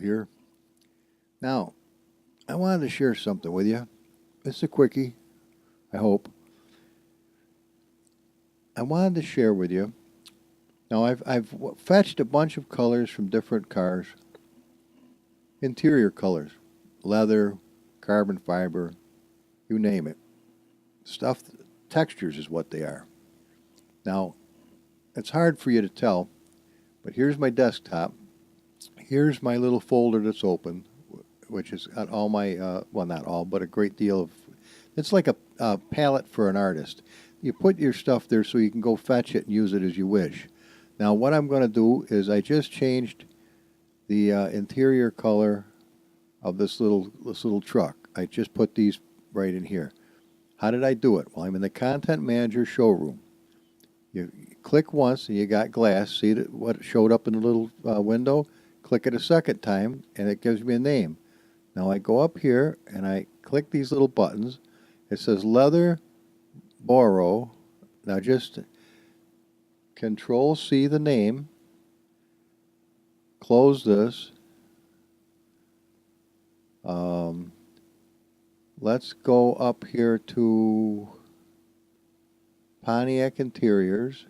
here. Now, I wanted to share something with you. It's a quickie, I hope. I wanted to share with you. Now, I've fetched a bunch of colors from different cars. Interior colors. Leather, carbon fiber, you name it. Stuff, textures is what they are. Now, it's hard for you to tell, but here's my desktop. Here's my little folder that's open, which has got all my, well, not all, but a great deal of, it's like a palette for an artist. You put your stuff there so you can go fetch it and use it as you wish. Now, what I'm going to do is I just changed the interior color of this little truck. I just put these right in here. How did I do it? Well, I'm in the Content Manager showroom. You click once and you got glass. See what showed up in the little window? Click it a second time and it gives me a name. Now I go up here and I click these little buttons. It says Leather Borrow. Now just Control C the name. Close this. Let's go up here to Pontiac Interiors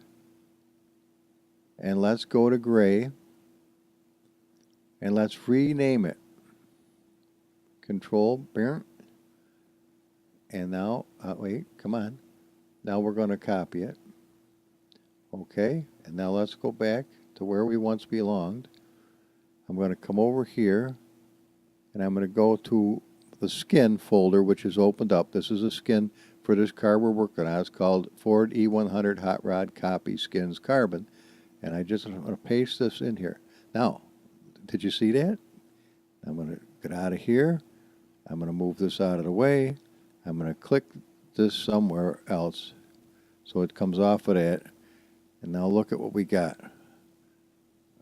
and let's go to gray and let's rename it. Control, and now, wait, come on. Now we're going to copy it. Okay, and now let's go back to where we once belonged. I'm going to come over here and I'm going to go to the skin folder, which is opened up. This is a skin for this car we're working on. It's called Ford E100 Hot Rod Copy Skins Carbon. And I just want to paste this in here. Now, did you see that? I'm going to get out of here. I'm going to move this out of the way. I'm going to click this somewhere else so it comes off of that. And now look at what we got.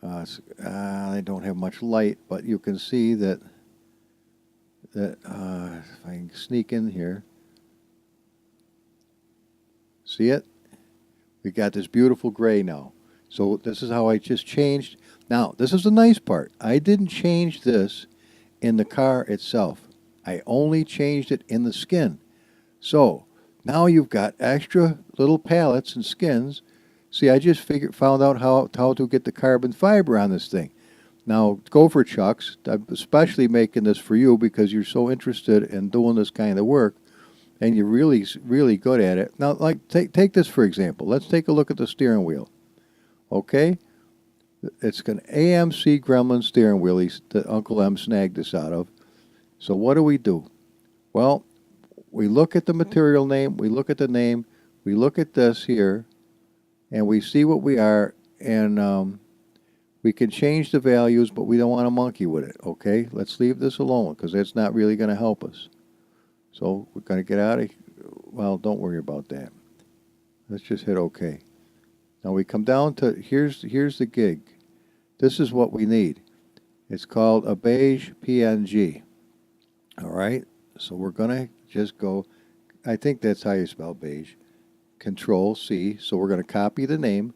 I don't have much light, but you can see that if I can sneak in here. See it? We got this beautiful gray now. So this is how I just changed. Now, this is the nice part. I didn't change this in the car itself. I only changed it in the skin. So now you've got extra little palettes and skins. See, I just found out how to get the carbon fiber on this thing. Now, Gopher Chucks, I'm especially making this for you because you're so interested in doing this kind of work, and you're really, really good at it. Now, like, take this for example. Let's take a look at the steering wheel. Okay? It's an AMC Gremlin steering wheel that Uncle M snagged this out of. So what do? Well, we look at the material name, we look at the name, we look at this here, and we see what we are, and we can change the values, but we don't want to monkey with it, okay? Let's leave this alone, because that's not really going to help us. So we're going to get out of here. Well, don't worry about that. Let's just hit OK. Now we come down to, here's the gig. This is what we need. It's called a beige PNG. All right? So we're going to just go, I think that's how you spell beige. Control C. So we're going to copy the name.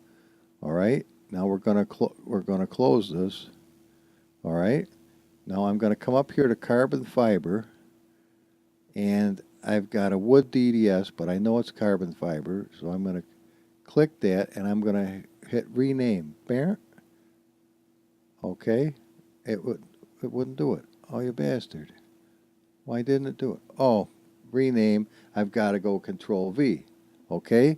All right? Now we're going to close this. All right? Now I'm going to come up here to carbon fiber, and I've got a wood DDS, but I know it's carbon fiber, so I'm going to click that, and I'm going to hit rename. Okay? It wouldn't do it. Oh, you bastard. Why didn't it do it? Oh, rename. I've got to go Control V. Okay?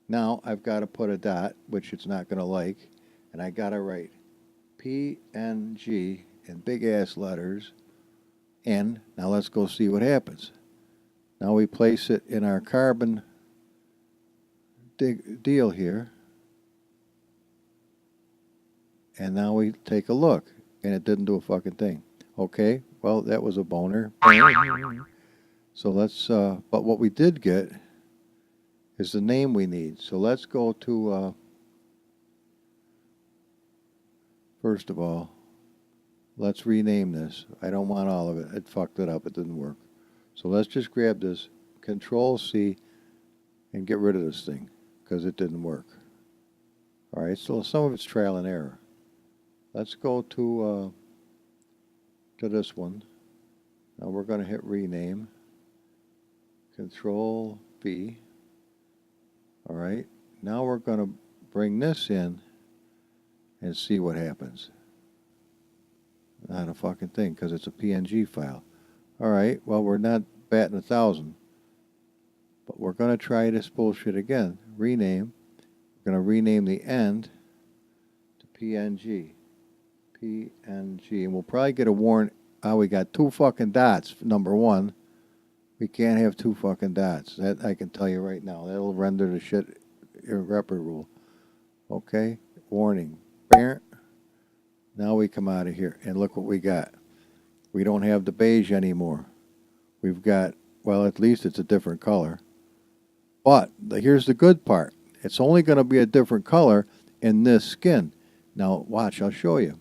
Now I've got to put a dot, which it's not going to like, and I got to write PNG in big ass letters. N. Now let's go see what happens. Now we place it in our carbon deal here. And now we take a look, and it didn't do a fucking thing. Okay, well, that was a boner. So let's, but what we did get is the name we need. So let's go to, first of all, let's rename this. I don't want all of it. It fucked it up. It didn't work. So let's just grab this, Control C, and get rid of this thing, because it didn't work. All right, so some of it's trial and error. Let's go to to this one. Now we're going to hit rename. Control V. All right. Now we're going to bring this in and see what happens. Not a fucking thing because it's a PNG file. All right. Well, we're not batting 1,000. But we're going to try this bullshit again. Rename. We're going to rename the end to PNG. PNG. And we'll probably get a warning. Oh, we got 2 fucking dots. Number 1. We can't have 2 fucking dots. That I can tell you right now. That'll render the shit irreparable. Okay? Warning. Now we come out of here. And look what we got. We don't have the beige anymore. We've got, well, at least it's a different color. But here's the good part. It's only going to be a different color in this skin. Now, watch. I'll show you.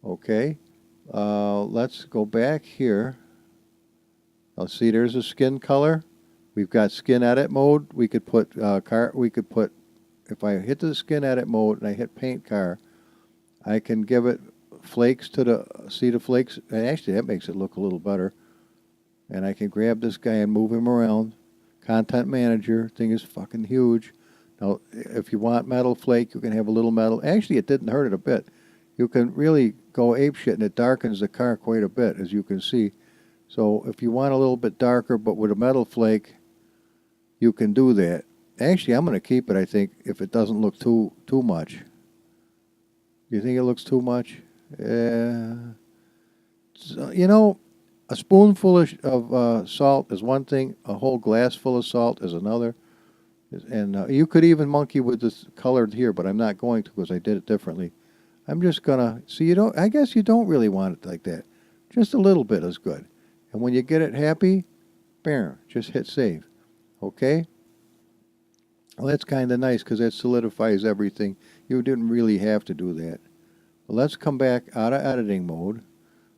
Okay. Let's go back here. Now, see, there's a skin color. We've got skin edit mode. We could put if I hit the skin edit mode and I hit paint car, I can give it flakes to see the flakes. And actually, that makes it look a little better. And I can grab this guy and move him around. Content manager thing is fucking huge. Now, if you want metal flake, you can have a little metal. Actually, it didn't hurt it a bit. You can really go apeshit, and it darkens the car quite a bit, as you can see. So if you want a little bit darker, but with a metal flake, you can do that. Actually, I'm going to keep it, I think, if it doesn't look too much. You think it looks too much? So, you know, a spoonful of salt is one thing. A whole glass full of salt is another. And you could even monkey with this colored here, but I'm not going to because I did it differently. I'm just going to, see, I guess you don't really want it like that. Just a little bit is good. And when you get it happy, bam, just hit save. Okay? Well, that's kind of nice because that solidifies everything. You didn't really have to do that. But let's come back out of editing mode.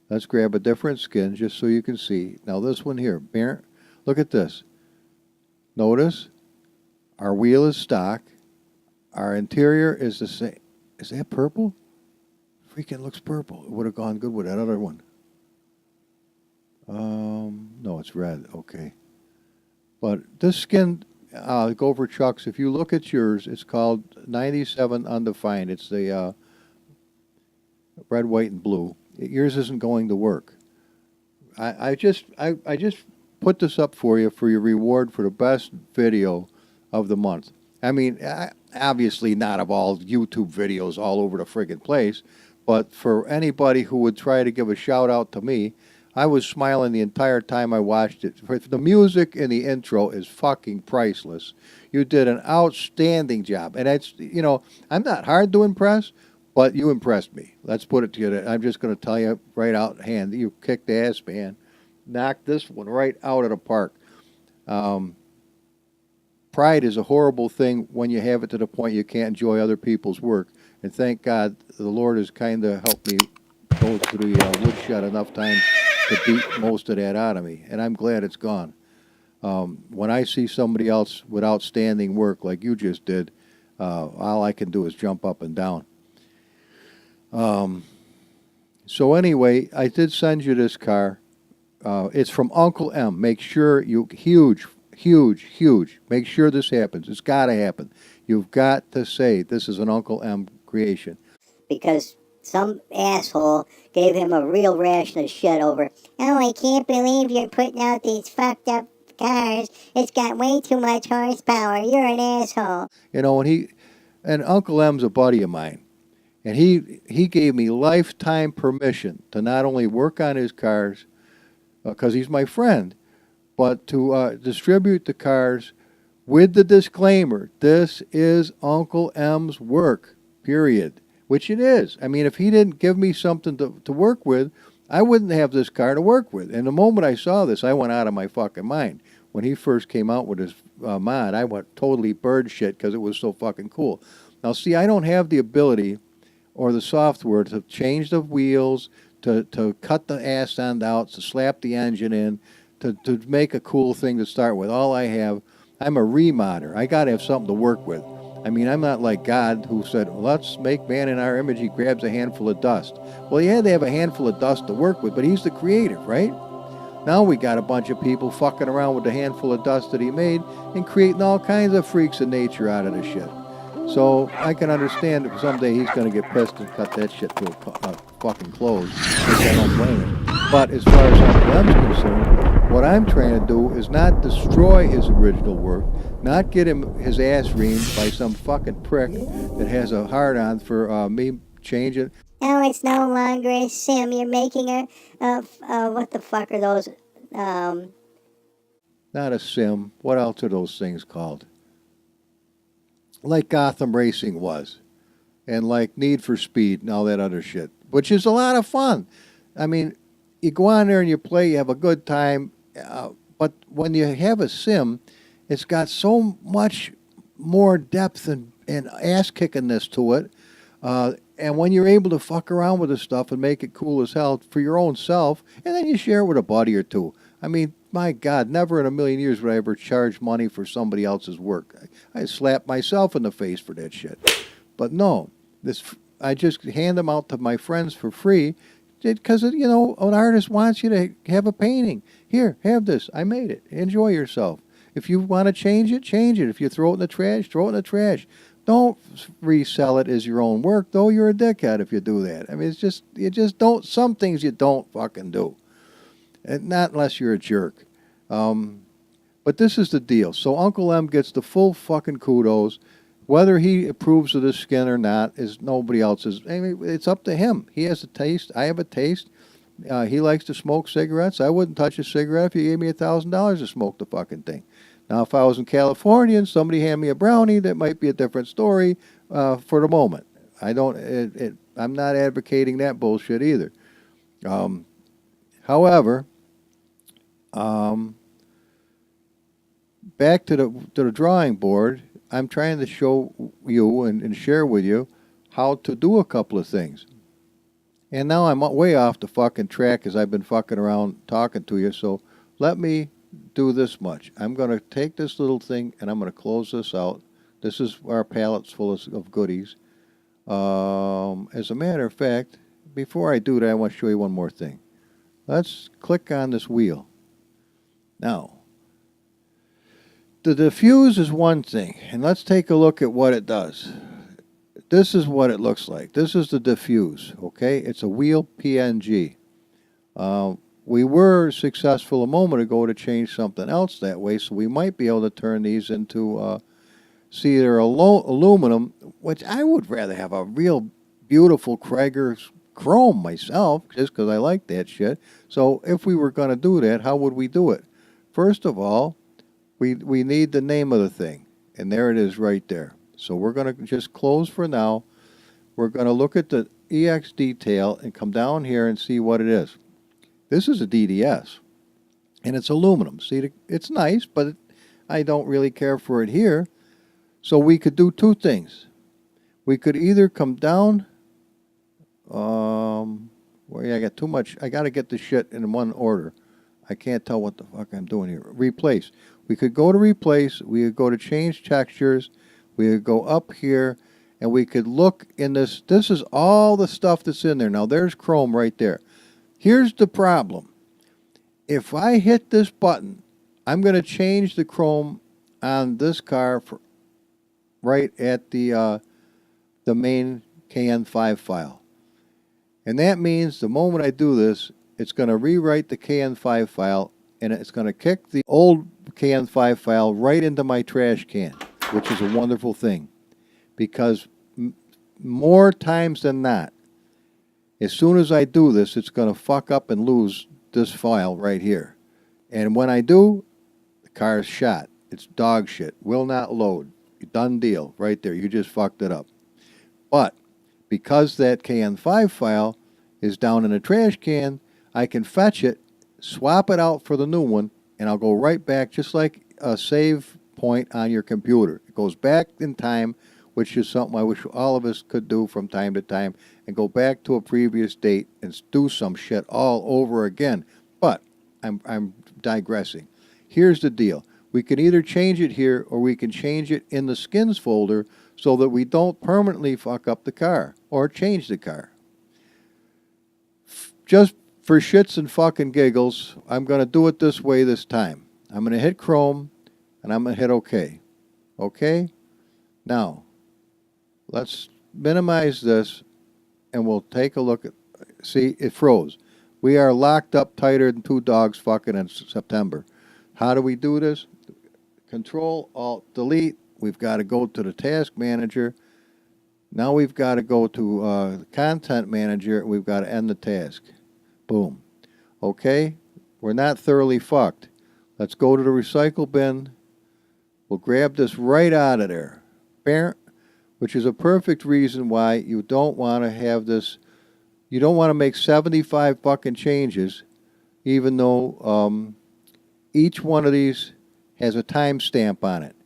Let's grab a different skin just so you can see. Now this one here, bam, look at this. Notice our wheel is stock. Our interior is the same. Is that purple? Freaking looks purple. It would have gone good with that other one. No, it's red. Okay. But this skin, go for Chuck's. If you look at yours, it's called 97 Undefined. It's the red, white, and blue. Yours isn't going to work. I just put this up for you for your reward for the best video of the month. I mean, obviously not of all YouTube videos all over the friggin' place, but for anybody who would try to give a shout out to me, I was smiling the entire time I watched it. The music in the intro is fucking priceless. You did an outstanding job. And it's, you know, I'm not hard to impress, but you impressed me. Let's put it to you. I'm just going to tell you right out hand. You kicked ass, man. Knocked this one right out of the park. Pride is a horrible thing when you have it to the point you can't enjoy other people's work. And thank God the Lord has kind of helped me go through the woodshed enough times to beat most of that out of me. And I'm glad it's gone. When I see somebody else with outstanding work like you just did, all I can do is jump up and down. So anyway, I did send you this car. It's from Uncle M. Make sure you, huge. Make sure this happens. It's got to happen. You've got to say this is an Uncle M creation. Because some asshole gave him a real ration of shit over, oh, I can't believe you're putting out these fucked up cars. It's got way too much horsepower. You're an asshole. You know, and Uncle M's a buddy of mine. And he gave me lifetime permission to not only work on his cars, because he's my friend, but to distribute the cars with the disclaimer, this is Uncle M's work, period. Which it is. I mean, if he didn't give me something to work with, I wouldn't have this car to work with. And the moment I saw this, I went out of my fucking mind. When he first came out with his mod, I went totally bird shit because it was so fucking cool. Now, see, I don't have the ability or the software to change the wheels, to cut the ass end out, to slap the engine in, to make a cool thing to start with. All I have, I'm a remodder. I got to have something to work with. I mean, I'm not like God who said, let's make man in our image. He grabs a handful of dust. Well, he had to have a handful of dust to work with, but he's the creator, right? Now we got a bunch of people fucking around with the handful of dust that he made and creating all kinds of freaks of nature out of the shit. So I can understand that someday he's going to get pissed and cut that shit to a fucking close, which I don't blame him. But as far as Uncle M's concerned, what I'm trying to do is not destroy his original work, not get him his ass reamed by some fucking prick that has a hard-on for me changing. Now it's no longer a sim. You're making what the fuck are those? Not a sim. What else are those things called? Like Gotham Racing was. And like Need for Speed and all that other shit. Which is a lot of fun. I mean, you go on there and you play, you have a good time. But when you have a sim, it's got so much more depth and ass-kickingness to it. And when you're able to fuck around with this stuff and make it cool as hell for your own self, and then you share it with a buddy or two. I mean, my God, never in a million years would I ever charge money for somebody else's work. I slap myself in the face for that shit. But no, I just hand them out to my friends for free because, you know, an artist wants you to have a painting. Here, have this. I made it. Enjoy yourself. If you want to change it, change it. If you throw it in the trash, throw it in the trash. Don't resell it as your own work, though. You're a dickhead if you do that. I mean, it's just, you just don't, some things you don't fucking do. And not unless you're a jerk. But this is the deal. So Uncle M gets the full fucking kudos. Whether he approves of this skin or not is nobody else's. I mean, it's up to him. He has a taste. I have a taste. He likes to smoke cigarettes. I wouldn't touch a cigarette if you gave me $1,000 to smoke the fucking thing. Now, if I was in California and somebody handed me a brownie, that might be a different story for the moment. I'm not advocating that bullshit either. However, back to the drawing board, I'm trying to show you and share with you how to do a couple of things. And now I'm way off the fucking track as I've been fucking around talking to you, so let me do this much. I'm going to take this little thing and I'm going to close this out. This is our palettes full of goodies. As a matter of fact, before I do that, I want to show you one more thing. Let's click on this wheel. Now, the diffuse is one thing, and let's take a look at what it does. This is what it looks like. This is the diffuse, okay? It's a wheel PNG. We were successful a moment ago to change something else that way, so we might be able to turn these into cedar aluminum, which I would rather have a real beautiful Krager's chrome myself, just because I like that shit. So if we were going to do that, how would we do it? First of all, we need the name of the thing, and there it is right there. So we're going to just close for now. We're going to look at the EX detail and come down here and see what it is. This is a DDS, and it's aluminum. See, it's nice, but I don't really care for it here. So we could do two things. We could either come down, I got too much. I got to get the shit in one order. I can't tell what the fuck I'm doing here. Replace. We could go to replace. We could go to change textures. We could go up here, and we could look in this. This is all the stuff that's in there. Now, there's chrome right there. Here's the problem. If I hit this button, I'm going to change the chrome on this car right at the main KN5 file. And that means the moment I do this, it's going to rewrite the KN5 file, and it's going to kick the old KN5 file right into my trash can, which is a wonderful thing. Because more times than not, as soon as I do this, it's going to fuck up and lose this file right here. And when I do, the car is shot. It's dog shit. Will not load. Done deal. Right there. You just fucked it up. But because that KN5 file is down in a trash can, I can fetch it, swap it out for the new one, and I'll go right back just like a save point on your computer. It goes back in time, which is something I wish all of us could do from time to time, and go back to a previous date and do some shit all over again. But I'm digressing. Here's the deal. We can either change it here or we can change it in the skins folder so that we don't permanently fuck up the car or change the car. Just for shits and fucking giggles, I'm going to do it this way this time. I'm going to hit Chrome, and I'm going to hit OK. Okay? Now, let's minimize this, and we'll take a look at... See, it froze. We are locked up tighter than two dogs fucking in September. How do we do this? Control, Alt, Delete. We've got to go to the Task Manager. Now we've got to go to the Content Manager, and we've got to end the task. Boom. Okay? We're not thoroughly fucked. Let's go to the recycle bin. We'll grab this right out of there. Which is a perfect reason why you don't want to have this. You don't want to make 75 fucking changes, even though each one of these has a timestamp on it.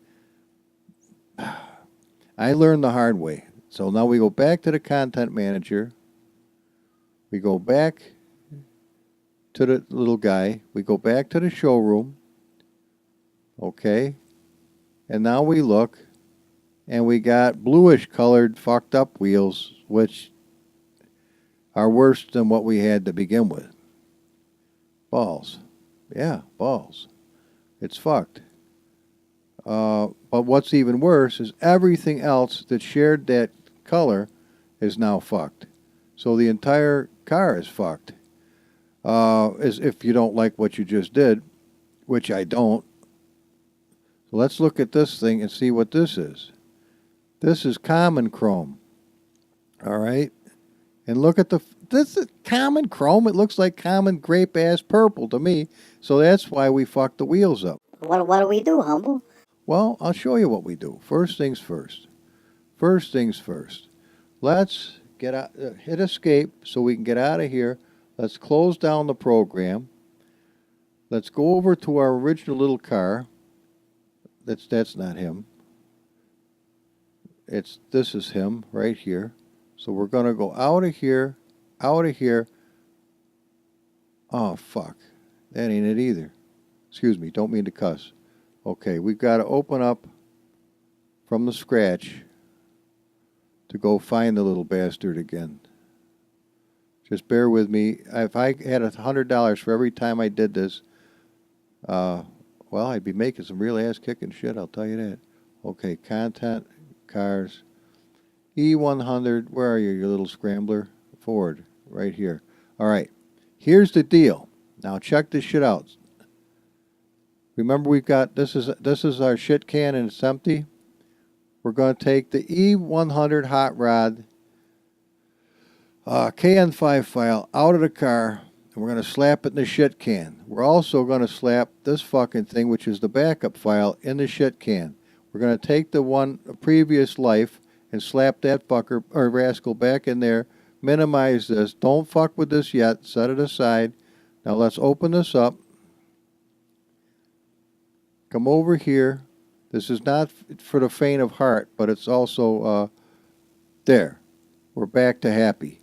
I learned the hard way. So now we go back to the Content Manager. We go back to the little guy. We go back to the showroom. Okay. And now we look, and we got bluish colored fucked up wheels, which are worse than what we had to begin with. Balls. Yeah, balls. It's fucked. But what's even worse is everything else that shared that color is now fucked. So the entire car is fucked. As if you don't like what you just did, which I don't. So let's look at this thing and see what this is. This is common chrome. All right? And look at this is common chrome. It looks like common grape-ass purple to me. So that's why we fucked the wheels up. What do we do, Humble? Well, I'll show you what we do. First things first. First things first. Let's get out, hit escape so we can get out of here. Let's close down the program. Let's go over to our original little car. That's not him. This is him right here. So we're going to go out of here, out of here. Oh, fuck. That ain't it either. Excuse me, don't mean to cuss. Okay, we've got to open up from the scratch to go find the little bastard again. Just bear with me. If I had $100 for every time I did this, well, I'd be making some real ass-kicking shit, I'll tell you that. Okay, content, cars, E100, where are you, your little scrambler? Ford, right here. All right, here's the deal. Now check this shit out. Remember we've got, this is our shit can and it's empty. We're going to take the E100 hot rod KN5 file out of the car, and we're going to slap it in the shit can. We're also going to slap this fucking thing, which is the backup file, in the shit can. We're going to take the one previous life and slap that fucker or rascal back in there. Minimize this. Don't fuck with this yet. Set it aside. Now let's open this up. Come over here. This is not for the faint of heart, but it's also there. We're back to happy.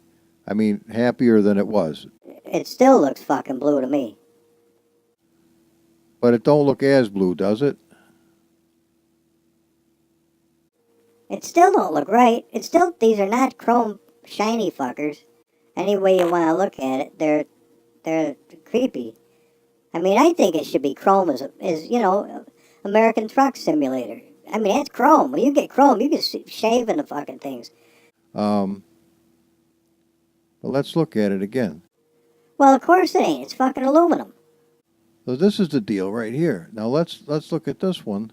I mean, happier than it was. It still looks fucking blue to me. But it don't look as blue, does it? It still don't look right. It's still, these are not chrome shiny fuckers. Any way you want to look at it, they're creepy. I mean, I think it should be chrome as you know, American Truck Simulator. I mean, that's chrome. When you get chrome, you can shave in the fucking things. But let's look at it again. Well, of course it ain't. It's fucking aluminum. So this is the deal right here. Now let's look at this one.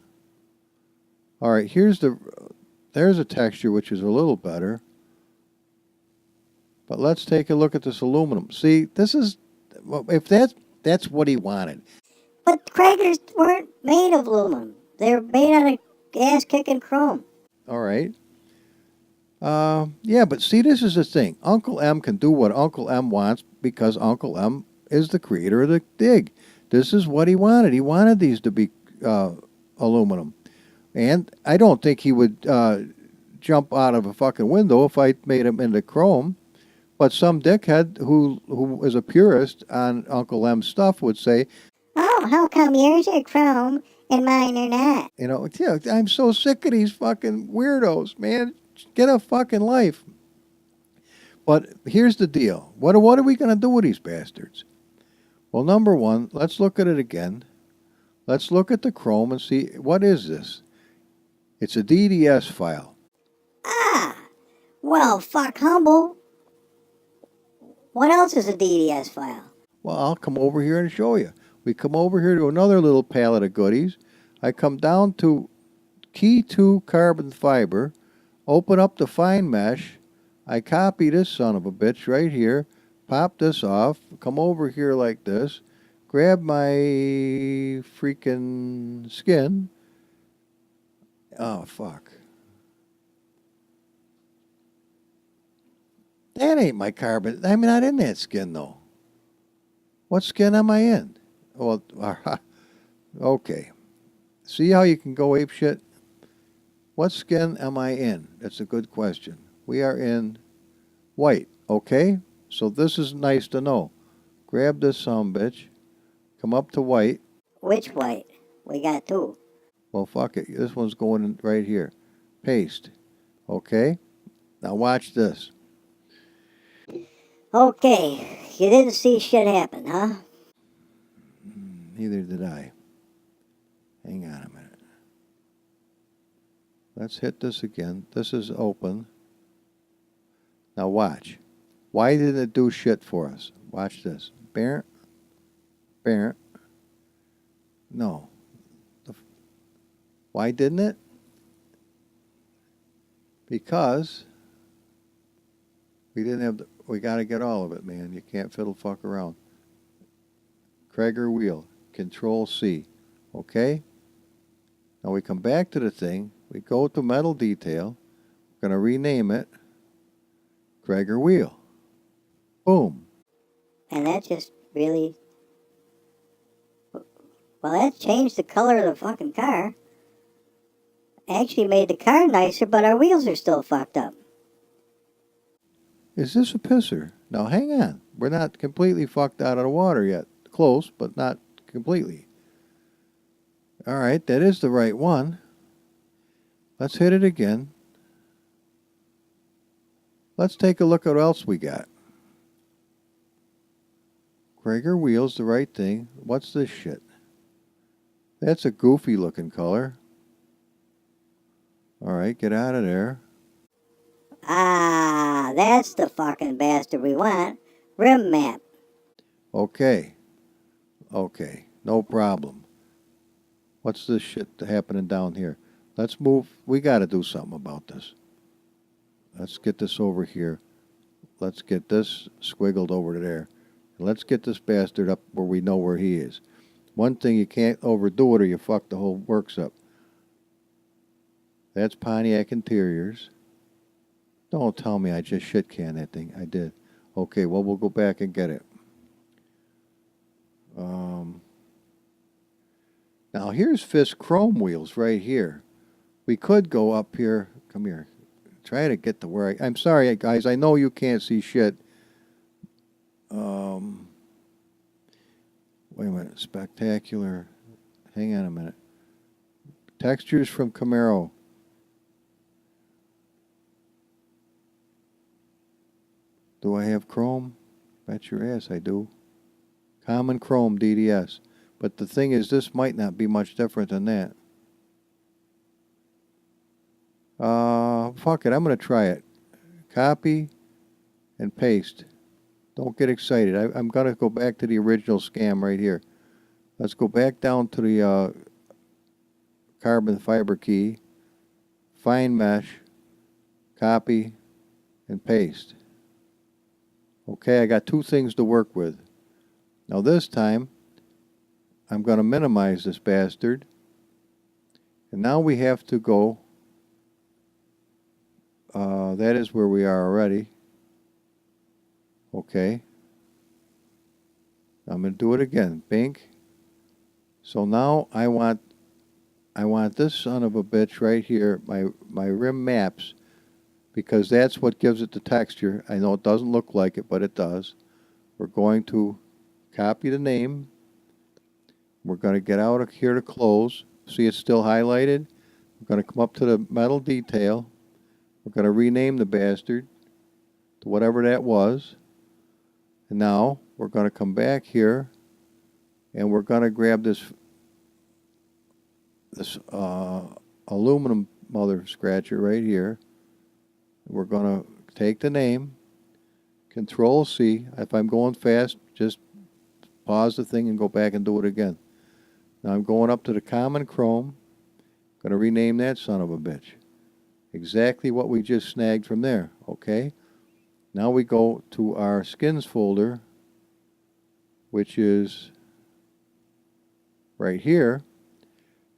All right, there's a texture which is a little better. But let's take a look at this aluminum. See, this is, if that's what he wanted. But Cragars weren't made of aluminum. They're made out of ass-kicking chrome. All right. Yeah, but see, this is the thing. Uncle M can do what Uncle M wants because Uncle M is the creator of the dig. This is what he wanted. He wanted these to be aluminum. And I don't think he would jump out of a fucking window if I made him into chrome. But some dickhead who is a purist on Uncle M's stuff would say, "Oh, how come yours are chrome And mine are not. You know, yeah, I'm so sick of these fucking weirdos, man. Get a fucking life. But here's the deal. What are we going to do with these bastards? Well, number one, let's look at it again. Let's look at the Chrome and see, what is this? It's a DDS file. Ah! Well, fuck humble. What else is a DDS file? Well, I'll come over here and show you. We come over here to another little palette of goodies. I come down to Key 2 Carbon Fiber, open up the Fine Mesh. I copy this son of a bitch right here, pop this off, come over here like this, grab my freaking skin. Oh, fuck. That ain't my carbon. I'm not in that skin, though. What skin am I in? Well, okay. See how you can go apeshit? What skin am I in? That's a good question. We are in white, okay? So this is nice to know. Grab this bitch. Come up to white. Which white? We got two. Well, fuck it. This one's going in right here. Paste. Okay? Now watch this. Okay, you didn't see shit happen, huh? Neither did I. Hang on a minute. Let's hit this again. This is open. Now watch. Why didn't it do shit for us? Watch this. Parent. No. Why didn't it? Because we didn't have we got to get all of it, man. You can't fiddle fuck around. Krager wheel. Control C. Okay? Now we come back to the thing. We go to metal detail. We're going to rename it Krager wheel. Boom. And that just really... Well, that changed the color of the fucking car. Actually made the car nicer, but our wheels are still fucked up. Is this a pisser? Now hang on. We're not completely fucked out of the water yet. Close, but not completely. Alright, that is the right one. Let's hit it again. Let's take a look at what else we got. Krager wheels, the right thing. What's this shit? That's a goofy looking color. Alright, get out of there. Ah, that's the fucking bastard we want. Rim map. Okay. Okay, no problem. What's this shit happening down here? Let's move. We got to do something about this. Let's get this over here. Let's get this squiggled over to there. And let's get this bastard up where we know where he is. One thing, you can't overdo it or you fuck the whole works up. That's Pontiac Interiors. Don't tell me I just shit canned that thing. I did. Okay, well, we'll go back and get it. Now, here's Fisk Chrome wheels right here. We could go up here. Come here. Try to get to where I'm sorry, guys. I know you can't see shit. Wait a minute. Spectacular. Hang on a minute. Textures from Camaro. Do I have Chrome? Bet your ass I do. Common Chrome DDS. But the thing is, this might not be much different than that. Fuck it. I'm going to try it. Copy and paste. Don't get excited. I'm going to go back to the original scam right here. Let's go back down to the carbon fiber key. Fine mesh. Copy and paste. Okay, I got two things to work with. Now this time, I'm going to minimize this bastard. And now we have to go. That is where we are already. Okay. I'm going to do it again. Bink. So now I want this son of a bitch right here, my rim maps, because that's what gives it the texture. I know it doesn't look like it, but it does. We're going to copy the name. We're going to get out of here to close. See, it's still highlighted. We're going to come up to the metal detail. We're going to rename the bastard to whatever that was. And now we're going to come back here and we're going to grab this aluminum mother scratcher right here. We're going to take the name, Control C. If I'm going fast, just pause the thing and go back and do it again. Now I'm going up to the common chrome. Going to rename that son of a bitch. Exactly what we just snagged from there, okay? Now we go to our skins folder, which is right here,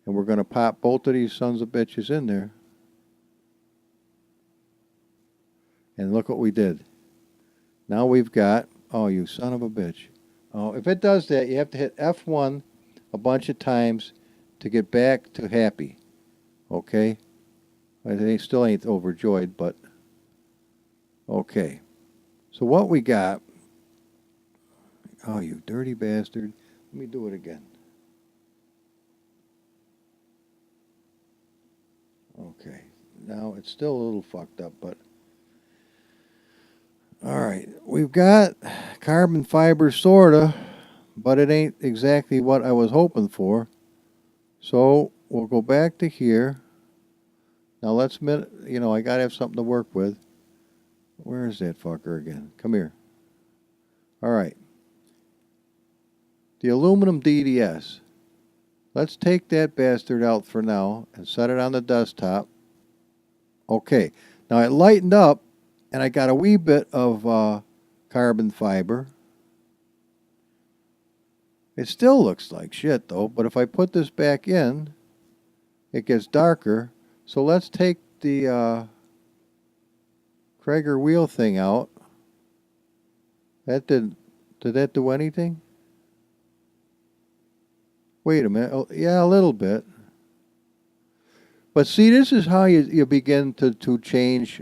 and we're going to pop both of these sons of bitches in there. And look what we did. Now we've got, oh, you son of a bitch. Oh, if it does that, you have to hit F1 a bunch of times to get back to happy. Okay? I still ain't overjoyed, but okay. So what we got, oh, you dirty bastard. Let me do it again. Okay. Now it's still a little fucked up, but all right. We've got carbon fiber sorta, but it ain't exactly what I was hoping for. So we'll go back to here. Now let's, I gotta have something to work with. Where is that fucker again? Come here. All right. The aluminum DDS. Let's take that bastard out for now and set it on the desktop. Okay. Now it lightened up and I got a wee bit of carbon fiber. It still looks like shit though, but if I put this back in, it gets darker. So let's take the Krager wheel thing out. That did that do anything? Wait a minute. Oh, yeah, a little bit. But see, this is how you begin to change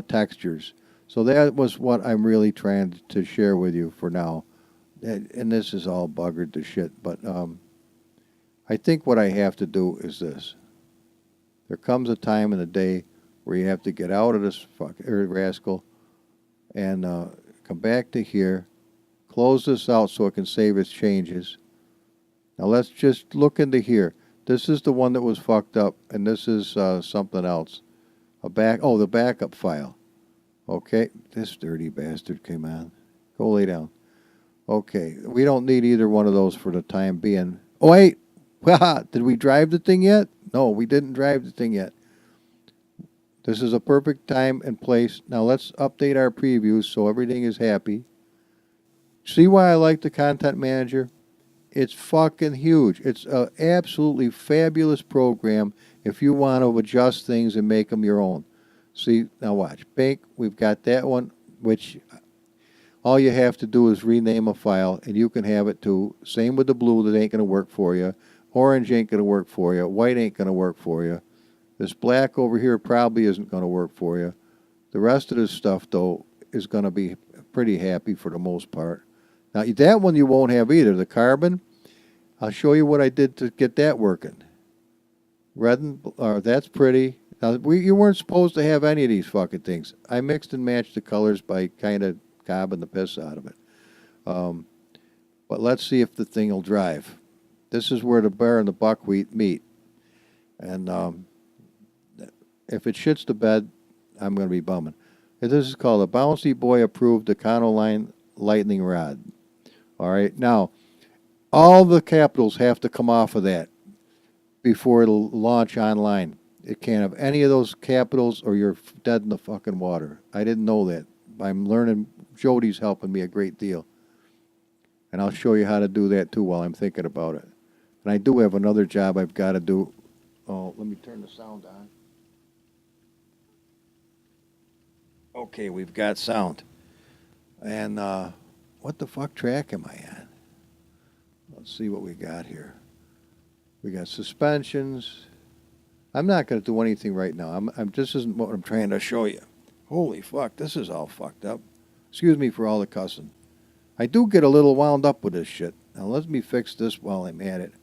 textures. So that was what I'm really trying to share with you for now. And this is all buggered to shit. But I think what I have to do is this. There comes a time in the day where you have to get out of this rascal and come back to here, close this out so it can save its changes. Now let's just look into here. This is the one that was fucked up, and this is something else. The backup file. Okay, this dirty bastard came on. Go lay down. Okay, we don't need either one of those for the time being. Oh, wait. Did we drive the thing yet? No, we didn't drive the thing yet. This is a perfect time and place. Now let's update our previews so everything is happy. See why I like the Content Manager? It's fucking huge. It's an absolutely fabulous program if you want to adjust things and make them your own. See, now watch. Pink, we've got that one, which all you have to do is rename a file, and you can have it too. Same with the blue, that ain't going to work for you. Orange ain't going to work for you. White ain't going to work for you. This black over here probably isn't going to work for you. The rest of this stuff, though, is going to be pretty happy for the most part. Now, that one you won't have either. The carbon, I'll show you what I did to get that working. That's pretty. Now, you weren't supposed to have any of these fucking things. I mixed and matched the colors by kind of cobbing the piss out of it. But let's see if the thing will drive. This is where the bear and the buckwheat meet. And if it shits the bed, I'm going to be bumming. This is called a Bouncy Boy Approved Econoline Lightning Rod. All right. Now, all the capitals have to come off of that before it'll launch online. It can't have any of those capitals or you're dead in the fucking water. I didn't know that. I'm learning. Jody's helping me a great deal. And I'll show you how to do that too while I'm thinking about it. And I do have another job I've got to do. Oh, let me turn the sound on. Okay, we've got sound. And what the fuck track am I on? Let's see what we got here. We got suspensions. I'm not going to do anything right now. This isn't what I'm trying to show you. Holy fuck, this is all fucked up. Excuse me for all the cussing. I do get a little wound up with this shit. Now let me fix this while I'm at it.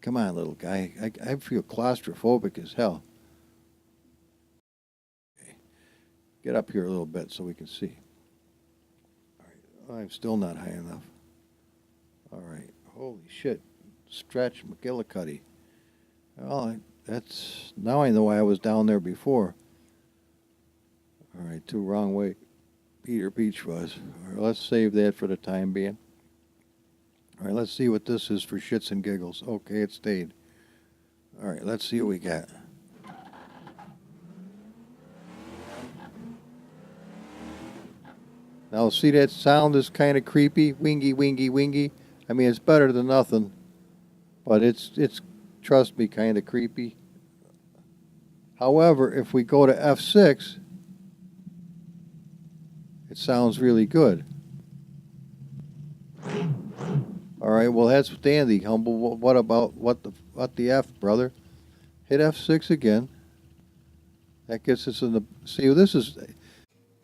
Come on, little guy. I feel claustrophobic as hell. Okay. Get up here a little bit so we can see. All right. I'm still not high enough. All right. Holy shit. Stretch McGillicuddy. Well, that's... Now I know why I was down there before. All right. Two wrong way. Peter Beach was. All right, let's save that for the time being. All right, let's see what this is for shits and giggles. Okay, it stayed. All right, let's see what we got. Now, see that sound is kind of creepy? Wingy, wingy, wingy. I mean, it's better than nothing, but it's trust me, kind of creepy. However, if we go to F6, it sounds really good. All right, well, that's dandy, Humble. What about what the F, brother? Hit F6 again. That gets us in the... See, this is...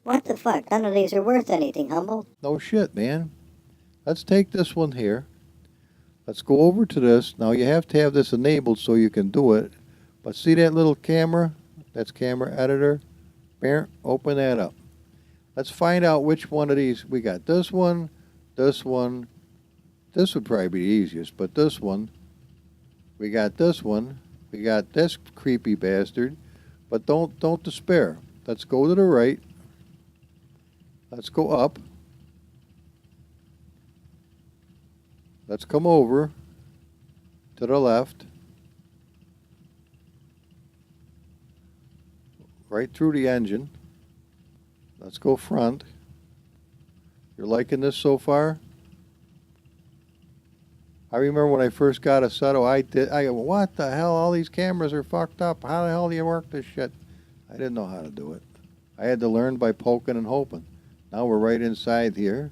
What the fuck? None of these are worth anything, Humble. No shit, man. Let's take this one here. Let's go over to this. Now, you have to have this enabled so you can do it. But see that little camera? That's camera editor. Open that up. Let's find out which one of these. We got this one, this one. This would probably be the easiest, but this one. We got this one. We got this creepy bastard. But don't despair. Let's go to the right. Let's go up. Let's come over to the left. Right through the engine. Let's go front. You're liking this so far? I remember when I first got Assetto, I go, what the hell? All these cameras are fucked up. How the hell do you work this shit? I didn't know how to do it. I had to learn by poking and hoping. Now we're right inside here.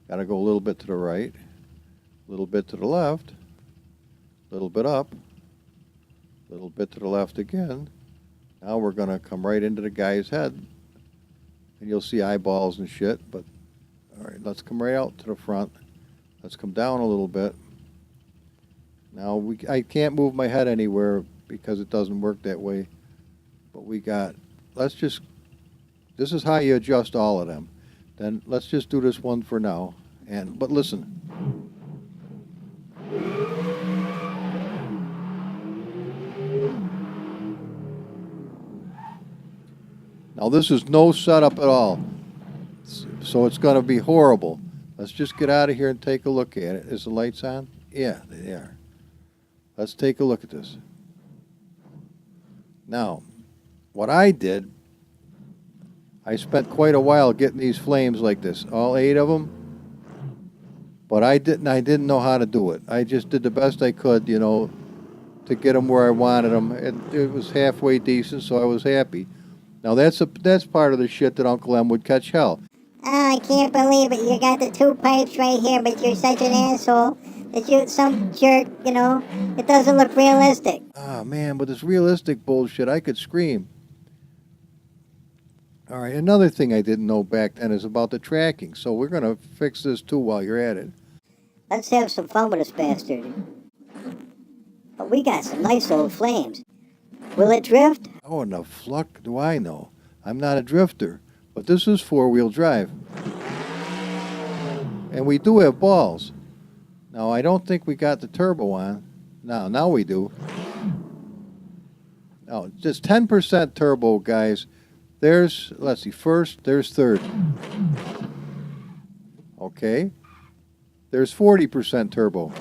Got to go a little bit to the right, a little bit to the left, a little bit up, a little bit to the left again. Now we're going to come right into the guy's head. And you'll see eyeballs and shit. But, all right, let's come right out to the front. Let's come down a little bit. Now, I can't move my head anywhere because it doesn't work that way. But we got, let's just, this is how you adjust all of them. Then let's just do this one for now. But listen. Now, this is no setup at all. So it's going to be horrible. Let's just get out of here and take a look at it. Is the lights on? Yeah, they are. Let's take a look at this. Now, what I did, I spent quite a while getting these flames like this, all 8 of them. But I didn't know how to do it. I just did the best I could, you know, to get them where I wanted them. It was halfway decent, so I was happy. Now that's part of the shit that Uncle M would catch hell. Oh, I can't believe it. You got the 2 pipes right here, but you're such an asshole that you're some jerk, you know. It doesn't look realistic. Oh, man, with this realistic bullshit, I could scream. All right, another thing I didn't know back then is about the tracking, so we're going to fix this too while you're at it. Let's have some fun with this bastard. But we got some nice old flames. Will it drift? Oh, and the fuck do I know? I'm not a drifter, but this is 4-wheel drive. And we do have balls. Now, I don't think we got the turbo on. Now we do. Oh, just 10% turbo, guys. There's, let's see, first, there's third. Okay. There's 40% turbo.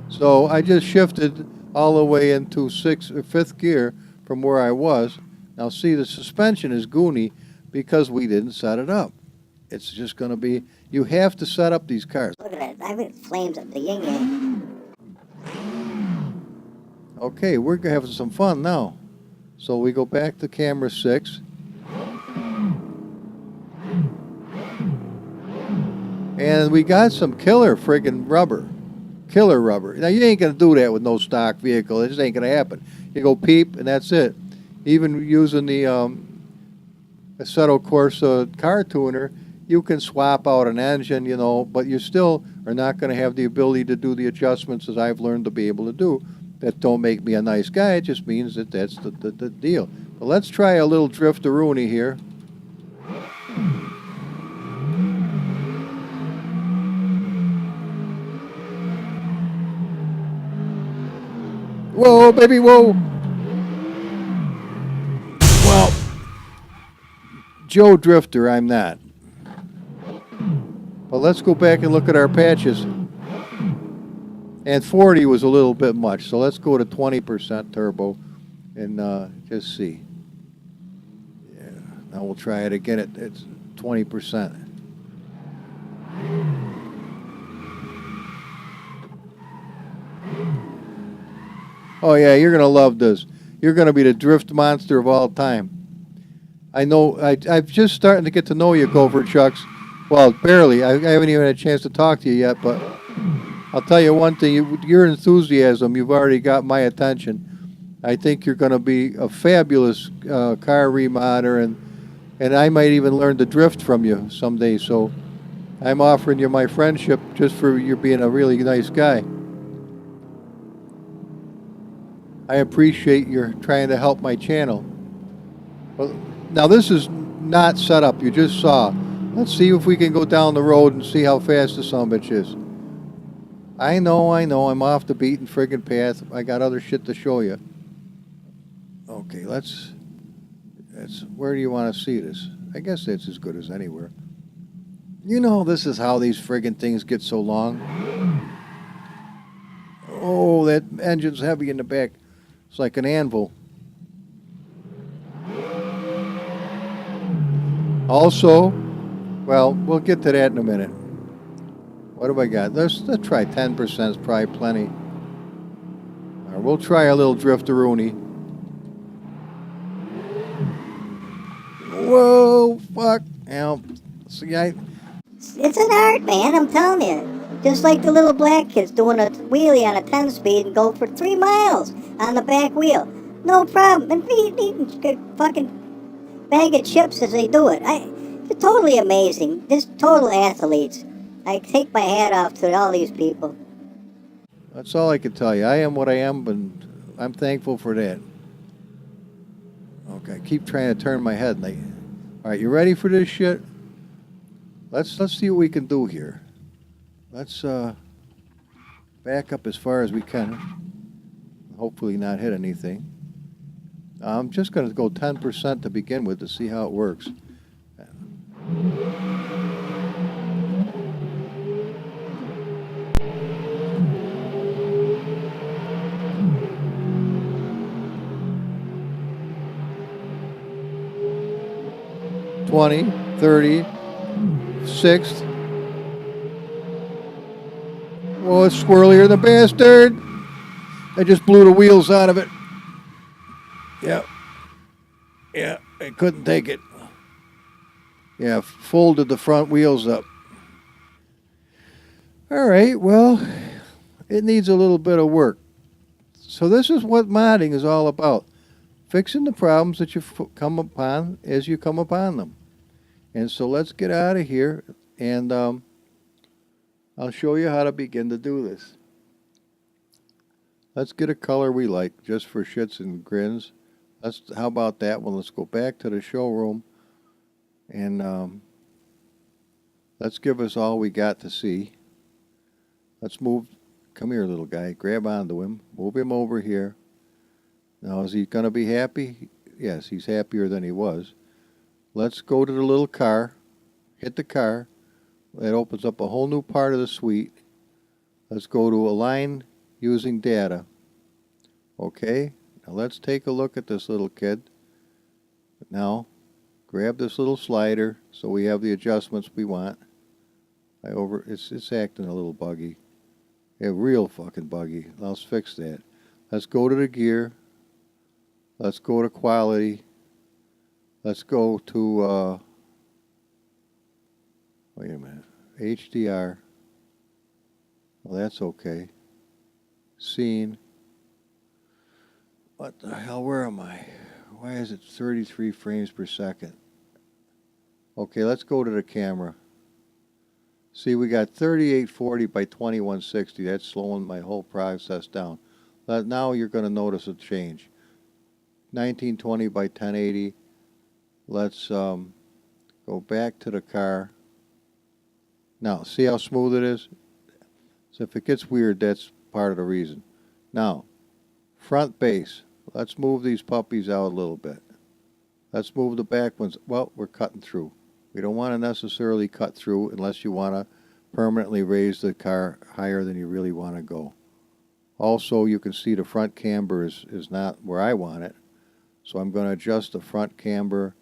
So I just shifted all the way into 6th or 5th gear from where I was. Now see, the suspension is goony because we didn't set it up. It's just going to be, you have to set up these cars. Look at that. I've got flames up the yin-yang. Okay, we're having some fun now. So we go back to camera 6. And we got some killer friggin' rubber. Killer rubber. Now, you ain't going to do that with no stock vehicle. It just ain't going to happen. You go peep, and that's it. Even using the assetto corsa car tuner, you can swap out an engine, you know, but you still are not going to have the ability to do the adjustments as I've learned to be able to do. That don't make me a nice guy. It just means that that's the deal. But let's try a little drifteroonie here. Whoa, baby, whoa. Well, Joe Drifter, I'm not. But let's go back and look at our patches. And 40 was a little bit much, so let's go to 20% turbo and just see. Yeah, now we'll try it again at 20%. Oh yeah, you're going to love this. You're going to be the drift monster of all time. I know, I've just starting to get to know you, Gopher Chucks. Well, barely. I haven't even had a chance to talk to you yet, but I'll tell you one thing. Your enthusiasm, you've already got my attention. I think you're going to be a fabulous car remodder, and I might even learn to drift from you someday. So I'm offering you my friendship just for you being a really nice guy. I appreciate your trying to help my channel. Well, now this is not set up. You just saw. Let's see if we can go down the road and see how fast the sumbitch is. I know. I'm off the beaten friggin' path. I got other shit to show you. Okay, let's. Where do you want to see this? I guess that's as good as anywhere. You know, this is how these friggin' things get so long. Oh, that engine's heavy in the back. It's like an anvil. Also, well, we'll get to that in a minute. What have I got? Let's try 10%. It's probably plenty. Or we'll try a little drifteroonie. Whoa, fuck. Now, see, It's an art, man, I'm telling you. Just like the little black kids doing a wheelie on a 10-speed and go for 3 miles on the back wheel. No problem. And eating a fucking bag of chips as they do it. They're totally amazing. Just total athletes. I take my hat off to all these people. that's all I can tell you. I am what I am, and I'm thankful for that. Okay, I keep trying to turn my head. All right, you ready for this shit? Let's see what we can do here. Let's back up as far as we can. Hopefully not hit anything. I'm just going to go 10% to begin with to see how it works. $20, $30, $6. Well, it's squirrelier the bastard. I just blew the wheels out of it. Yeah, I couldn't take it. Yeah, folded the front wheels up. All right, well, it needs a little bit of work. So this is what modding is all about. Fixing the problems that you come upon as you come upon them. And so let's get out of here, and I'll show you how to begin to do this. Let's get a color we like, just for shits and grins. How about that one? Let's go back to the showroom, and let's give us all we got to see. Let's move. Come here, little guy. Grab onto him. Move him over here. Now, is he going to be happy? Yes, he's happier than he was. Let's go to the little car. Hit the car. That opens up a whole new part of the suite. Let's go to align using data. Okay, now let's take a look at this little kid. Now, grab this little slider so we have the adjustments we want. It's acting a little buggy. Yeah, real fucking buggy. Let's fix that. Let's go to the gear. Let's go to quality. Let's go to, wait a minute, HDR. Well, that's okay. Scene. What the hell, where am I? Why is it 33 frames per second? Okay, let's go to the camera. See, we got 3840 by 2160. That's slowing my whole process down. Now you're going to notice a change. 1920 by 1080. Let's go back to the car. Now, see how smooth it is? So if it gets weird, that's part of the reason. Now, front base. Let's move these puppies out a little bit. Let's move the back ones. Well, we're cutting through. We don't want to necessarily cut through unless you want to permanently raise the car higher than you really want to go. Also, you can see the front camber is not where I want it. So I'm going to adjust the front camber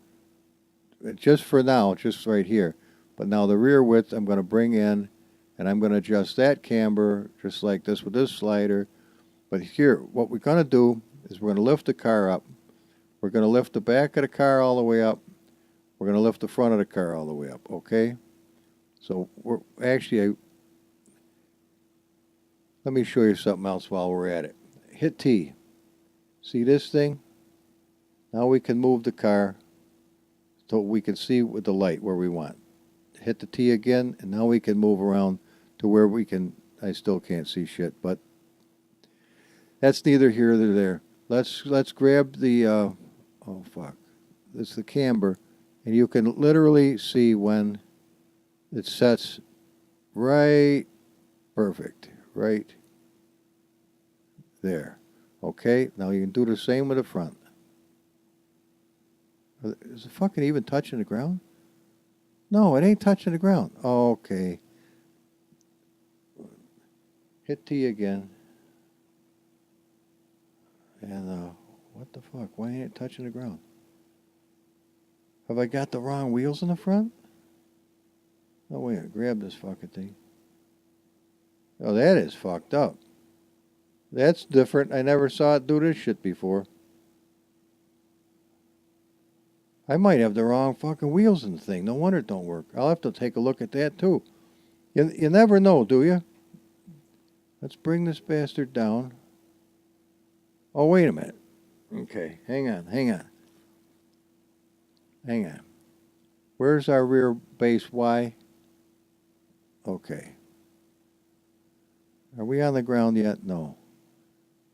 just for now, just right here. But now the rear width I'm going to bring in, and I'm going to adjust that camber just like this with this slider. But here, what we're going to do is we're going to lift the car up. We're going to lift the back of the car all the way up. We're going to lift the front of the car all the way up, okay? So we're actually, let me show you something else while we're at it. Hit T. See this thing? Now we can move the car so we can see with the light where we want. Hit the T again, and now we can move around to where we can, I still can't see shit, but that's neither here nor there. Let's grab the, oh fuck, it's the camber, and you can literally see when it sets right perfect, right there. Okay, now you can do the same with the front. Is it fucking even touching the ground? No, it ain't touching the ground. Okay. Hit T again. And, what the fuck? Why ain't it touching the ground? Have I got the wrong wheels in the front? Oh, wait a minute. Grab this fucking thing. Oh, that is fucked up. That's different. I never saw it do this shit before. I might have the wrong fucking wheels in the thing. No wonder it don't work. I'll have to take a look at that too. You never know, do you? Let's bring this bastard down. Oh, wait a minute. Okay, hang on. Where's our rear base Y? Okay. Are we on the ground yet? No.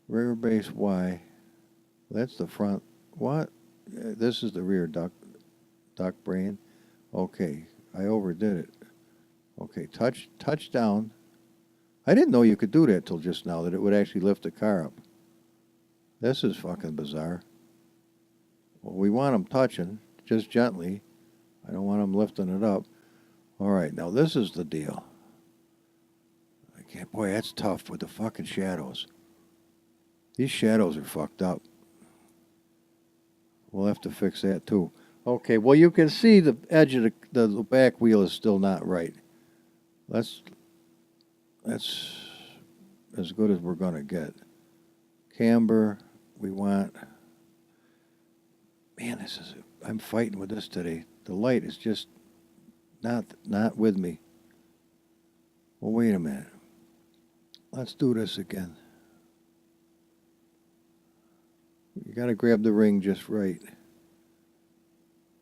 Rear base Y. That's the front. What? This is the rear duck brain. Okay, I overdid it. Okay, touch down. I didn't know you could do that till just now, that it would actually lift the car up. This is fucking bizarre. Well, we want them touching, just gently. I don't want them lifting it up. All right, now this is the deal. I can't, boy, that's tough with the fucking shadows. These shadows are fucked up. We'll have to fix that too. Okay, well, you can see the edge of the back wheel is still not right. That's as good as we're going to get. Camber, we want... Man, I'm fighting with this today. The light is just not with me. Well, wait a minute. Let's do this again. You got to grab the ring just right.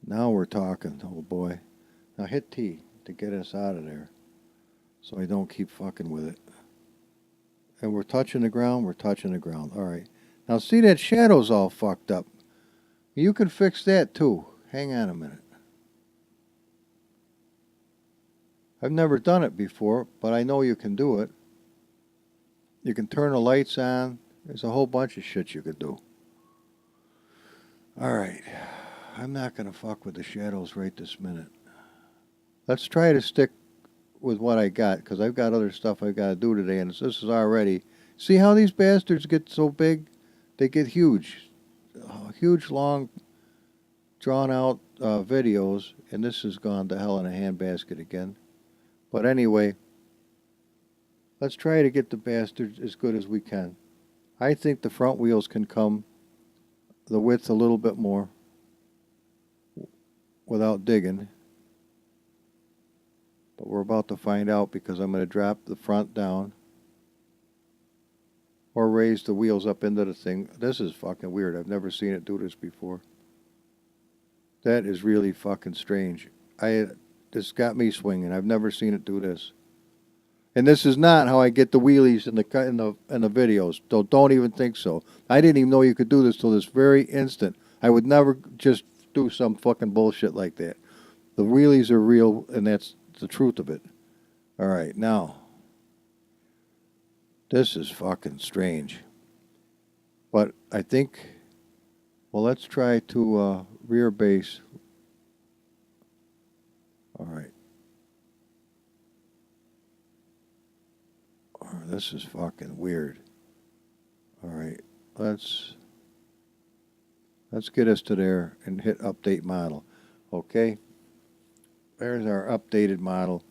Now we're talking, oh boy. Now hit T to get us out of there so I don't keep fucking with it. And we're touching the ground, All right. Now see, that shadow's all fucked up. You can fix that too. Hang on a minute. I've never done it before, but I know you can do it. You can turn the lights on. There's a whole bunch of shit you could do. All right. I'm not going to fuck with the shadows right this minute. Let's try to stick with what I got, because I've got other stuff I've got to do today, and this is already... See how these bastards get so big? They get huge. Huge, long, drawn-out videos, and this has gone to hell in a handbasket again. But anyway, let's try to get the bastards as good as we can. I think the front wheels can come the width a little bit more without digging. But we're about to find out, because I'm going to drop the front down or raise the wheels up into the thing. This is fucking weird. I've never seen it do this before. That is really fucking strange. This got me swinging. I've never seen it do this. And this is not how I get the wheelies in the videos. Don't even think so. I didn't even know you could do this till this very instant. I would never just do some fucking bullshit like that. The wheelies are real, and that's the truth of it. All right, now. This is fucking strange. But I think, well, let's try to rear base. All right. Oh, this is fucking weird. All right, let's get us to there and hit update model. Okay, there's our updated model,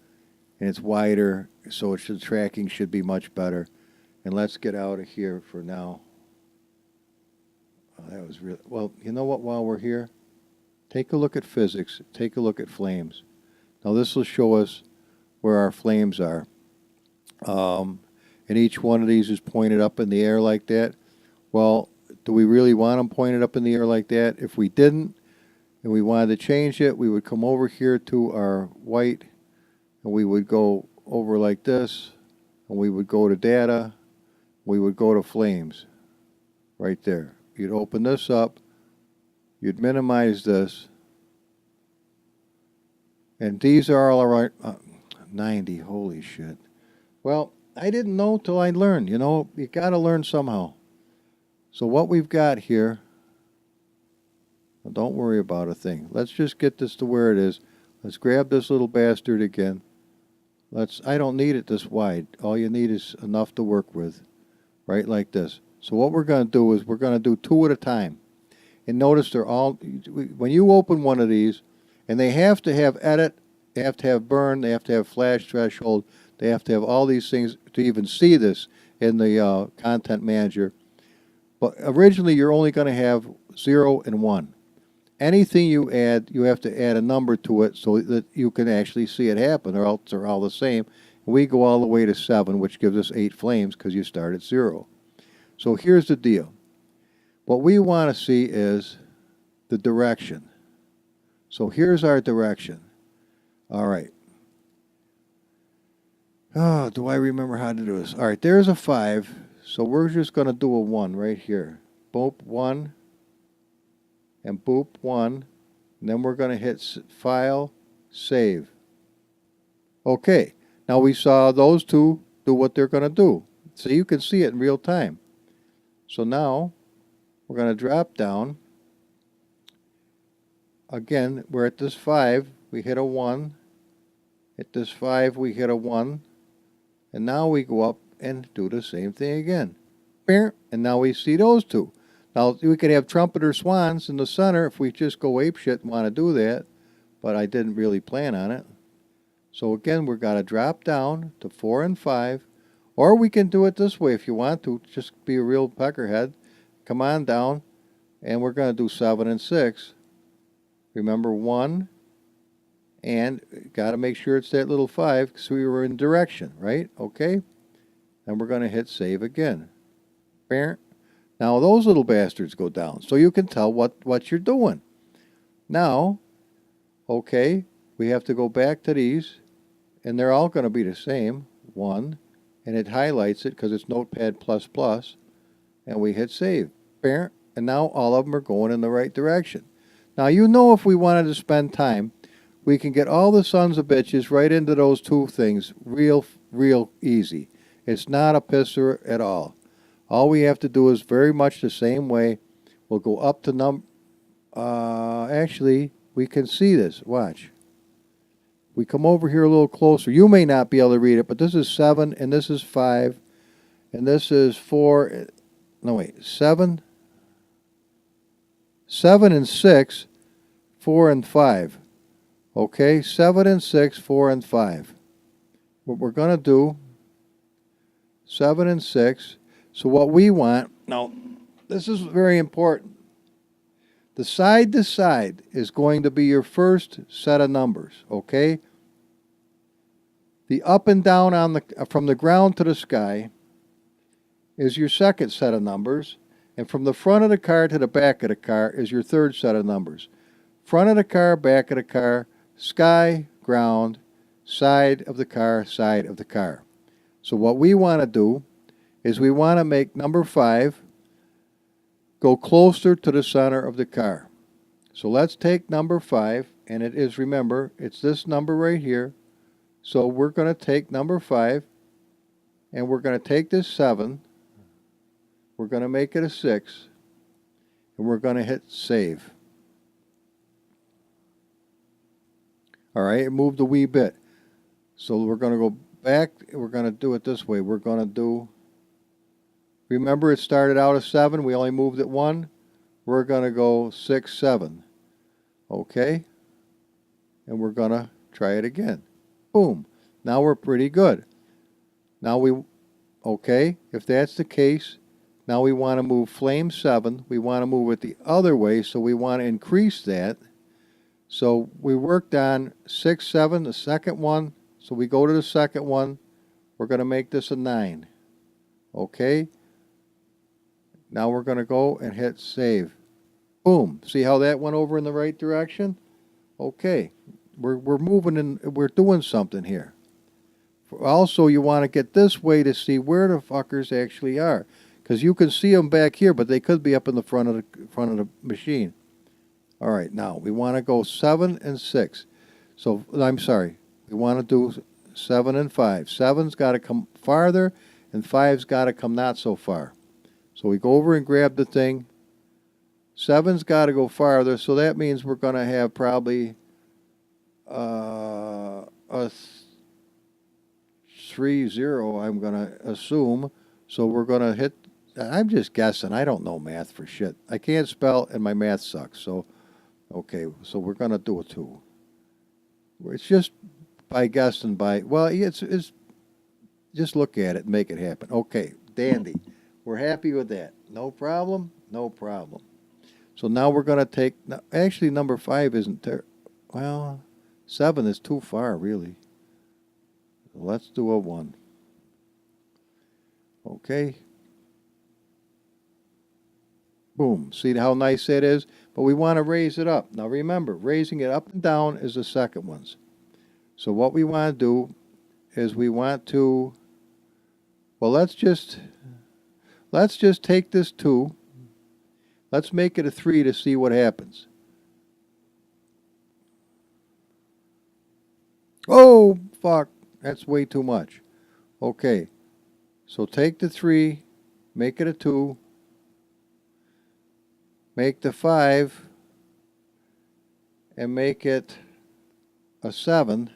and it's wider, so the tracking should be much better. And let's get out of here for now. Oh, that was really well. You know what? While we're here, take a look at physics. Take a look at flames. Now this will show us where our flames are. And each one of these is pointed up in the air like that. Well, do we really want them pointed up in the air like that? If we didn't, and we wanted to change it, we would come over here to our white, and we would go over like this, and we would go to data, we would go to flames, right there. You'd open this up, you'd minimize this, and these are all right. 90, holy shit. Well, I didn't know till I learned. You know, you got to learn somehow. So what we've got here, well, don't worry about a thing. Let's just get this to where it is. Let's grab this little bastard again. I don't need it this wide. All you need is enough to work with, right like this. So what we're going to do is we're going to do two at a time. And notice they're all, when you open one of these, and they have to have edit, they have to have burn, they have to have flash threshold, they have to have all these things to even see this in the content manager. But originally you're only going to have 0 and 1. Anything you add, you have to add a number to it so that you can actually see it happen, or else they're all the same. We go all the way to 7, which gives us 8 flames because you start at 0. So here's the deal. What we want to see is the direction. So here's our direction. All right. Oh, do I remember how to do this? All right, there's a 5. So we're just going to do a 1 right here. Boop, 1. And boop, 1. And then we're going to hit File, Save. Okay. Now we saw those two do what they're going to do. So you can see it in real time. So now we're going to drop down. Again, we're at this 5. We hit a 1. At this 5, we hit a 1. And now we go up and do the same thing again. And now we see those two. Now, we could have trumpeter swans in the center if we just go apeshit and want to do that. But I didn't really plan on it. So again, we're going to drop down to 4 and 5. Or we can do it this way if you want to. Just be a real peckerhead. Come on down. And we're going to do 7 and 6. Remember 1. And got to make sure it's that little 5 because we were in direction, right? Okay. And we're going to hit save again. Now those little bastards go down. So you can tell what you're doing. Now, okay, we have to go back to these. And they're all going to be the same. 1. And it highlights it because it's Notepad++. And we hit save. And now all of them are going in the right direction. Now you know if we wanted to spend time, we can get all the sons of bitches right into those two things real easy. It's not a pisser at all. All we have to do is very much the same way. We'll go up to actually, we can see this. Watch. We come over here a little closer. You may not be able to read it, but this is 7, and this is 5, and this is 4. No, wait. 7 and 6, 4 and 5. Okay, 7 and 6, 4 and 5. What we're going to do, 7 and 6. So what we want, now, this is very important. The side to side is going to be your first set of numbers, okay? The up and down on from the ground to the sky is your second set of numbers, and from the front of the car to the back of the car is your third set of numbers. Front of the car, back of the car, sky, ground, side of the car, side of the car. So what we want to do is we want to make number 5 go closer to the center of the car. So let's take number 5, and it is, remember, it's this number right here. So we're going to take number 5, and we're going to take this 7, we're going to make it a 6, and we're going to hit save. All right, it moved a wee bit. So we're going to go back, we're going to do it this way. We're going to do, remember it started out as 7, we only moved it 1. We're going to go 6, 7. Okay, and we're going to try it again. Boom. Now we're pretty good. Now okay, if that's the case, now we want to move flame 7. We want to move it the other way, so we want to increase that. So we worked on 6, 7, the second one. So we go to the second one. We're going to make this a 9. Okay. Now we're going to go and hit save. Boom. See how that went over in the right direction? Okay. We're moving in, we're doing something here. Also, you want to get this way to see where the fuckers actually are. Because you can see them back here, but they could be up in the front of the machine. All right, now we want to go 7 and 6. So, I'm sorry, we want to do 7 and 5. 7's got to come farther, and 5's got to come not so far. So we go over and grab the thing. 7's got to go farther, so that means we're going to have probably a 3-0, I'm going to assume. So we're going to hit, I'm just guessing, I don't know math for shit. I can't spell, and my math sucks, so... Okay, so we're going to do a 2. It's just by guessing well, it's just look at it and make it happen. Okay, dandy. We're happy with that. No problem, no problem. So now we're going to take, actually number 5 isn't there. Well, 7 is too far, really. Let's do a 1. Okay. Boom. See how nice that is? But we want to raise it up. Now remember, raising it up and down is the second ones. So what we want to do is we want to, well, let's just take this 2. Let's make it a 3 to see what happens. Oh, fuck. That's way too much. Okay. So take the 3, make it a 2. Make the 5 and make it a 7.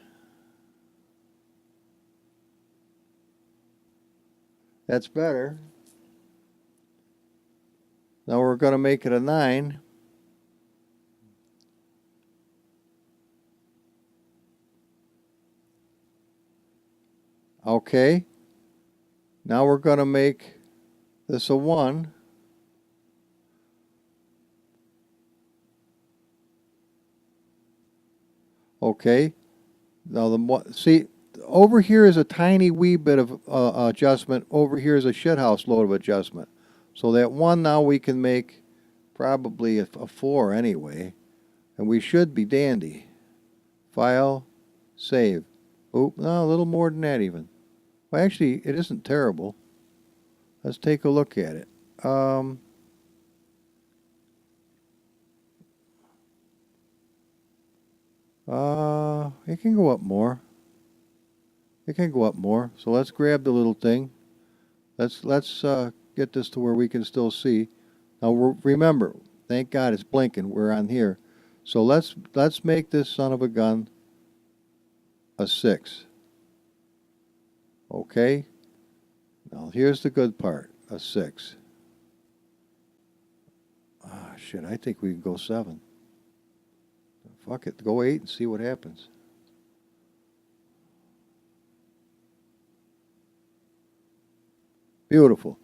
That's better. Now we're going to make it a 9. Okay. Now we're going to make this a 1. Okay. Now see, over here is a tiny wee bit of adjustment. Over here is a shithouse load of adjustment. So that 1 now we can make probably a 4 anyway. And we should be dandy. File, save. Oop, no, a little more than that even. Well, actually, it isn't terrible. Let's take a look at it. It can go up more. It can go up more. So let's grab the little thing. Let's get this to where we can still see. Now remember, thank God it's blinking. We're on here. So let's make this son of a gun a 6. Okay. Now here's the good part. A 6. Ah, shit. I think we can go 7. Fuck it. Go 8 and see what happens. Beautiful.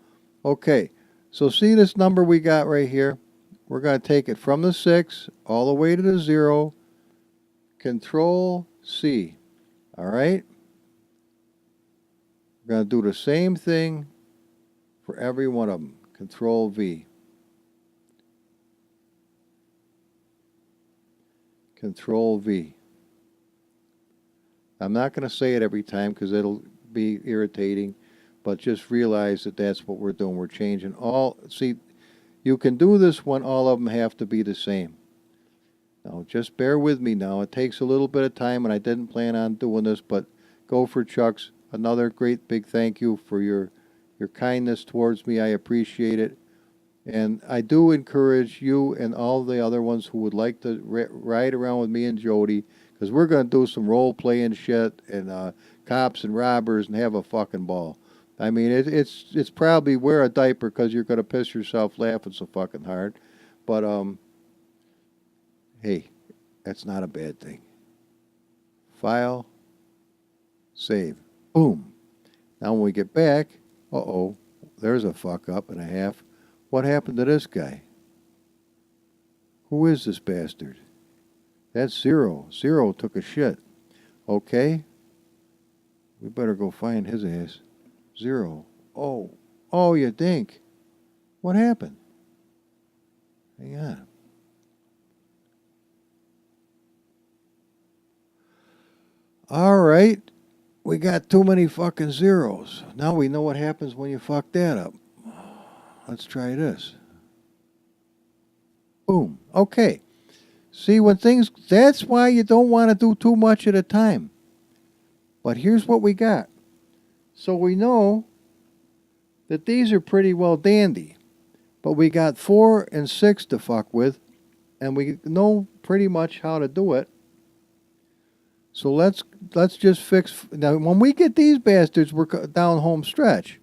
Okay. So see this number we got right here? We're going to take it from the 6 all the way to the 0. Control C. All right? We're going to do the same thing for every one of them. Control V. Control V. I'm not going to say it every time because it'll be irritating, but just realize that that's what we're doing. We're changing all. See, you can do this when all of them have to be the same. Now, just bear with me now. It takes a little bit of time, and I didn't plan on doing this, but Gopher Chucks, another great big thank you for your kindness towards me. I appreciate it. And I do encourage you and all the other ones who would like to ride around with me and Jody, because we're going to do some role-playing shit and cops and robbers and have a fucking ball. I mean, it's probably wear a diaper because you're going to piss yourself laughing so fucking hard. But, hey, that's not a bad thing. File, save, boom. Now when we get back, uh-oh, there's a fuck up and a half. What happened to this guy? Who is this bastard? That's Zero. Zero took a shit. Okay. We better go find his ass. Zero. Oh, you think. What happened? Hang on. All right. We got too many fucking zeros. Now we know what happens when you fuck that up. Let's try this. Boom. Okay. See, when things, that's why you don't want to do too much at a time. But here's what we got. So we know that these are pretty well dandy. But we got 4 and 6 to fuck with. And we know pretty much how to do it. So let's just fix. Now, when we get these bastards, we're down home stretch.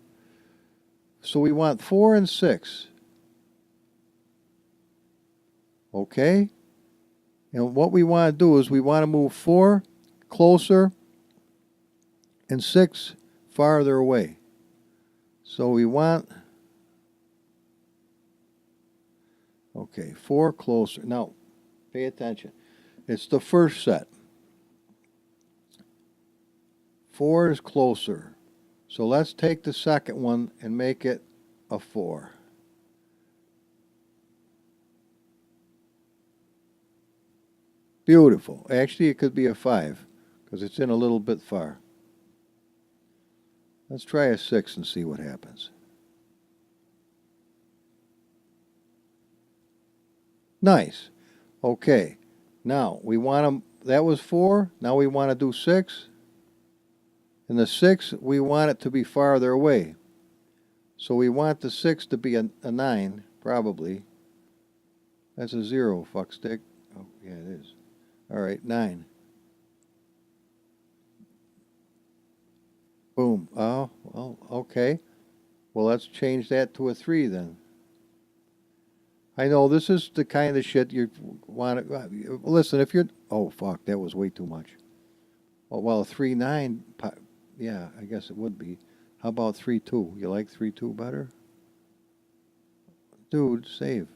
So we want 4 and 6. Okay? And what we want to do is we want to move 4 closer and 6 farther away. So we want, okay, 4 closer. Now, pay attention. It's the first set. 4 is closer. So let's take the second one and make it a 4. Beautiful. Actually, it could be a 5 because it's in a little bit far. Let's try a 6 and see what happens. Nice. Okay. Now, we want to, that was 4. Now we want to do 6. And the 6, we want it to be farther away. So we want the 6 to be a 9, probably. That's a 0, fuckstick. Oh, yeah, it is. All right, 9. Boom. Oh, well, okay. Well, let's change that to a 3 then. I know this is the kind of shit you want to... Listen, if you're... Oh, fuck, that was way too much. Oh, well, 3, 9... Yeah, I guess it would be. How about 3-2? You like 3-2 better? Dude, save.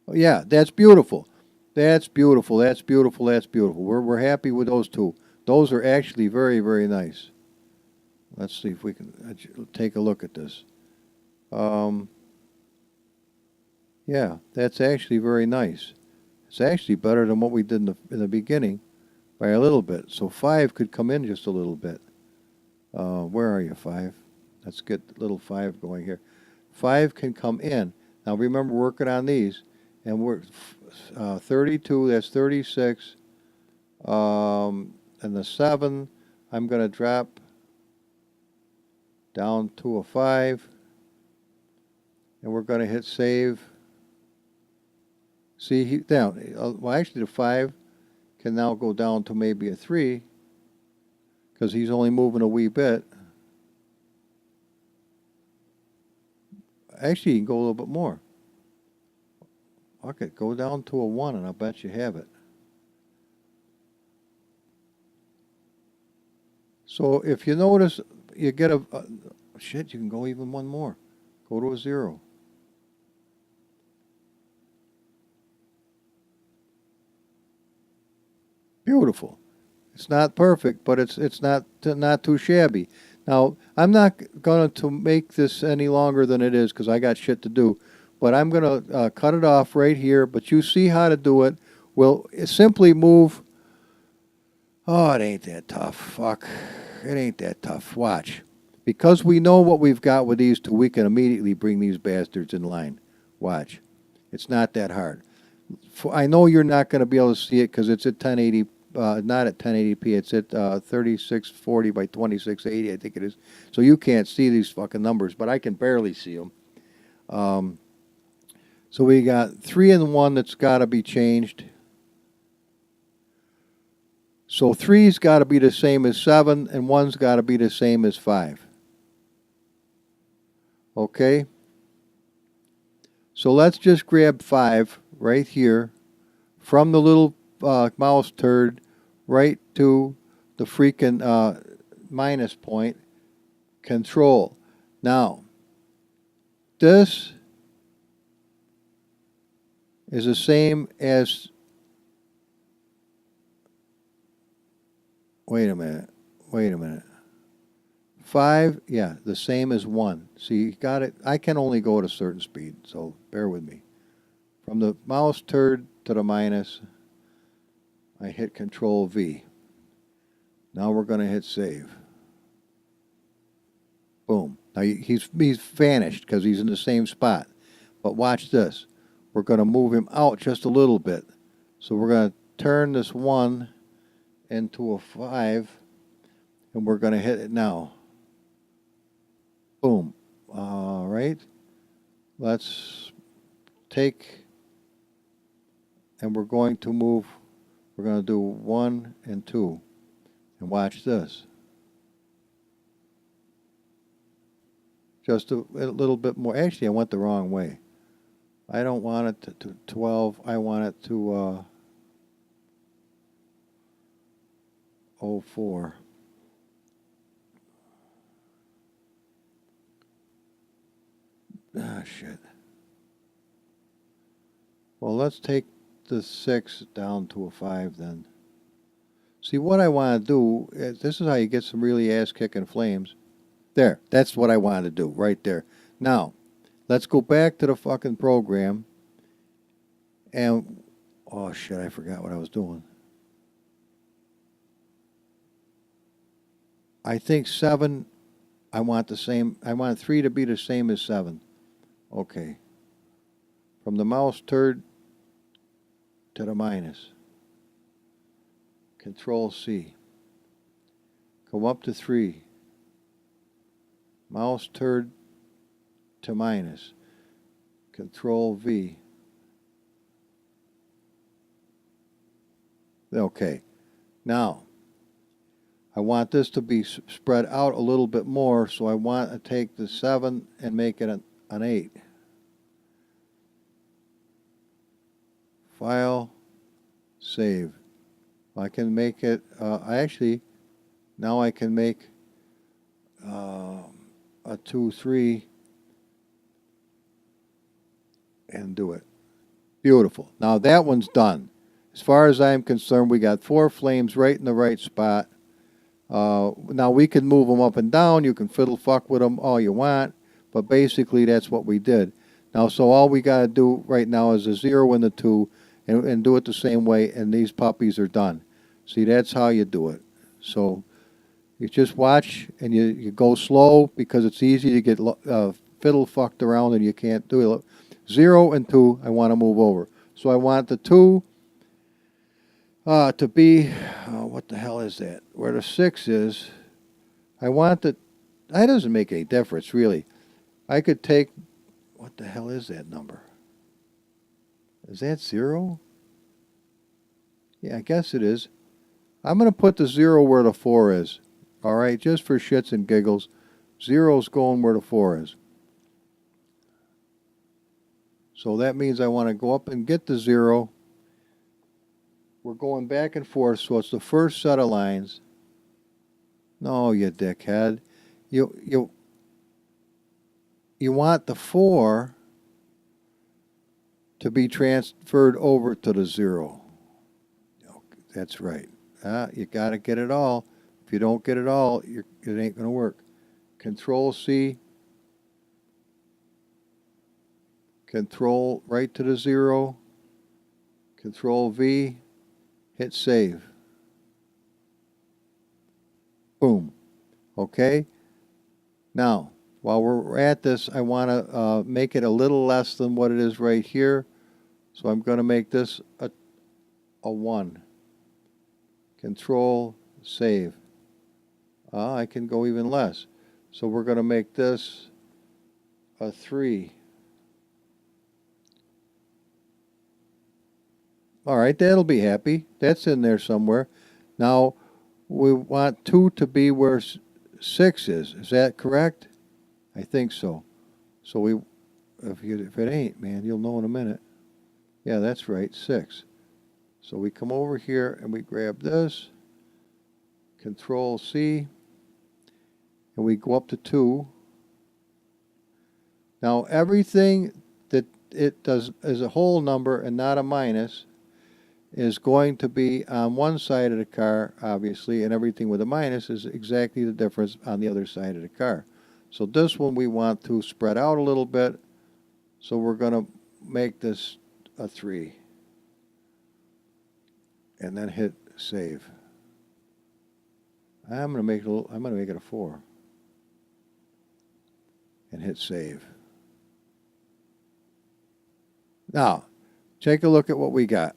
Oh, yeah, that's beautiful. That's beautiful. That's beautiful. That's beautiful. We're happy with those two. Those are actually very, very nice. Let's see if we can take a look at this. Yeah, that's actually very nice. It's actually better than what we did in the beginning. By a little bit. So 5 could come in just a little bit. Where are you, 5? Let's get little 5 going here. 5 can come in. Now remember, working on these. And we're 32, that's 36. And the 7, I'm going to drop down to a 5. And we're going to hit save. See, down. Well, actually, the 5 can now go down to maybe a 3 because he's only moving a wee bit. Actually, he can go a little bit more. Okay, go down to a 1 and I'll bet you have it. So if you notice, you get a shit, you can go even one more. Go to a 0. Beautiful. It's not perfect, but it's not too shabby. Now, I'm not going to make this any longer than it is because I got shit to do. But I'm going to cut it off right here. But you see how to do it. We'll simply move Oh, it ain't that tough. Fuck. It ain't that tough. Watch. Because we know what we've got with these two, we can immediately bring these bastards in line. Watch. It's not that hard. I know you're not going to be able to see it because it's at 1080, not at 1080p. It's at 3640 by 2680, I think it is. So you can't see these fucking numbers, but I can barely see them. So we got 3 and 1 that's got to be changed. So 3's got to be the same as 7, and 1's got to be the same as 5. Okay? So let's just grab 5 right here from the little mouse turd right to the freaking minus point. Control. Now, this is the same as... Wait a minute. 5, yeah, the same as 1. See, you got it. I can only go at a certain speed, so bear with me. From the mouse turd to the minus, I hit Control V. Now we're going to hit save. Boom. Now he's vanished because he's in the same spot. But watch this. We're going to move him out just a little bit. So we're going to turn this 1 into a 5, and we're going to hit it now. Boom. All right. Let's take, and we're going to move, we're going to do 1 and 2. And watch this. Just a little bit more. Actually, I went the wrong way. I don't want it to 12. I want it to 04. Ah, shit. Well, let's take the 6 down to a 5 then. See, what I want to do, this is how you get some really ass-kicking flames. There, that's what I wanted to do, right there. Now, let's go back to the fucking program. And, oh shit, I forgot what I was doing. I think 7, I want the same, I want 3 to be the same as 7. Okay. From the mouse turd to the minus. Control C. Go up to 3. Mouse turd to minus. Control V. Okay. Now, I want this to be spread out a little bit more, so I want to take the 7 and make it an 8. File, save. I can make it, now I can make a 2, 3 and do it. Beautiful. Now that one's done. As far as I'm concerned, we got 4 flames right in the right spot. Now we can move them up and down. You can fiddle fuck with them all you want, but basically that's what we did. Now, so all we got to do right now is a 0 and a 2 and do it the same way, and these puppies are done. See, that's how you do it. So you just watch and you go slow because it's easy to get fiddle fucked around and you can't do it. 0 and 2, I want to move over. So I want the 2 to be, what the hell is that? Where the 6 is, I want that doesn't make any difference, really. I could take, what the hell is that number? Is that 0? Yeah, I guess it is. I'm going to put the 0 where the 4 is. All right, just for shits and giggles. 0's going where the 4 is. So that means I want to go up and get the 0. We're going back and forth, so it's the first set of lines. No, you dickhead. You want the 4 to be transferred over to the 0. That's right. You got to get it all. If you don't get it all, it ain't going to work. Control C. Control right to the 0. Control V. Hit save. Boom. Okay? Now, while we're at this, I want to make it a little less than what it is right here. So I'm going to make this a 1. Control, save. I can go even less. So we're going to make this a 3. All right, that'll be happy. That's in there somewhere. Now, we want 2 to be where 6 is. Is that correct? I think so. So if it ain't, man, you'll know in a minute. Yeah, that's right, 6. So we come over here and we grab this, Control C, and we go up to 2. Now everything that it does is a whole number and not a minus is going to be on one side of the car, obviously, and everything with a minus is exactly the difference on the other side of the car. So this one we want to spread out a little bit, so we're going to make this a 3. And then hit save. I'm going to make it a 4. And hit save. Now, take a look at what we got.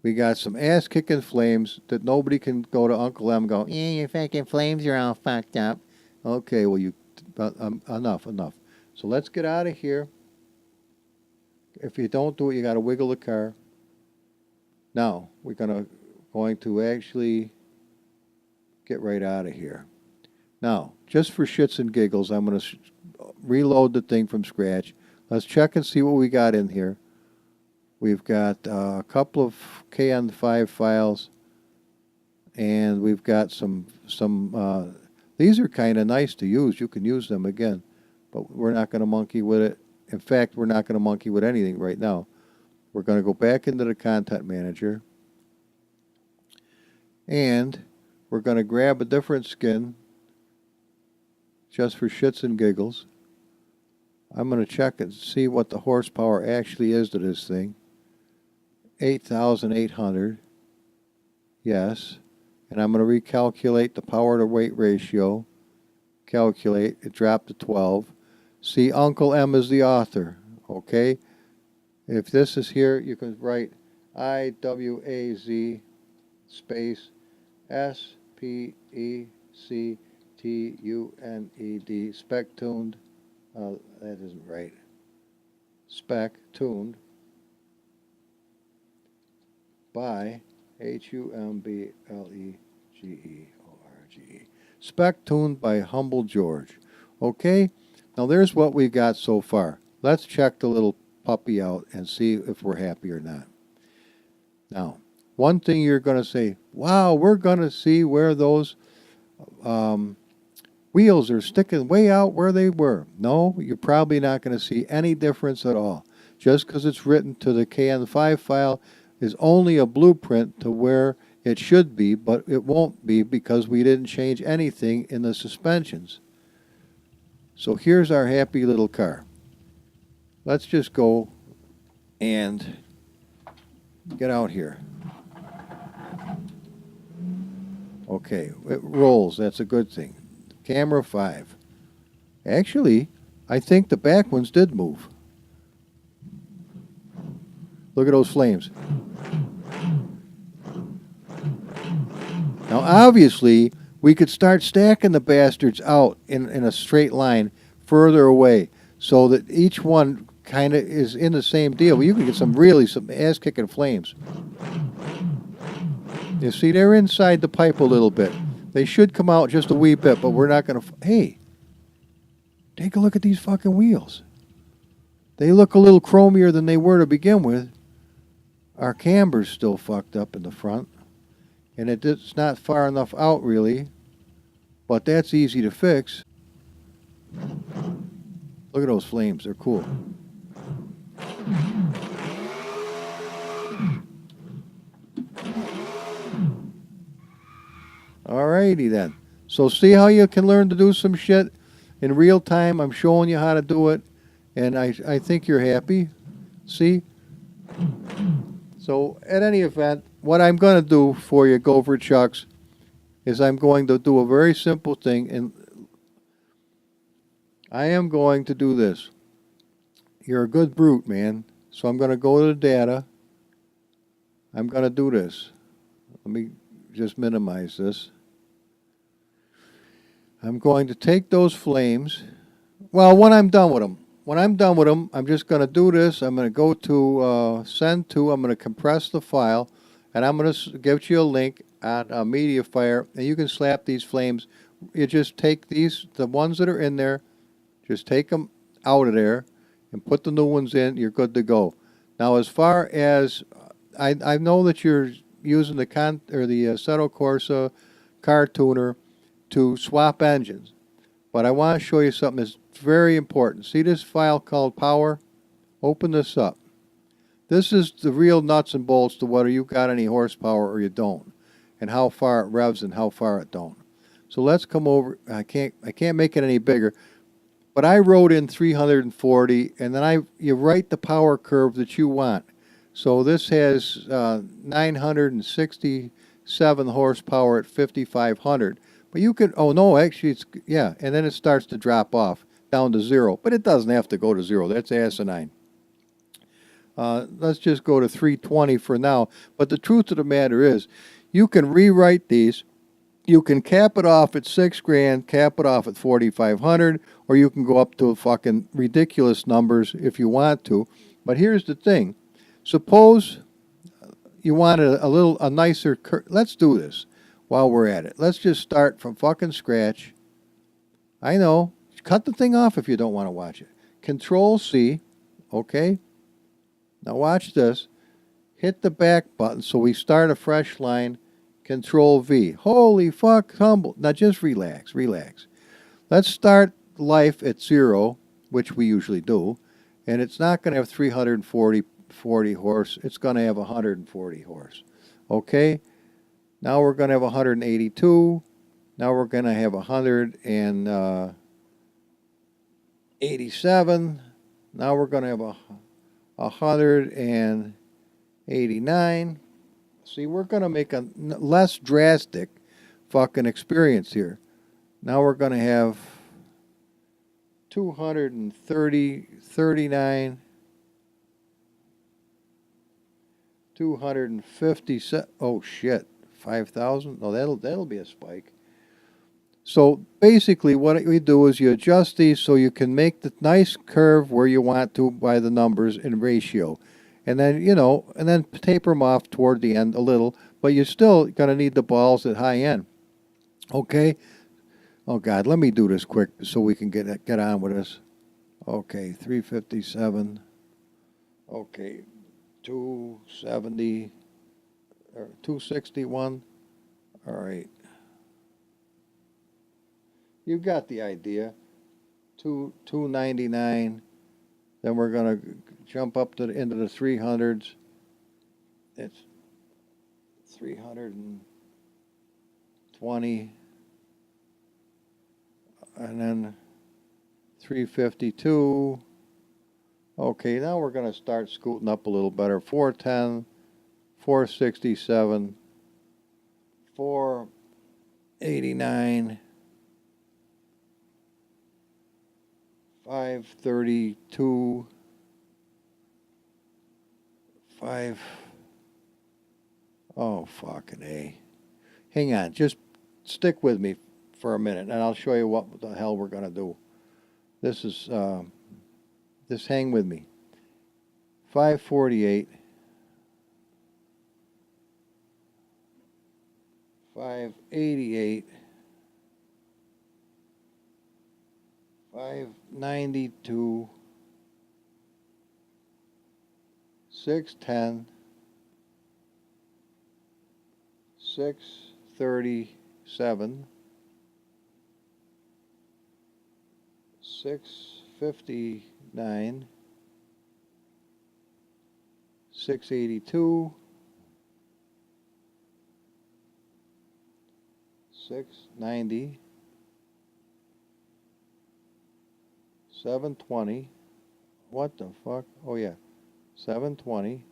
We got some ass-kicking flames that nobody can go to Uncle M and go, yeah, your fucking flames are all fucked up. Okay, well, enough. So let's get out of here. If you don't do it, you got to wiggle the car. Now, we're going to actually get right out of here. Now, just for shits and giggles, I'm going to reload the thing from scratch. Let's check and see what we got in here. We've got a couple of KN5 files, and we've got some these are kind of nice to use. You can use them again, but we're not going to monkey with it. In fact, we're not going to monkey with anything right now. We're going to go back into the content manager, and we're going to grab a different skin just for shits and giggles. I'm going to check and see what the horsepower actually is to this thing. 8,800. Yes. And I'm going to recalculate the power to weight ratio. Calculate. It dropped to 12. See, Uncle M is the author. Okay? If this is here, you can write IWAZ space SPECTUNED. Spec tuned. That isn't right. Spec tuned by HUMBLEGEORGE. Spec tuned by Humble George. Okay? Now there's what we got so far. Let's check the little puppy out and see if we're happy or not. Now, one thing you're going to say, wow, we're going to see where those wheels are sticking way out where they were. No, you're probably not going to see any difference at all. Just because it's written to the KN5 file is only a blueprint to where it should be, but it won't be because we didn't change anything in the suspensions. So here's our happy little car. Let's just go and get out here. Okay, it rolls. That's a good thing. Camera 5. Actually, I think the back ones did move. Look at those flames. Now, obviously, we could start stacking the bastards out in a straight line further away so that each one kind of is in the same deal. You can get some ass-kicking flames. You see, they're inside the pipe a little bit. They should come out just a wee bit, but we're not going to... Hey, take a look at these fucking wheels. They look a little chromier than they were to begin with. Our camber's still fucked up in the front. And it's not far enough out, really. But that's easy to fix. Look at those flames. They're cool. Alrighty then. So see how you can learn to do some shit in real time. I'm showing you how to do it. And I think you're happy. See? So at any event, what I'm going to do for you, Gopher Chucks, is I'm going to do a very simple thing, and I am going to do this. You're a good brute, man. So I'm going to go to the data. I'm going to do this. Let me just minimize this. I'm going to take those flames. Well, when I'm done with them. When I'm done with them, I'm just going to do this. I'm going to go to send to. I'm going to compress the file, and I'm going to give you a link at Mediafire, and you can slap these flames. You just take these, the ones that are in there, just take them out of there, and put the new ones in. You're good to go. Now, as far as I know that you're using the Assetto Corsa car tuner to swap engines. But I want to show you something that's very important. See this file called power? Open this up. This is the real nuts and bolts to whether you got any horsepower or you don't, and how far it revs and how far it don't. So let's come over. I can't make it any bigger, but I wrote in 340, and then you write the power curve that you want. So this has 967 horsepower at 5,500. But you could, oh no, actually it's, yeah, and then it starts to drop off down to 0. But it doesn't have to go to 0. That's asinine. Let's just go to 320 for now. But the truth of the matter is, you can rewrite these. You can cap it off at 6 grand, cap it off at 4,500, or you can go up to fucking ridiculous numbers if you want to. But here's the thing. Suppose you want a nicer let's do this while we're at it. Let's just start from fucking scratch. I know. Cut the thing off if you don't want to watch it. Control C. Okay. Now watch this. Hit the back button so we start a fresh line. Control V. Holy fuck, humble. Now just relax, relax. Let's start life at 0, which we usually do. And it's not going to have 340 horse. It's going to have 140 horse. Okay? Now we're going to have 182. Now we're going to have 187. Now we're going to have 189. See, we're going to make a less drastic fucking experience here. Now we're going to have 239. 257. Oh shit, 5,000. No, that'll be a spike. So basically, what we do is you adjust these so you can make the nice curve where you want to by the numbers in ratio, and then and then taper them off toward the end a little. But you're still gonna need the balls at high end. Okay. Oh God, let me do this quick so we can get on with this. Okay, 357. Okay. 270 or 261. All right. You got the idea. 299. Then we're going to jump up into the 300s. It's 320. And then 352. Okay, now we're going to start scooting up a little better. 410, 467, 489, 532, 5. Oh, fucking A. Hang on, just stick with me for a minute, and I'll show you what the hell we're going to do. This is... Just hang with me. 548. 588. 592. 610. 637. 659, 682, 690, 720. What the fuck? Oh yeah, 720,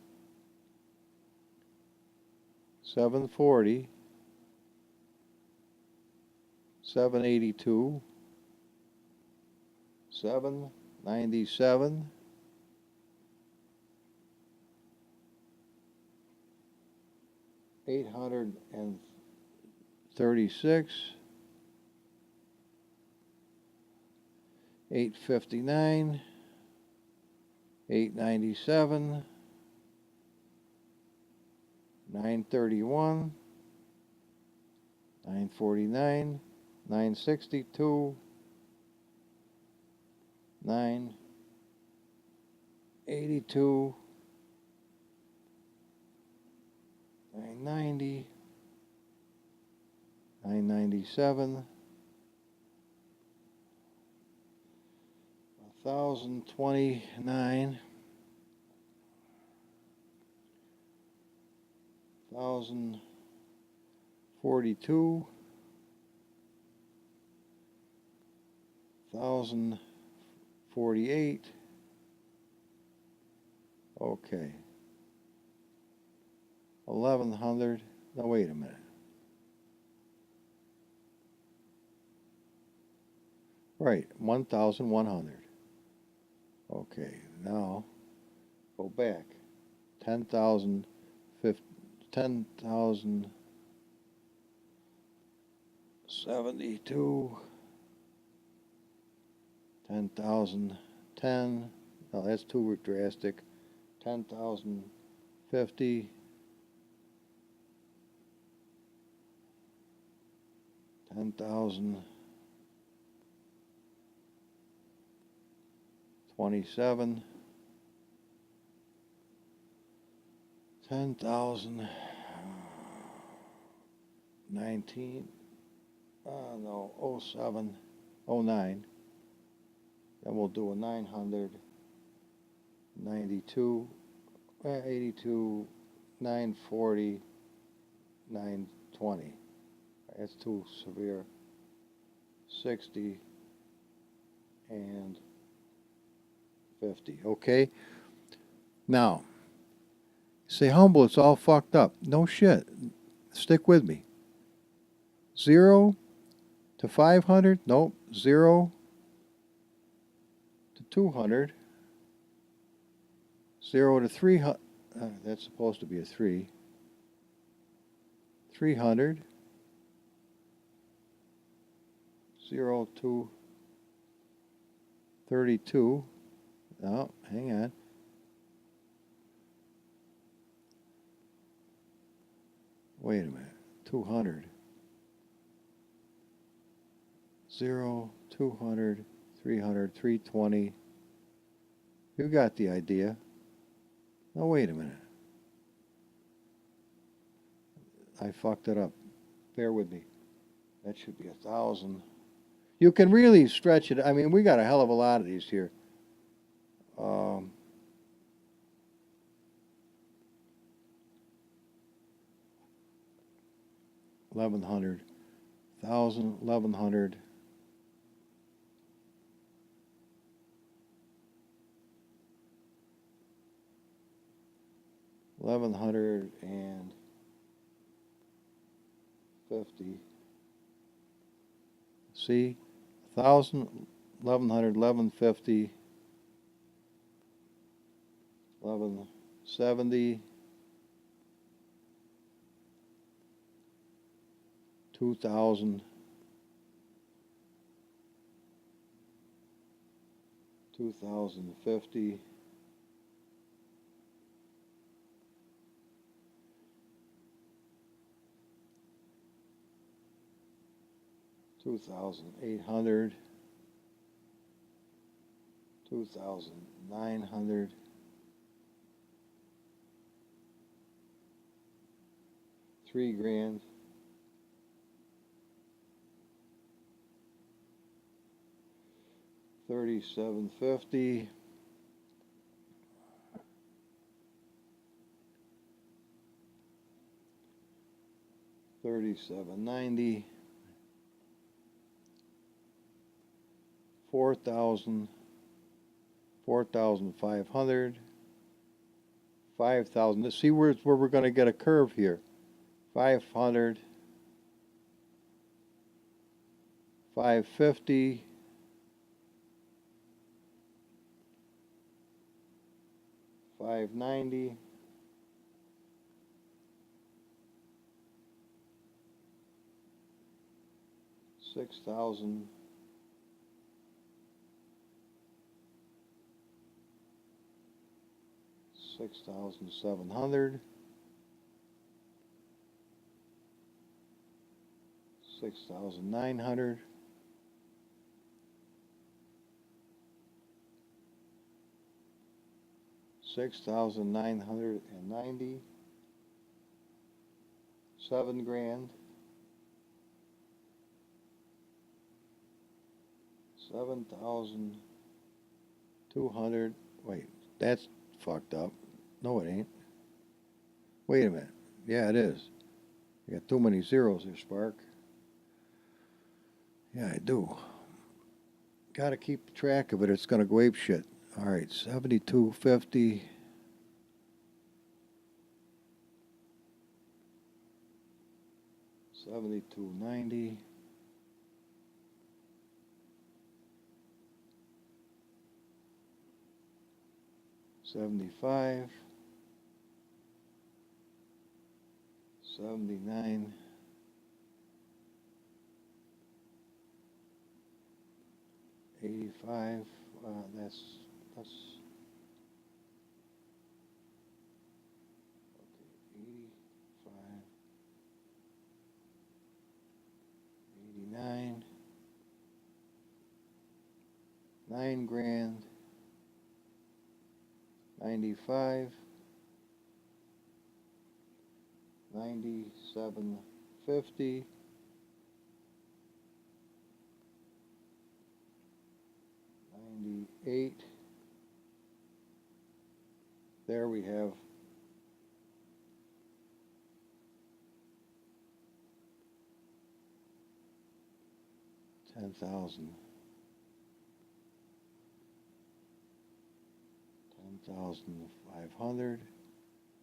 740, 782, 797, 836, 859, 897, 931, 949, 962, 982, 990, 997, 1029, 1042, 1048. Okay. 1100. No, wait a minute. Right, 1100. Okay, now go back. 10,000, 10,072, 10,010. No, that's too drastic. 10,050. 10,027. 10,019. No, 07, 09. Then we'll do a 900, 92, 82, 940, 920. That's too severe. 60 and 50. Okay? Now, say, Humble, it's all fucked up. No shit. Stick with me. 0 to 500? Nope. 0 to 200. 0 to 300. That's supposed to be a 3. 300. 0 to 32. Oh, hang on. Wait a minute. 200. 0, 200, 300, 320. You got the idea. Now wait a minute. I fucked it up. Bear with me. That should be 1,000. You can really stretch it. I mean, we got a hell of a lot of these here. 1,100, 1,000, 1,100. 1,150. See? 1,000, 1,100, 1,150, 1,170, 2,000, 2,050, 2,800, 2,900, 3 grand, 3,750, 3,790, 4,000, 4,500, 5,000. Let's see where we're going to get a curve here. 500, 550. 590. 6,000. 6,700. 6,900. 6,990. 7,000. 7,200. Wait, that's fucked up. No, it ain't. Wait a minute. Yeah, it is. You got too many zeros here, Spark. Yeah, I do. Got to keep track of it. It's going to go ape shit. All right, 7250. 7290. 75. 79. 85. That's okay. 85. 89. 9,000. 95. 9750. 98. There we have 10,000. 10,500.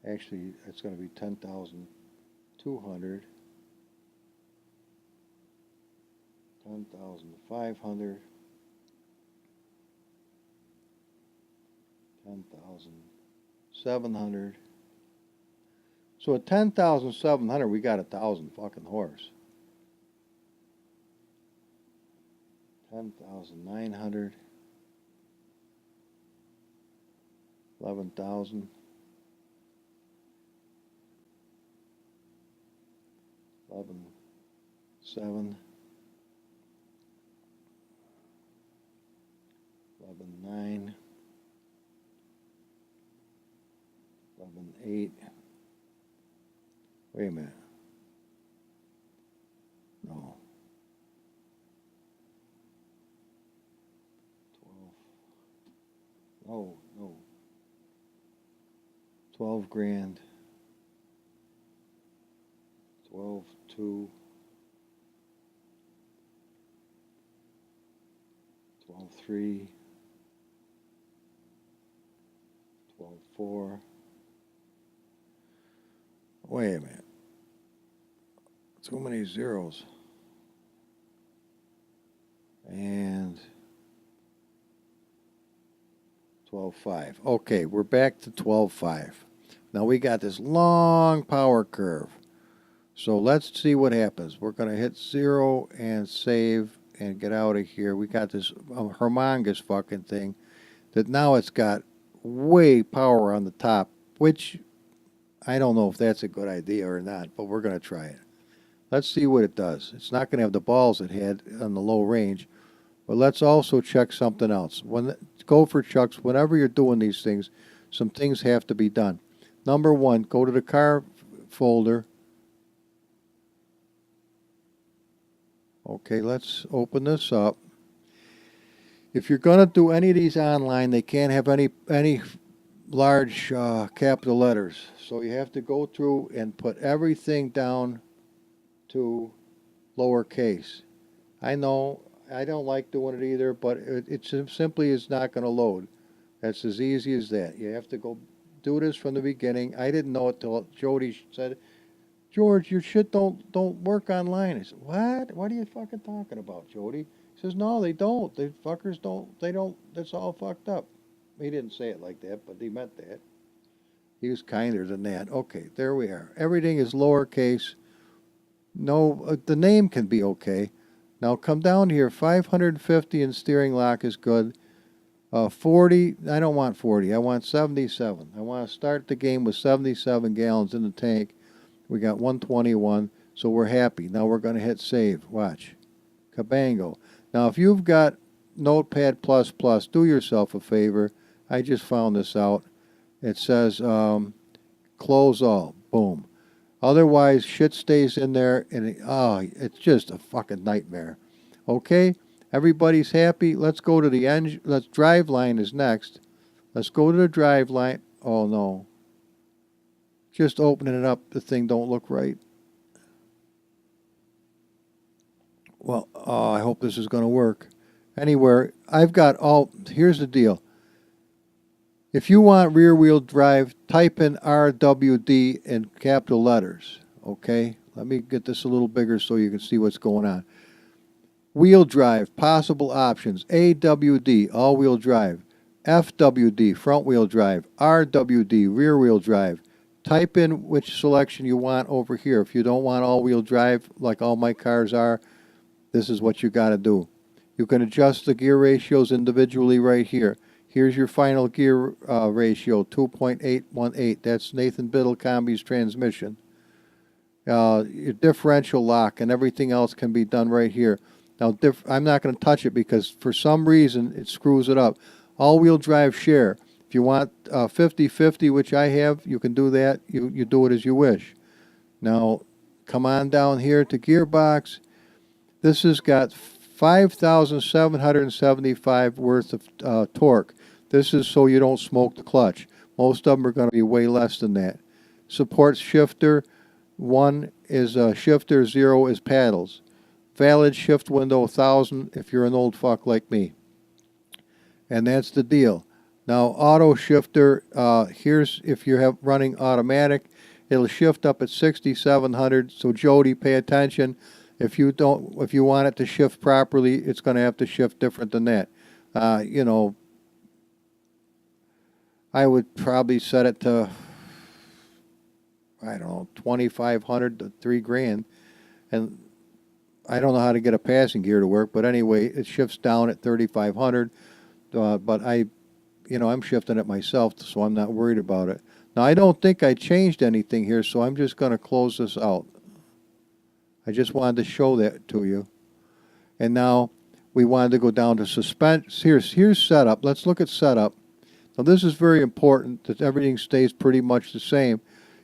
Actually, it's going to be 10,200. 10,500. 10,700. So at 10,700, we got 1,000 fucking horse. 10,900. 11,000. 11,700. 11,900. 11,800. Wait a minute. No. 12. No. 12,000. 12,200. 12,300. 12,400. Wait a minute. Too many zeros. And 12,500. Okay, we're back to 12,500. Now we got this long power curve. So let's see what happens. We're going to hit 0 and save and get out of here. We got this humongous fucking thing that now it's got way power on the top, which I don't know if that's a good idea or not, but we're going to try it. Let's see what it does. It's not going to have the balls it had on the low range, but let's also check something else. Go for chucks. Whenever you're doing these things, some things have to be done. Number one, go to the car folder. Okay, let's open this up. If you're going to do any of these online, they can't have any large capital letters. So you have to go through and put everything down to lowercase. I know I don't like doing it either, but it simply is not going to load. That's as easy as that. You have to go do this from the beginning. I didn't know it till Jody said, George, your shit don't work online. I said, what? What are you fucking talking about, Jody? He says, no, they don't. The fuckers don't. They don't. That's all fucked up. He didn't say it like that, but he meant that. He was kinder than that. Okay, there we are. Everything is lowercase. No, the name can be okay. Now come down here. 550 in steering lock is good. 40. I don't want 40. I want 77. I want to start the game with 77 gallons in the tank. We got 121, so we're happy. Now we're going to hit save. Watch. Cabango. Now if you've got Notepad++, do yourself a favor. I just found this out. It says close all. Boom. Otherwise, shit stays in there, and it's just a fucking nightmare. Okay? Everybody's happy. Let's go to the engine. Let's drive line is next. Let's go to the drive line. Oh, no. Just opening it up, the thing don't look right. Well, I hope this is going to work. Anywhere, I've got all, here's the deal. If you want rear wheel drive, type in RWD in capital letters. Okay? Let me get this a little bigger so you can see what's going on. Wheel drive, possible options. AWD, all wheel drive. FWD, front wheel drive. RWD, rear wheel drive. Type in which selection you want over here. If you don't want all-wheel drive like all my cars are, this is what you got to do. You can adjust the gear ratios individually right here. Here's your final gear ratio, 2.818. That's Nathan Biddle Combi's transmission. Your differential lock and everything else can be done right here. Now, I'm not going to touch it because for some reason it screws it up. All-wheel drive share. If you want 50-50, which I have, you can do that. You do it as you wish. Now, come on down here to gearbox. This has got 5,775 worth of torque. This is so you don't smoke the clutch. Most of them are going to be way less than that. Supports shifter. 1 is shifter, 0 is paddles. Valid shift window 1,000 if you're an old fuck like me. And that's the deal. Now, auto shifter, here's if you're running automatic, it'll shift up at 6,700. So Jody, pay attention. If you want it to shift properly, it's going to have to shift different than that. I would probably set it to, I don't know, 2,500 to $3,000, and I don't know how to get a passing gear to work. But anyway, it shifts down at 3,500. But I'm shifting it myself, so I'm not worried about it. Now, I don't think I changed anything here, so I'm just going to close this out. I just wanted to show that to you. And now we wanted to go down to suspense. Here's setup. Let's look at setup. Now, this is very important that everything stays pretty much the same.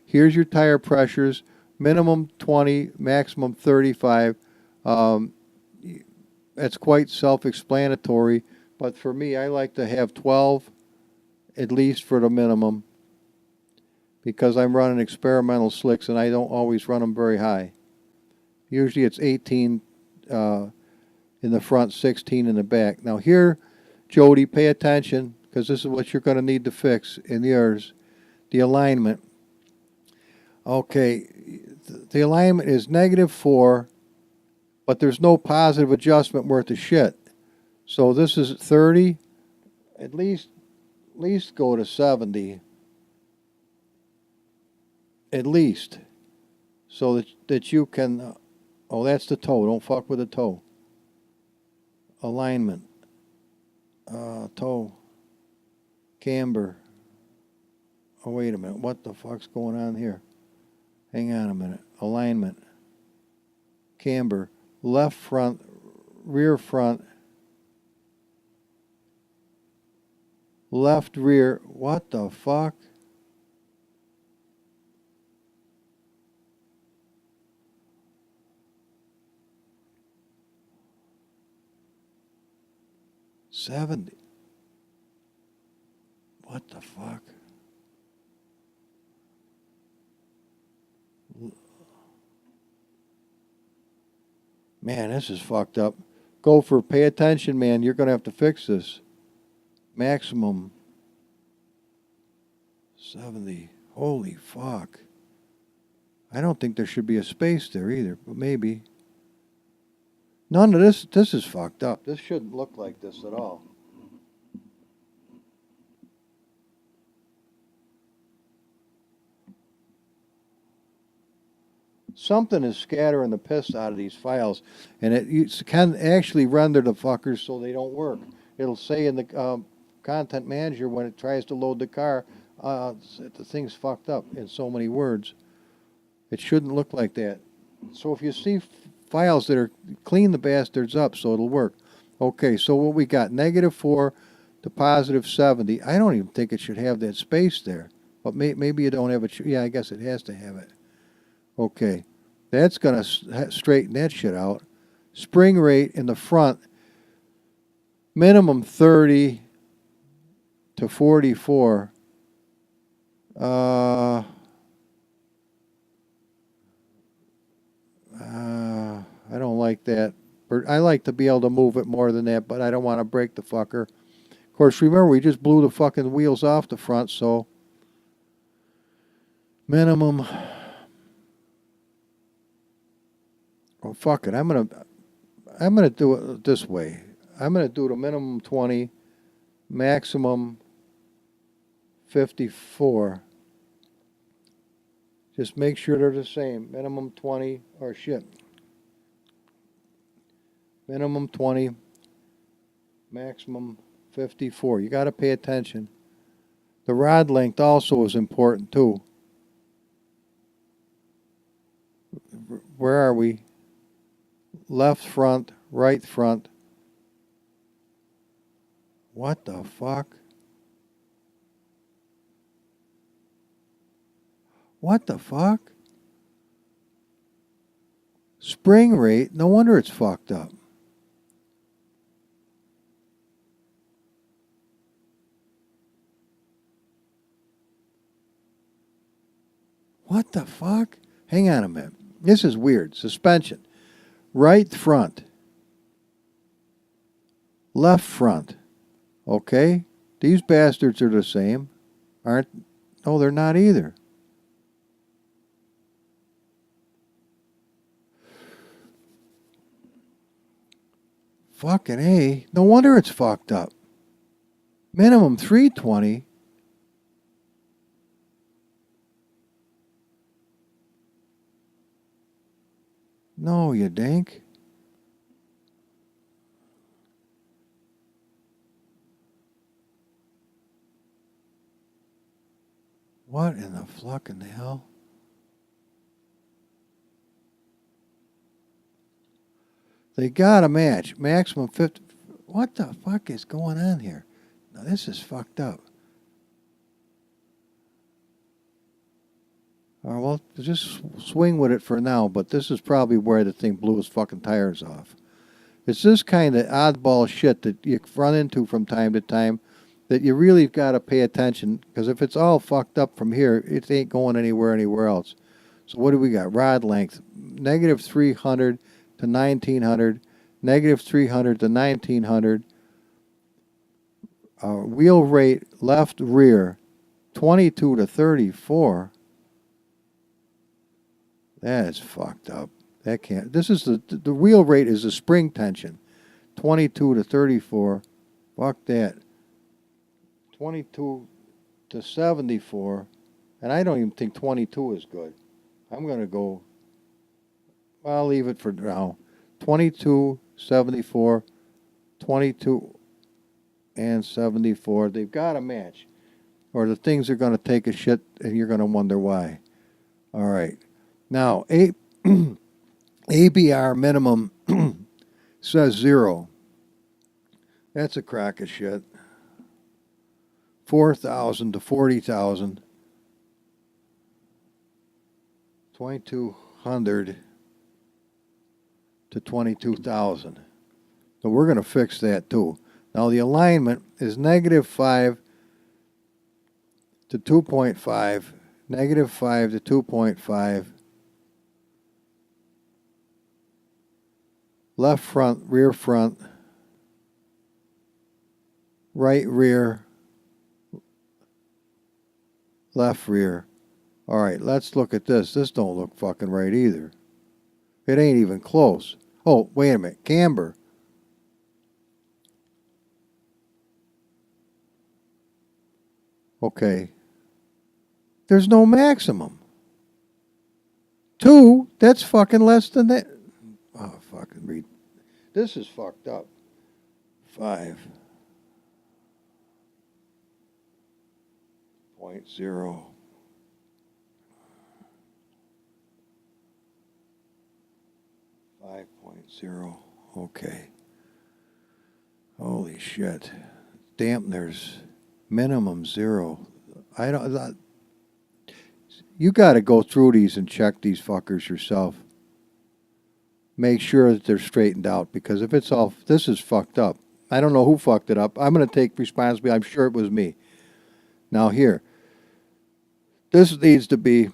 Here's your tire pressures, minimum 20, maximum 35. That's quite self-explanatory. But for me, I like to have 12 at least for the minimum because I'm running experimental slicks and I don't always run them very high. Usually it's 18 in the front, 16 in the back. Now here, Jody, pay attention because this is what you're going to need to fix in yours. The alignment. Okay, the alignment is -4, but there's no positive adjustment worth of shit. So this is 30, at least go to 70, at least, so that you can, oh, that's the toe, don't fuck with the toe. Alignment, toe, camber, oh, wait a minute, what the fuck's going on here? Hang on a minute, alignment, camber, left front, rear front, left rear, what the fuck? $70. What the fuck? Man, this is fucked up. Gopher, pay attention, man. You're going to have to fix this. Maximum 70. Holy fuck. I don't think there should be a space there either, but maybe. None of this is fucked up. This shouldn't look like this at all. Something is scattering the piss out of these files, and it can actually render the fuckers so they don't work. It'll say in the content manager when it tries to load the car, the thing's fucked up in so many words. It shouldn't look like that. So if you see files that are, clean the bastards up so it'll work. Okay, so what we got, -4 to +70. I don't even think it should have that space there. But maybe you don't have it. Yeah, I guess it has to have it. Okay, that's going to straighten that shit out. Spring rate in the front, minimum 30 to 44. I don't like that. I like to be able to move it more than that, but I don't want to break the fucker. Of course, remember, we just blew the fucking wheels off the front, so minimum. Oh, fuck it. I'm gonna do it this way. I'm gonna do the minimum 20, maximum 54. Just make sure they're the same. Minimum 20, or shit. Minimum 20, maximum 54. You got to pay attention. The rod length also is important too. Where are we? Left front, right front. What the fuck? What the fuck? Spring rate, no wonder it's fucked up. What the fuck? Hang on a minute. This is weird. Suspension. Right front. Left front. Okay? These bastards are the same. Aren't? No, they're not either. Fucking A. No wonder it's fucked up. Minimum 320. No, you dink. What in the fucking hell? They got a match. Maximum 50. What the fuck is going on here? Now, this is fucked up. Well, just swing with it for now, but this is probably where the thing blew his fucking tires off. It's this kind of oddball shit that you run into from time to time that you really got to pay attention, because if it's all fucked up from here, it ain't going anywhere else. So what do we got? Rod length, -300 to 1900, -300 to 1900. Wheel rate, left rear, 22 to 34. That is fucked up. That can't. This is the wheel rate is the spring tension, 22 to 34. Fuck that. 22 to 74, and I don't even think 22 is good. I'm going to go. I'll leave it for now. 22, 74, 22, and 74. They've got to match, or the things are going to take a shit, and you're going to wonder why. All right. Now, ABR minimum says 0. That's a crack of shit. 4,000 to 40,000. 2,200 to 22,000. So we're going to fix that too. Now the alignment is -5 to 2.5, -5 to 2.5. Left front, rear front, right rear, left rear. All right, let's look at this. This don't look fucking right either. It ain't even close. Oh, wait a minute. Camber. Okay. There's no maximum. 2, that's fucking less than that. Oh, fucking read. This is fucked up. 5.0. 5.0. Okay. Holy shit. Dampeners. Minimum 0. I don't. You got to go through these and check these fuckers yourself. Make sure that they're straightened out, because if it's all, this is fucked up. I don't know who fucked it up. I'm going to take responsibility. I'm sure it was me. Now here, this needs to be,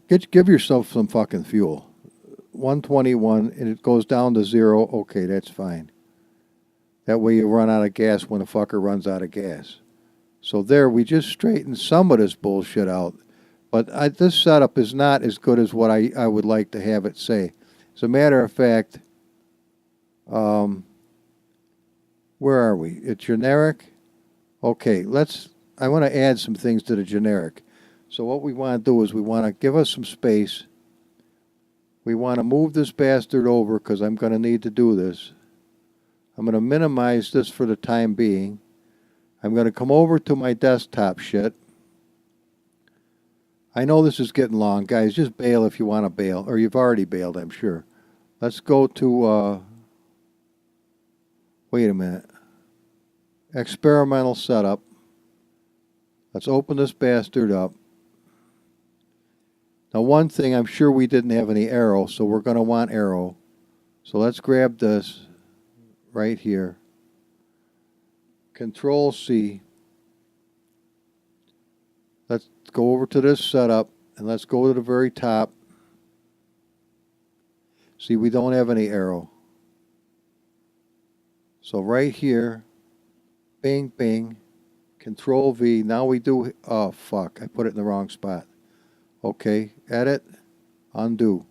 give yourself some fucking fuel. 121, and it goes down to 0. Okay, that's fine. That way you run out of gas when a fucker runs out of gas. So there, we just straightened some of this bullshit out. But this setup is not as good as what I would like to have it say. As a matter of fact, where are we? It's generic? Okay, I want to add some things to the generic. So what we want to do is we want to give us some space. We want to move this bastard over, because I'm going to need to do this. I'm going to minimize this for the time being. I'm going to come over to my desktop shit. I know this is getting long, guys. Just bail if you want to bail, or you've already bailed, I'm sure. Let's go to, wait a minute. Experimental setup. Let's open this bastard up. Now, one thing, I'm sure we didn't have any arrow, so we're going to want arrow. So let's grab this right here. Control C. Let's go over to this setup, and let's go to the very top. See, we don't have any arrow. So right here, bing, bing, Control V. Now we do, oh fuck, I put it in the wrong spot. Okay, edit, undo.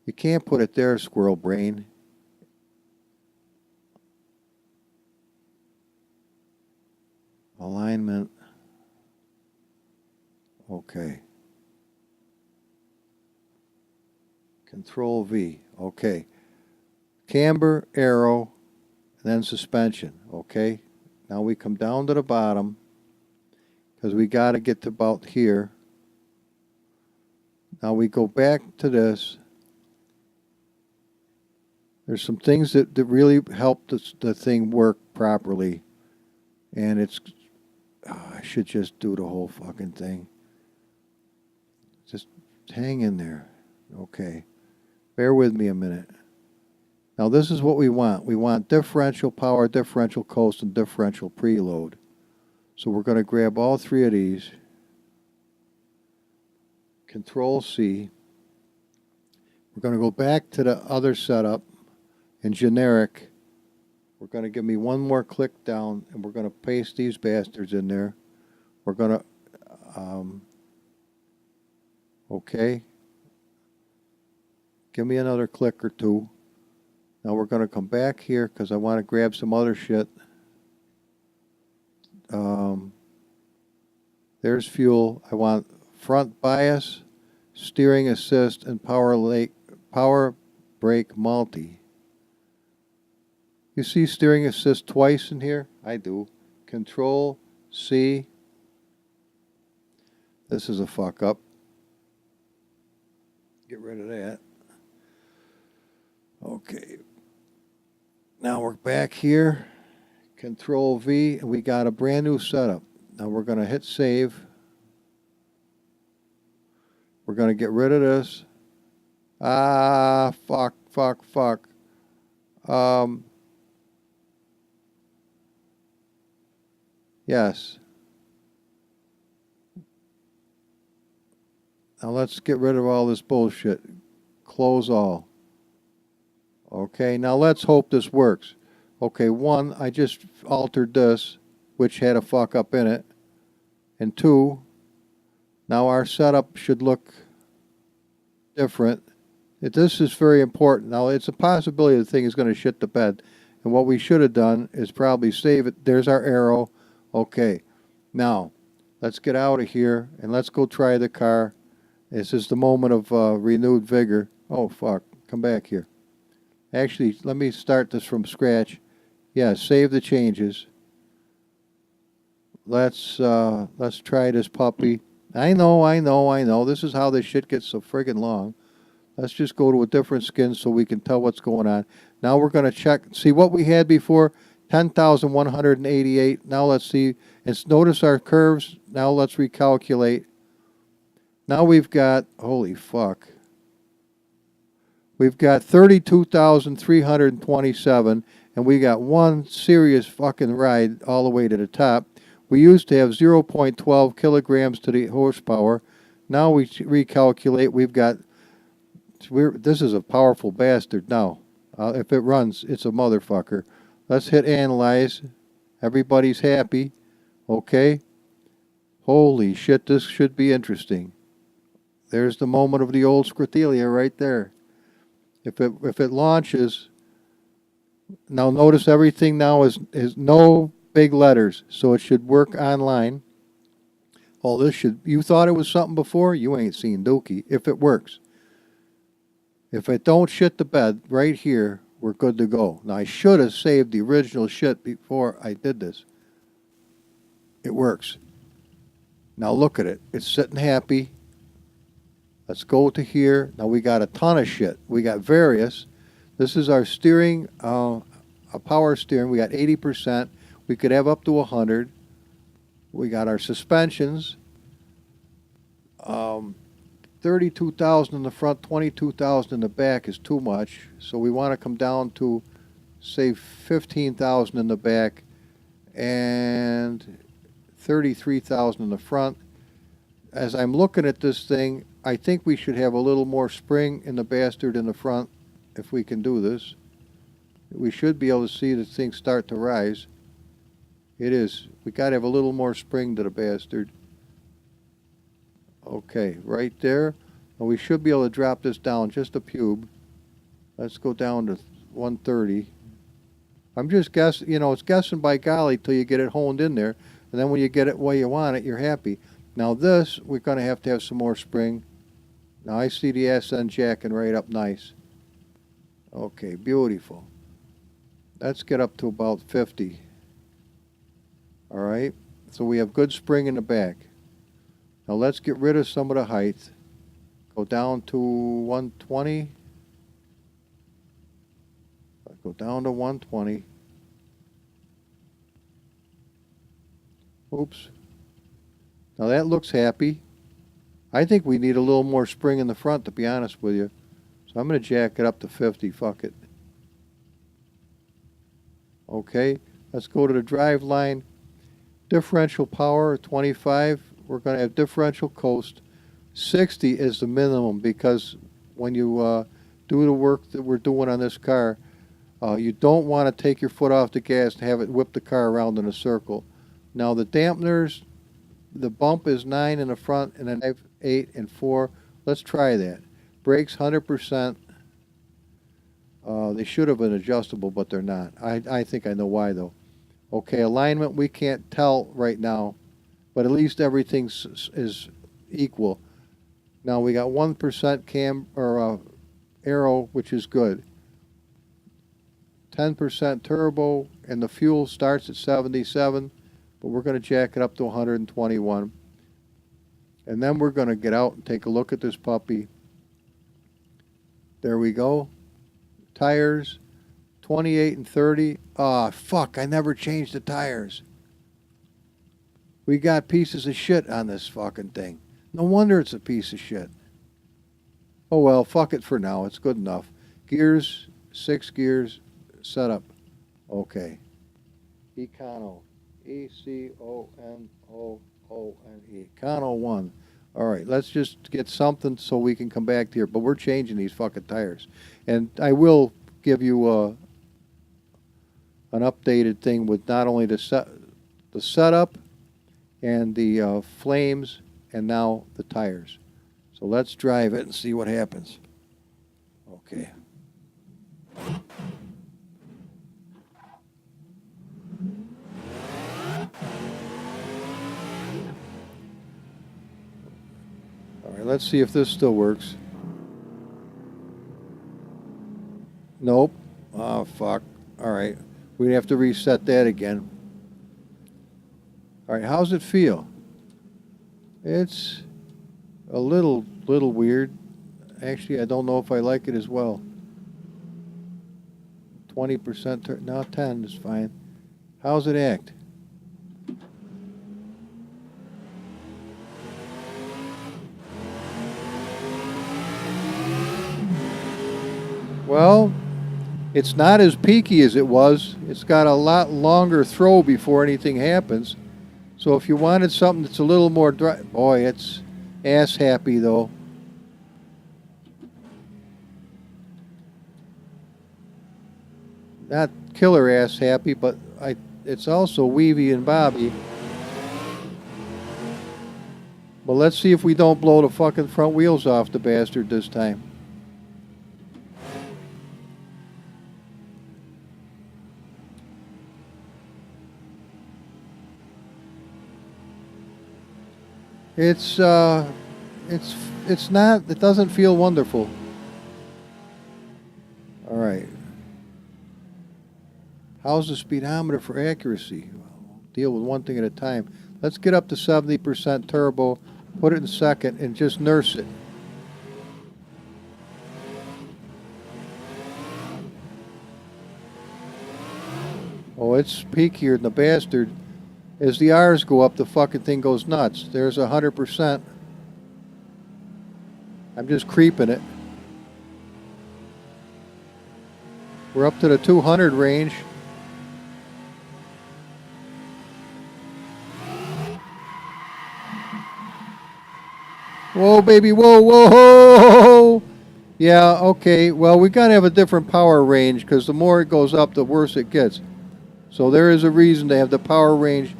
You can't put it there, squirrel brain. Alignment. Okay. Control V. Okay. Camber, arrow, and then suspension. Okay. Now we come down to the bottom, because we got to get to about here. Now we go back to this. There's some things that really help the thing work properly. And it's, I should just do the whole fucking thing. Just hang in there. Okay. Bear with me a minute. Now this is what we want. We want differential power, differential coast, and differential preload. So we're going to grab all 3 of these. Control C. We're going to go back to the other setup in generic. We're going to give me one more click down, and we're going to paste these bastards in there. We're going to, okay. Give me another click or 2. Now we're going to come back here, because I want to grab some other shit. There's fuel. I want front bias, steering assist, and power brake multi. You see steering assist twice in here? I do. Control C. This is a fuck up. Get rid of that. Okay. Now we're back here. Control V, and we got a brand new setup. Now we're going to hit save. We're going to get rid of this. Fuck. Yes. Now let's get rid of all this bullshit. Close all. Okay, now let's hope this works. Okay, 1, I just altered this, which had a fuck up in it. And 2, Now our setup should look different. This is very important. Now it's a possibility the thing is going to shit the bed. And what we should have done is probably save it. There's our arrow. Okay. Now, let's get out of here and let's go try the car. This is the moment of renewed vigor. Oh, fuck. Come back here. Actually, let me start this from scratch. Yeah, save the changes. Let's try this puppy. I know. This is how this shit gets so friggin' long. Let's just go to a different skin so we can tell what's going on. Now we're going to check, see what we had before, 10,188. Now let's see, and notice our curves. Now let's recalculate. Now we've got, holy fuck. We've got 32,327, and we got one serious fucking ride all the way to the top. We used to have 0.12 kilograms to the horsepower. Now we recalculate, we've got, this is a powerful bastard now. If it runs, it's a motherfucker. Let's hit analyze. Everybody's happy. Okay. Holy shit, this should be interesting. There's the moment of the old Squonkie right there. If it launches, now notice everything now is no big letters, so it should work online. Oh, this should, you thought it was something before? You ain't seen dookie. If it works. If it don't shit the bed right here, we're good to go. Now, I should have saved the original shit before I did this. It works. Now, look at it. It's sitting happy. Let's go to here. Now, we got a ton of shit. We got various. This is our steering, a power steering. We got 80%. We could have up to 100. We got our suspensions. 32,000 in the front, 22,000 in the back is too much. So we want to come down to, say, 15,000 in the back and 33,000 in the front. As I'm looking at this thing, I think we should have a little more spring in the bastard in the front if we can do this. We should be able to see the thing start to rise. It is. We got to have a little more spring to the bastard. Okay, right there. And we should be able to drop this down just a pube. Let's go down to 130. I'm just guessing, you know, it's guessing by golly till you get it honed in there. And then when you get it where you want it, you're happy. Now this, we're going to have some more spring. Now I see the ass end jacking right up nice. Okay, beautiful. Let's get up to about 50. All right, so we have good spring in the back. Now let's get rid of some of the height. Go down to 120. Go down to 120. Oops. Now that looks happy. I think we need a little more spring in the front, to be honest with you. So I'm going to jack it up to 50. Fuck it. Okay. Let's go to the drive line. Differential power, 25. We're going to have differential coast. 60 is the minimum because when you do the work that we're doing on this car, you don't want to take your foot off the gas and have it whip the car around in a circle. Now the dampeners, the bump is 9 in the front and then 5, 8, and 4. Let's try that. Brakes 100%. They should have been adjustable, but they're not. I think I know why though. Okay, alignment we can't tell right now, but at least everything is equal. Now we got 1% cam or aero, which is good. 10% turbo, and the fuel starts at 77, but we're going to jack it up to 121. And then we're going to get out and take a look at this puppy. There we go. Tires, 28 and 30. Ah, fuck, I never changed the tires. We got pieces of shit on this fucking thing. No wonder it's a piece of shit. Oh well, fuck it for now. It's good enough. Gears, 6 gears, setup. Okay. Econo. E-C-O-N-O-O-N-E. Econo 1. All right, let's just get something so we can come back here. But we're changing these fucking tires. And I will give you an updated thing with not only the setup and the flames and now the tires. So let's drive it and see what happens. Okay. All right, let's see if this still works. Nope. Oh, fuck. All right. We have to reset that again. All right, how's it feel? It's a little weird. Actually, I don't know if I like it as well. 20%, no, 10 is fine. How's it act? Well, it's not as peaky as it was. It's got a lot longer throw before anything happens. So if you wanted something that's a little more dry, boy, it's ass happy though. Not killer ass happy, but it's also weavy and bobby. But let's see if we don't blow the fucking front wheels off the bastard this time. It's not, it doesn't feel wonderful. All right. How's the speedometer for accuracy? We'll deal with one thing at a time. Let's get up to 70% turbo, put it in second, and just nurse it. Oh, it's peakier than the bastard. As the R's go up, the fucking thing goes nuts. There's 100%. I'm just creeping it. We're up to the 200 range. Whoa, baby, whoa, whoa, whoa. Yeah, okay. Well, we got to have a different power range because the more it goes up, the worse it gets. So there is a reason to have the power range,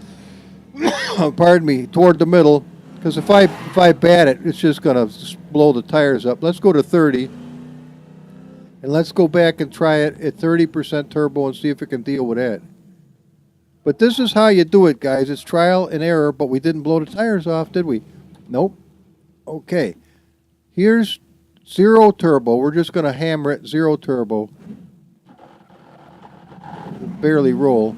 pardon me, toward the middle. Because if I bat it, it's just going to blow the tires up. Let's go to 30. And let's go back and try it at 30% turbo and see if it can deal with that. But this is how you do it, guys. It's trial and error, but we didn't blow the tires off, did we? Nope. Okay. Here's 0 turbo. We're just going to hammer it 0 turbo. Barely roll.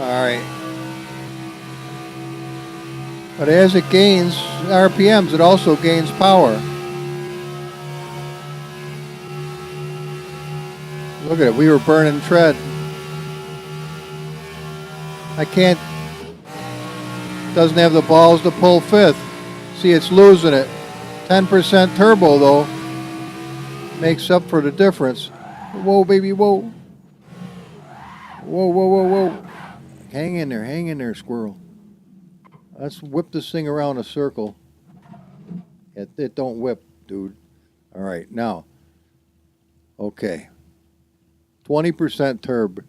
All right. But as it gains RPMs, it also gains power. Look at it. We were burning tread. I can't. Doesn't have the balls to pull fifth. See, it's losing it. 10% turbo, though, makes up for the difference. Whoa, baby, whoa. Whoa, whoa, whoa, whoa. Hang in there, squirrel. Let's whip this thing around a circle. It don't whip, dude. All right, now. Okay. 20% turb.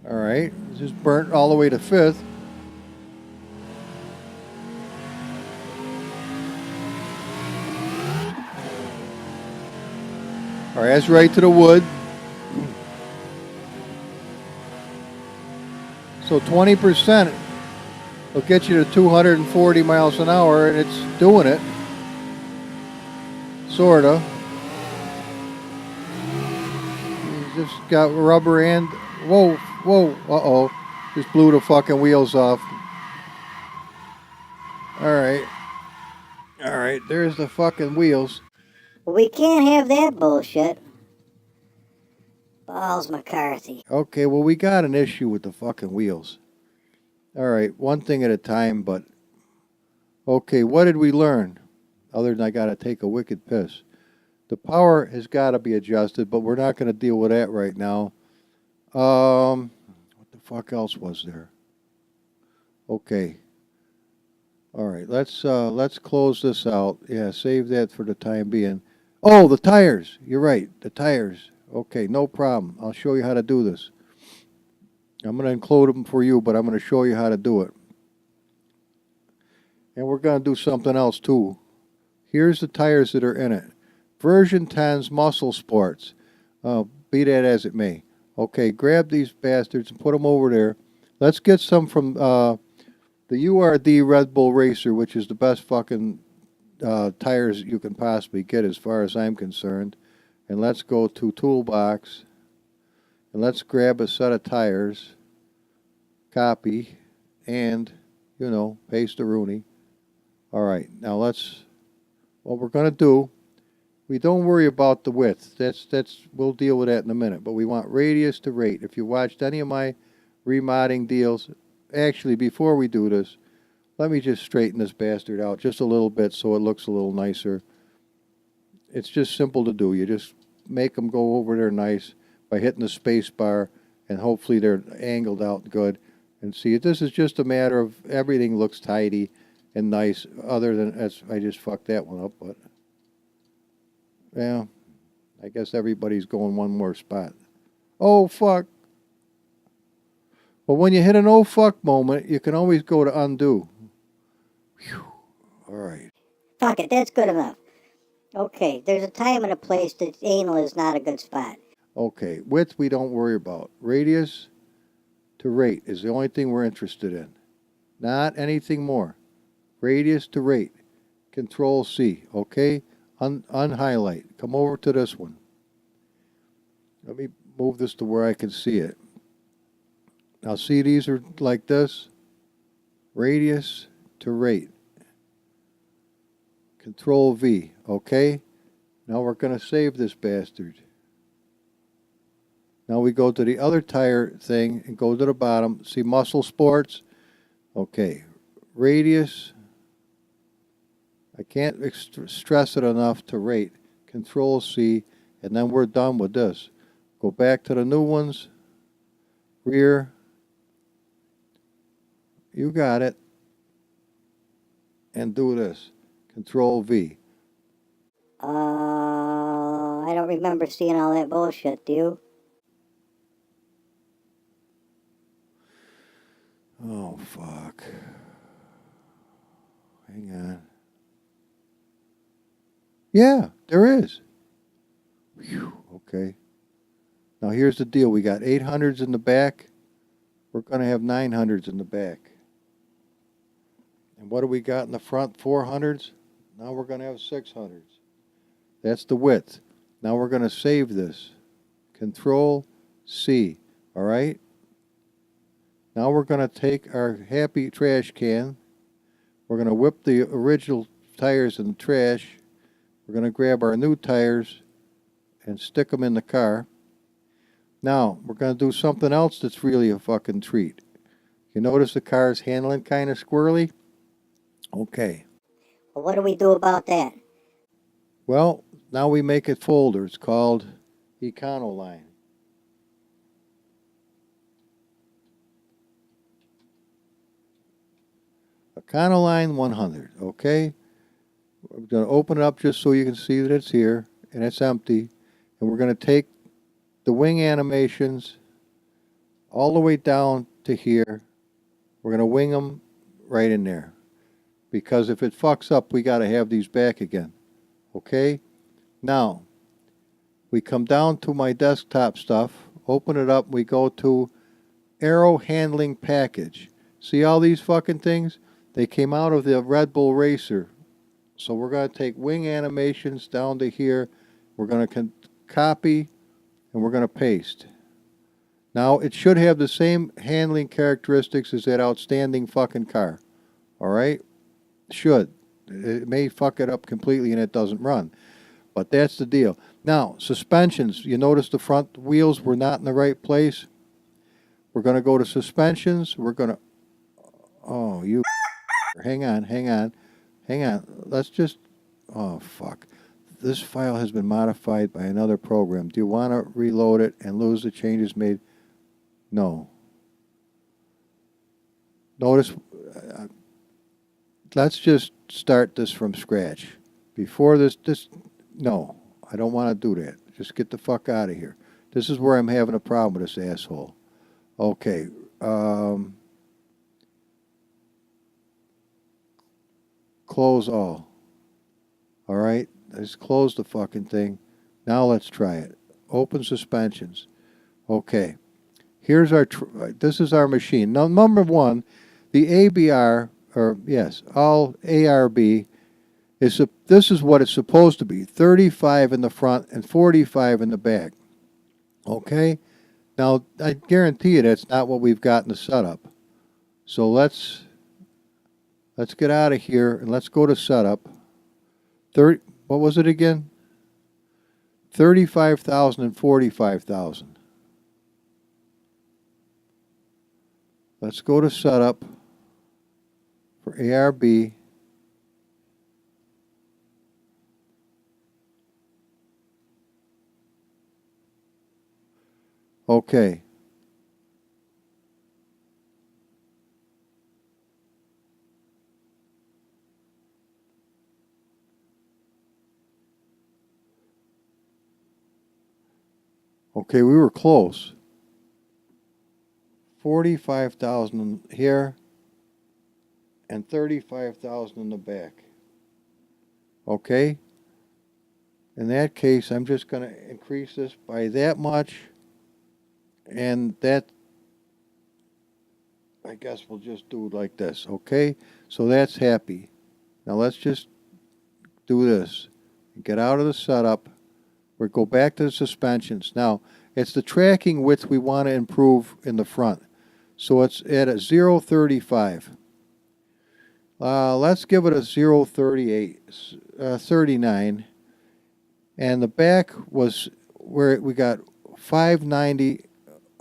All right, just burnt all the way to fifth. All right, that's right to the wood. So 20% will get you to 240 miles an hour, and it's doing it. Sorta. You just got rubber and whoa, whoa, uh-oh. Just blew the fucking wheels off. All right, there's the fucking wheels. We can't have that bullshit. Balls McCarthy. Okay, well, we got an issue with the fucking wheels. All right, one thing at a time, but... Okay, what did we learn? Other than I gotta take a wicked piss. The power has got to be adjusted, but we're not going to deal with that right now. What the fuck else was there? Okay. All right, let's close this out. Yeah, save that for the time being. Oh, the tires. You're right, the tires. Okay, no problem. I'll show you how to do this. I'm going to include them for you, but I'm going to show you how to do it. And we're going to do something else too. Here's the tires that are in it. Version 10's Muscle Sports. Be that as it may. Okay, grab these bastards and put them over there. Let's get some from the URD Red Bull Racer, which is the best fucking tires you can possibly get as far as I'm concerned. And let's go to Toolbox. And let's grab a set of tires. Copy. And, paste a Rooney. All right, now what we're going to do, we don't worry about the width. We'll deal with that in a minute. But we want radius to rate. If you watched any of my remodding deals, actually, before we do this, let me just straighten this bastard out just a little bit so it looks a little nicer. It's just simple to do. You just make them go over there nice by hitting the space bar, and hopefully they're angled out good. And see, this is just a matter of everything looks tidy and nice, other than I just fucked that one up, but yeah, I guess everybody's going one more spot. Oh fuck. Well, when you hit an oh fuck moment, you can always go to undo. Whew. All right. Fuck it, that's good enough. Okay, there's a time and a place that anal is not a good spot. Okay, width we don't worry about. Radius to rate is the only thing we're interested in. Not anything more. Radius to rate. Control C, okay? Unhighlight. Come over to this one. Let me move this to where I can see it. Now see, these are like this. Radius to rate. Control V, okay? Now we're going to save this bastard. Now we go to the other tire thing and go to the bottom. See Muscle Sports? Okay. Radius. I can't stress it enough to rate. Control C, and then we're done with this. Go back to the new ones. Rear. You got it. And do this. Control V. I don't remember seeing all that bullshit, do you? Oh, fuck. Hang on. Yeah, there is. Whew, okay. Now here's the deal. We got 800s in the back. We're going to have 900s in the back. And what do we got in the front? 400s. Now we're going to have 600s. That's the width. Now we're going to save this. Control C. All right? Now we're going to take our happy trash can. We're going to whip the original tires in the trash. We're going to grab our new tires and stick them in the car. Now, we're going to do something else that's really a fucking treat. You notice the car's handling kind of squirrely? Okay. Well, what do we do about that? Well, now we make it folder. It's called Econoline. Econoline 100, okay? We're going to open it up just so you can see that it's here, and it's empty. And we're going to take the wing animations all the way down to here. We're going to wing them right in there. Because if it fucks up, we got to have these back again. Okay? Now, we come down to my desktop stuff, open it up, we go to arrow handling package. See all these fucking things? They came out of the Red Bull Racer. So we're going to take wing animations down to here. We're going to copy and we're going to paste. Now, it should have the same handling characteristics as that outstanding fucking car. All right? Should. It may fuck it up completely and it doesn't run. But that's the deal. Now, suspensions. You notice the front wheels were not in the right place? We're going to go to suspensions. We're going to... Oh, you... Hang on. Let's just... Oh, fuck. this file has been modified by another program. Do you want to reload it and lose the changes made? No. Notice, let's just start this from scratch. Before this, no, I don't want to do that. Just get the fuck out of here. This is where I'm having a problem with this asshole. Okay. Close all. All right. Let's close the fucking thing. Now let's try it. Open suspensions. Okay. Here's our, this is our machine. Now, number one, the ABR, or yes, all ARB, this is what it's supposed to be. 35 in the front and 45 in the back. Okay? Now, I guarantee you that's not what we've got in the setup. So let's get out of here and let's go to setup. What was it again? 35,000 and 45,000. Let's go to setup for ARB. Okay. Okay, we were close. 45,000 here and 35,000 in the back. Okay? In that case, I'm just going to increase this by that much, and that, I guess we'll just do it like this, okay? So that's happy. Now let's just do this. Get out of the setup. We'll go back to the suspensions. Now, it's the tracking width we want to improve in the front. So it's at a 0.35. Let's give it a 0.38, 39. And the back was where we got 590.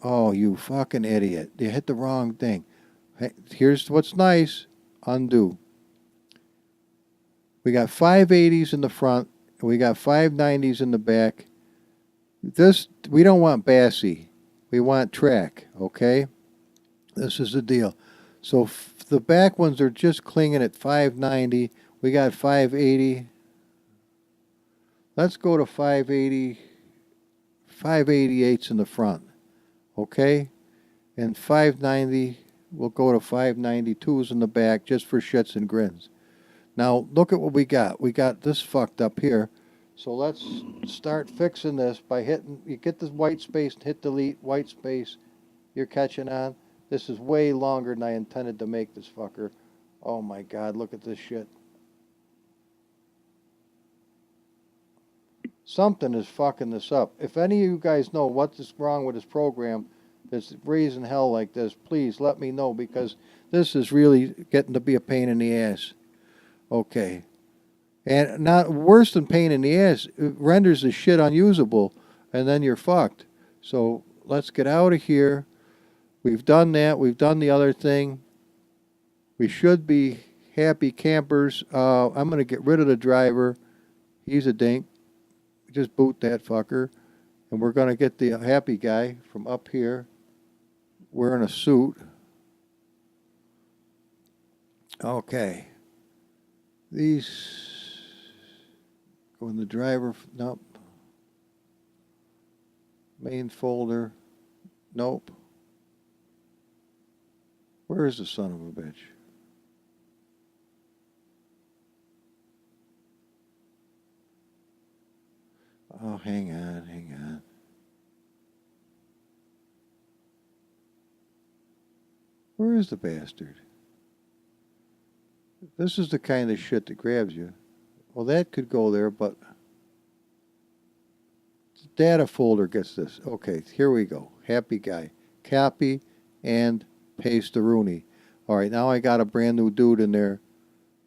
Oh, you fucking idiot. You hit the wrong thing. Here's what's nice. Undo. We got 580s in the front. And we got 590s in the back. This, we don't want bassy. We want track, okay? This is the deal. So the back ones are just clinging at 590. We got 580. Let's go to 580. 588s in the front, okay? And 590, we'll go to 592s in the back just for shits and grins. Now, look at what we got. We got this fucked up here. So let's start fixing this by hitting, you get this white space and hit delete, white space. You're catching on. This is way longer than I intended to make this fucker. Oh my God, look at this shit. Something is fucking this up. If any of you guys know what is wrong with this program that's raising hell like this, please let me know, because this is really getting to be a pain in the ass. Okay. And not worse than pain in the ass, it renders the shit unusable, and then you're fucked. So let's get out of here. We've done that. We've done the other thing. We should be happy campers. I'm going to get rid of the driver. He's a dink. Just boot that fucker. And we're going to get the happy guy from up here wearing a suit. Okay. These go in the driver. Nope. Main folder. Nope. Where is the son of a bitch? Oh, hang on, hang on. Where is the bastard? This is the kind of shit that grabs you. Well, that could go there, but the data folder gets this. Okay, here we go. Happy guy. Copy and paste the Rooney. All right, now I got a brand new dude in there.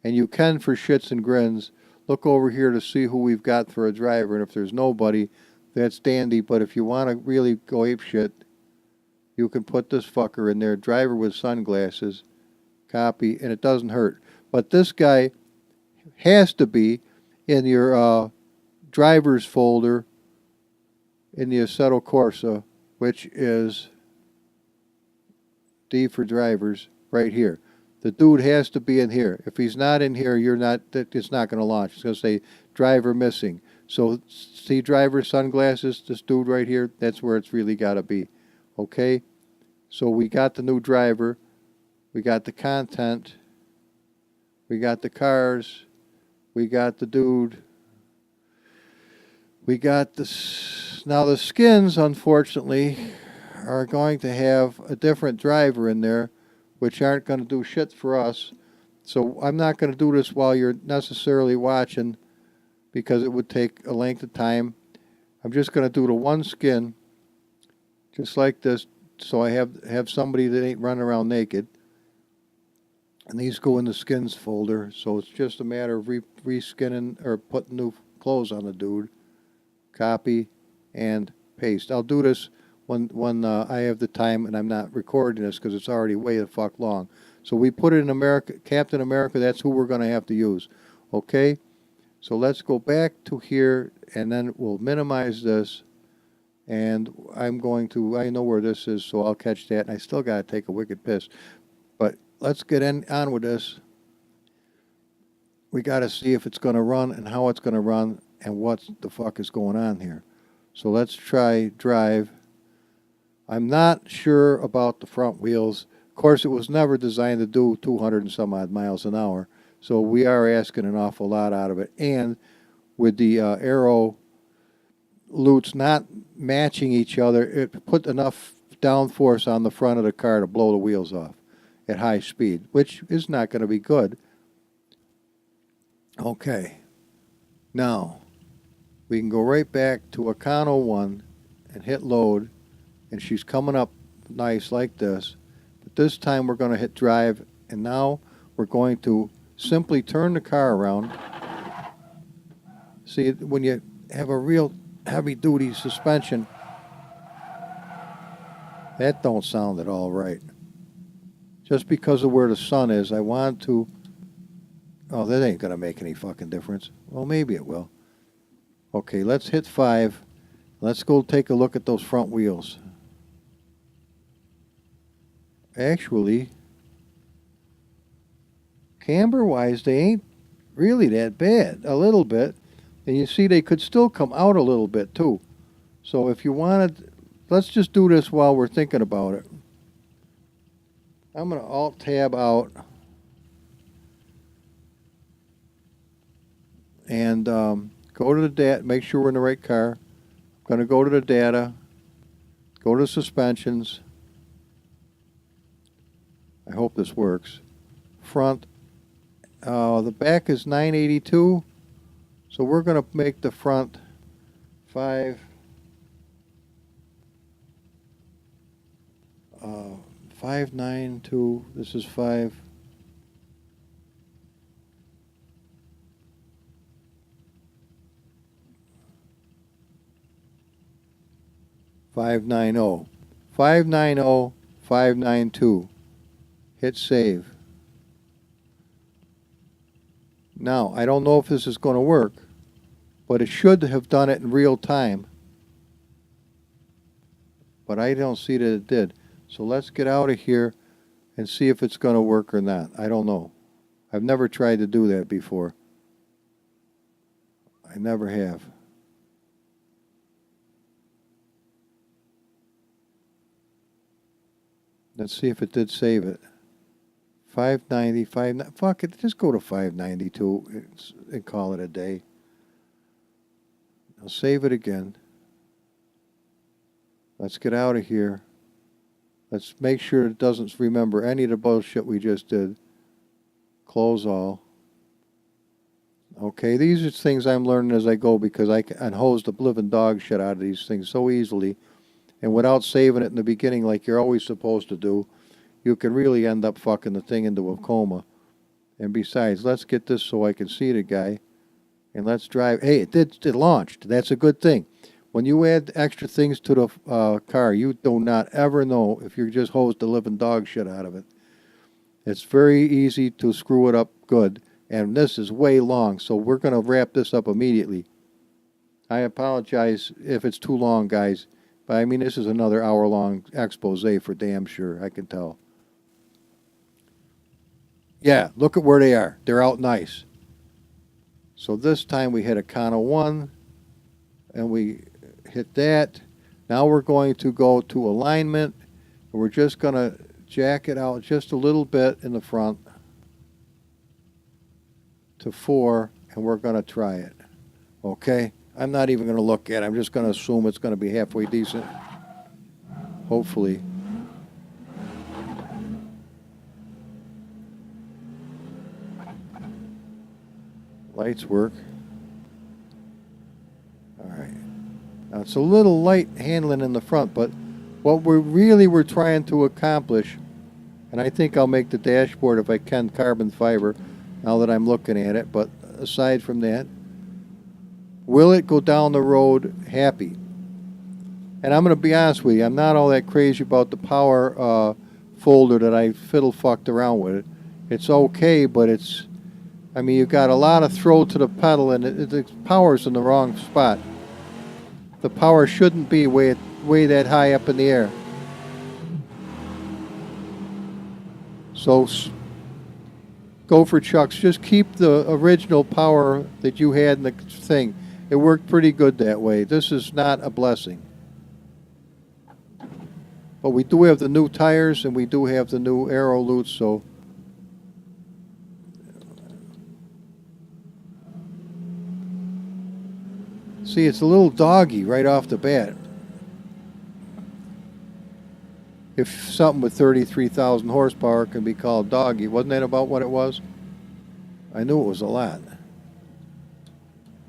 And you can, for shits and grins, look over here to see who we've got for a driver. And if there's nobody, that's dandy. But if you want to really go ape shit, you can put this fucker in there. Driver with sunglasses. Copy, and it doesn't hurt. But this guy has to be in your driver's folder in the Assetto Corsa, which is D for drivers, right here. The dude has to be in here. If he's not in here, it's not going to launch. It's going to say driver missing. So see driver sunglasses, this dude right here, that's where it's really got to be. Okay? So we got the new driver. We got the content. We got the cars. We got the dude. We got this. Now the skins, unfortunately, are going to have a different driver in there, which aren't going to do shit for us. So I'm not going to do this while you're necessarily watching, because it would take a length of time. I'm just going to do the one skin, just like this, so I have somebody that ain't running around naked. And these go in the skins folder, so it's just a matter of reskinning or putting new clothes on the dude. Copy and paste. I'll do this when I have the time and I'm not recording this, because it's already way the fuck long. So we put it in America, Captain America, that's who we're going to have to use. Okay? So let's go back to here, and then we'll minimize this. And I'm going to, I know where this is, so I'll catch that. And I still got to take a wicked piss. But let's get on with this. We got to see if it's going to run and how it's going to run and what the fuck is going on here. So let's try drive. I'm not sure about the front wheels. Of course, it was never designed to do 200 and some odd miles an hour. So we are asking an awful lot out of it. And with the arrow loops not matching each other, it put enough downforce on the front of the car to blow the wheels off at high speed, which is not going to be good. Okay. Now, we can go right back to Econo 1 and hit load, and she's coming up nice like this. But this time we're going to hit drive, and now we're going to simply turn the car around. See, when you have a real heavy-duty suspension, that don't sound at all right. Just because of where the sun is, I want to... Oh, that ain't going to make any fucking difference. Well, maybe it will. Okay, let's hit 5. Let's go take a look at those front wheels. Actually, camber-wise, they ain't really that bad. A little bit. And you see they could still come out a little bit, too. So if you wanted... Let's just do this while we're thinking about it. I'm going to Alt-Tab out. And go to the data, make sure we're in the right car. I'm going to go to the data, go to suspensions. I hope this works. Front, the back is 982, so we're going to make the front 592. This is 5. 590. 590, 592. Hit save. Now, I don't know if this is going to work, but it should have done it in real time. But I don't see that it did. So let's get out of here and see if it's going to work or not. I don't know. I've never tried to do that before. I never have. Let's see if it did save it. 590, fuck it, just go to 592 and call it a day. I'll save it again. Let's get out of here. Let's make sure it doesn't remember any of the bullshit we just did. Close all. Okay, these are things I'm learning as I go, because I can hose the living dog shit out of these things so easily. And without saving it in the beginning like you're always supposed to do, you can really end up fucking the thing into a coma. And besides, let's get this so I can see the guy. And let's drive. Hey, it launched. That's a good thing. When you add extra things to the car, you do not ever know if you just hosed the living dog shit out of it. It's very easy to screw it up good. And this is way long, so we're going to wrap this up immediately. I apologize if it's too long, guys. But I mean, this is another hour-long expose for damn sure. I can tell. Yeah, look at where they are. They're out nice. So this time we hit a Kano 1, and we hit that. Now we're going to go to alignment, and we're just going to jack it out just a little bit in the front to 4, and we're going to try it. Okay? I'm not even going to look at it. I'm just going to assume it's going to be halfway decent. Hopefully. Lights work. All right. Now it's a little light handling in the front, but what we really were trying to accomplish, and I think I'll make the dashboard, if I can, carbon fiber now that I'm looking at it, but aside from that, will it go down the road happy? And I'm going to be honest with you, I'm not all that crazy about the power folder that I fiddle fucked around with it. It's okay, but it's, I mean, you've got a lot of throw to the pedal, and the power's in the wrong spot. The power shouldn't be way that high up in the air. So go for Chucks. Just keep the original power that you had in the thing. It worked pretty good that way. This is not a blessing. But we do have the new tires, and we do have the new aero loots, so see, it's a little doggy right off the bat. If something with 33,000 horsepower can be called doggy, wasn't that about what it was? I knew it was a lot.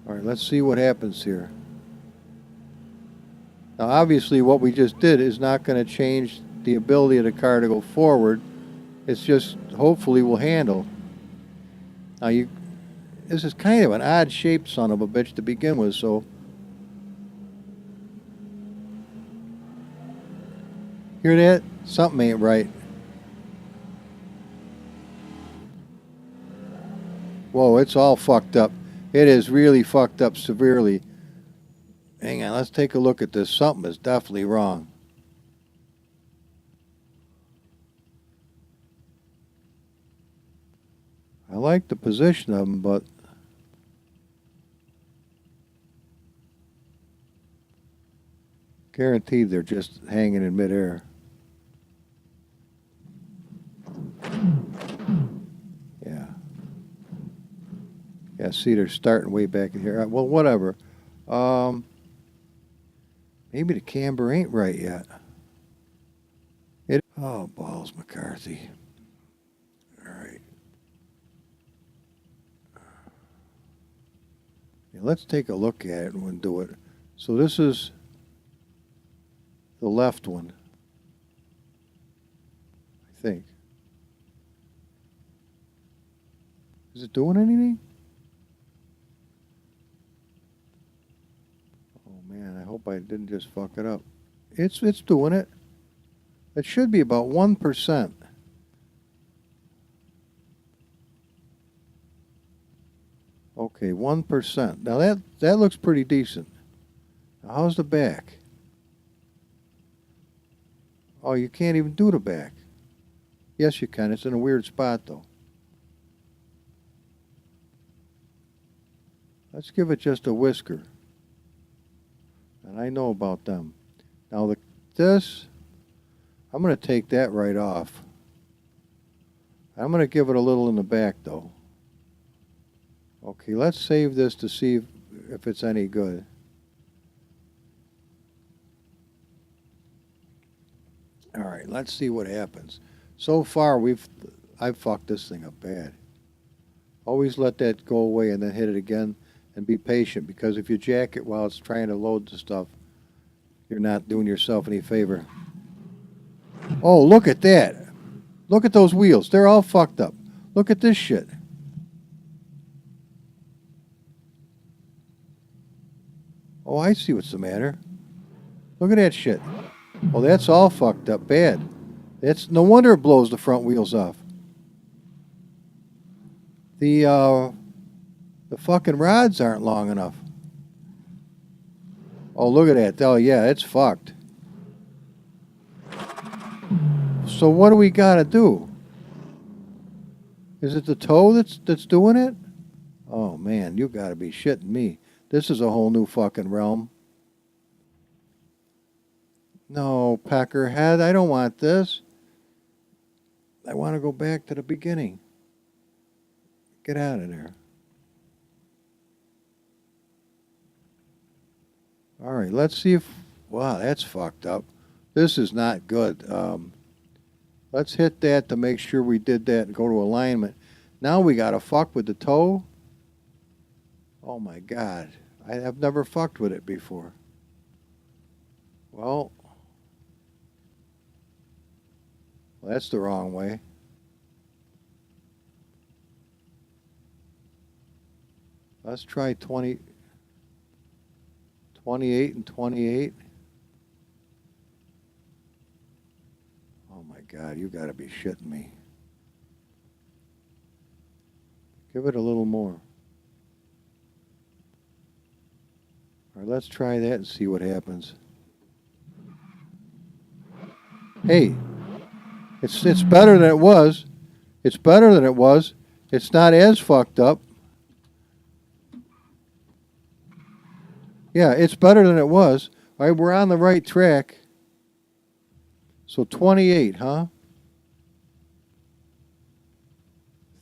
All right, let's see what happens here. Now, obviously, what we just did is not going to change the ability of the car to go forward. It's just, hopefully, will handle. Now, this is kind of an odd-shaped son of a bitch to begin with, so hear that? Something ain't right. Whoa, it's all fucked up. It is really fucked up severely. Hang on, let's take a look at this. Something is definitely wrong. I like the position of them, but guaranteed they're just hanging in midair. Yeah. Yeah, see, they're starting way back in here. Well, whatever. Maybe the camber ain't right yet. Oh, balls, McCarthy. All right. Yeah, let's take a look at it and we'll do it. So this is the left one, I think. Is it doing anything? Oh man, I hope I didn't just fuck it up. It's doing it. It should be about 1%. Okay, 1%. Now that looks pretty decent. Now how's the back? Oh, you can't even do the back. Yes, you can. It's in a weird spot, though. Let's give it just a whisker. And I know about them. Now, this, I'm going to take that right off. I'm going to give it a little in the back, though. Okay, let's save this to see if it's any good. All right, let's see what happens. So far, I've fucked this thing up bad. Always let that go away and then hit it again and be patient, because if you jack it while it's trying to load the stuff, you're not doing yourself any favor. Oh, look at that. Look at those wheels. They're all fucked up. Look at this shit. Oh, I see what's the matter. Look at that shit. Oh, that's all fucked up bad. That's no wonder it blows the front wheels off. The fucking rods aren't long enough. Oh, look at that. Oh, yeah, it's fucked. So what do we got to do? Is it the toe that's doing it? Oh, man, you got to be shitting me. This is a whole new fucking realm. No, Peckerhead, I don't want this. I want to go back to the beginning. Get out of there. All right, let's see if... Wow, that's fucked up. This is not good. Let's hit that to make sure we did that and go to alignment. Now we got to fuck with the toe. Oh, my God. I have never fucked with it before. Well, that's the wrong way. Let's try 28 and 28. Oh my God, you gotta be shitting me. Give it a little more. All right, let's try that and see what happens. Hey, it's better than it was. It's better than it was. It's not as fucked up. Yeah, it's better than it was. All right, we're on the right track. So 28, huh?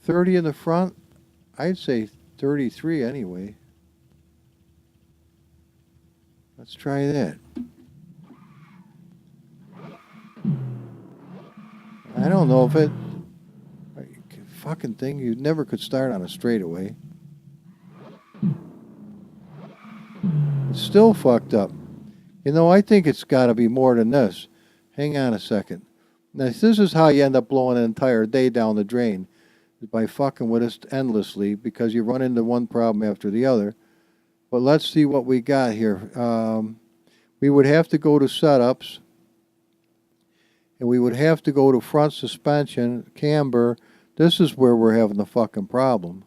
30 in the front. I'd say 33 anyway. Let's try that. I don't know if it... Fucking thing, you never could start on a straightaway. It's still fucked up. You know, I think it's got to be more than this. Hang on a second. Now, this is how you end up blowing an entire day down the drain. By fucking with us endlessly because you run into one problem after the other. But let's see what we got here. We would have to go to setups. And we would have to go to front suspension, camber. This is where we're having the fucking problem.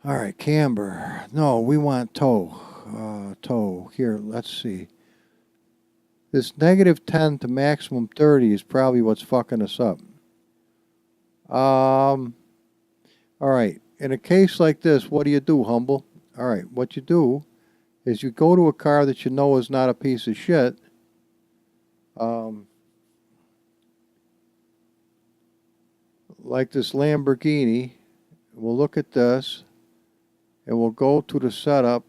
All right, camber. No, we want toe. Toe. Here, let's see. This -10 to maximum 30 is probably what's fucking us up. All right. In a case like this, what do you do, Humble? All right. What you do is you go to a car that you know is not a piece of shit. Like this Lamborghini. We'll look at this. And we'll go to the setup.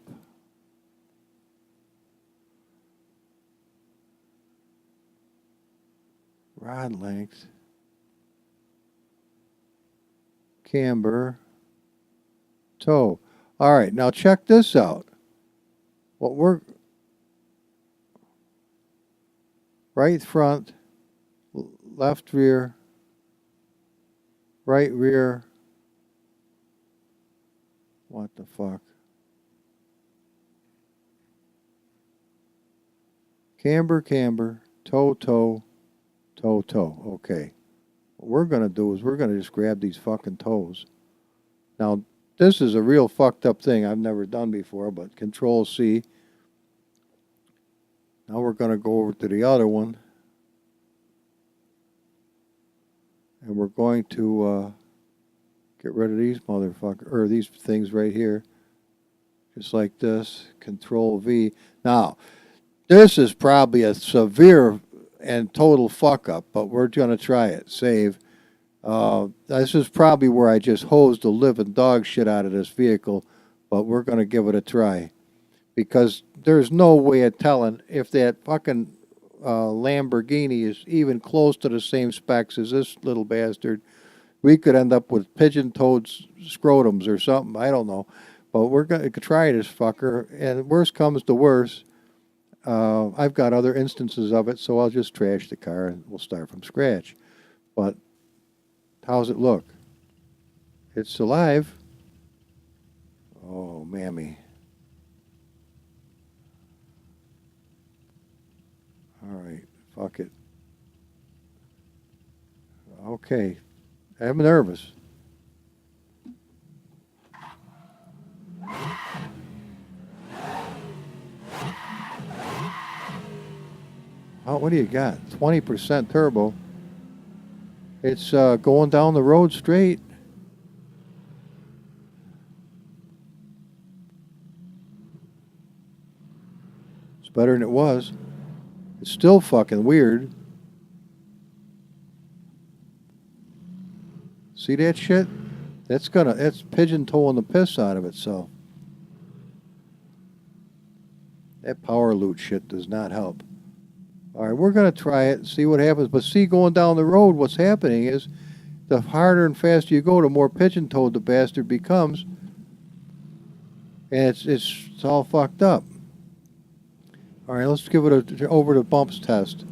Rod length. Camber. Toe. All right, now check this out. What we're... Right front. Left rear. Right rear. What the fuck? Camber, camber, toe, toe, toe, toe. Okay. What we're going to do is we're going to just grab these fucking toes. Now, this is a real fucked up thing I've never done before, but Control C. Now we're going to go over to the other one. And we're going to get rid of these motherfuckers, or these things right here. Just like this. Control V. Now, this is probably a severe and total fuck up, but we're going to try it. Save. This is probably where I just hosed the living dog shit out of this vehicle, but we're going to give it a try. Because there's no way of telling if that fucking Lamborghini is even close to the same specs as this little bastard. We could end up with pigeon-toed scrotums or something. I don't know. But we're going to try this fucker. And worst comes to worst, I've got other instances of it, so I'll just trash the car and we'll start from scratch. But how's it look? It's alive. Oh, mammy. All right, fuck it. Okay, I'm nervous. Oh, what do you got? 20% turbo. It's going down the road straight. It's better than it was. It's still fucking weird. See that shit? That's pigeon-toeing the piss out of itself. That power loot shit does not help. All right, we're going to try it and see what happens. But see, going down the road, what's happening is the harder and faster you go, the more pigeon-toed the bastard becomes. And it's all fucked up. All right, let's give it a over the bumps test.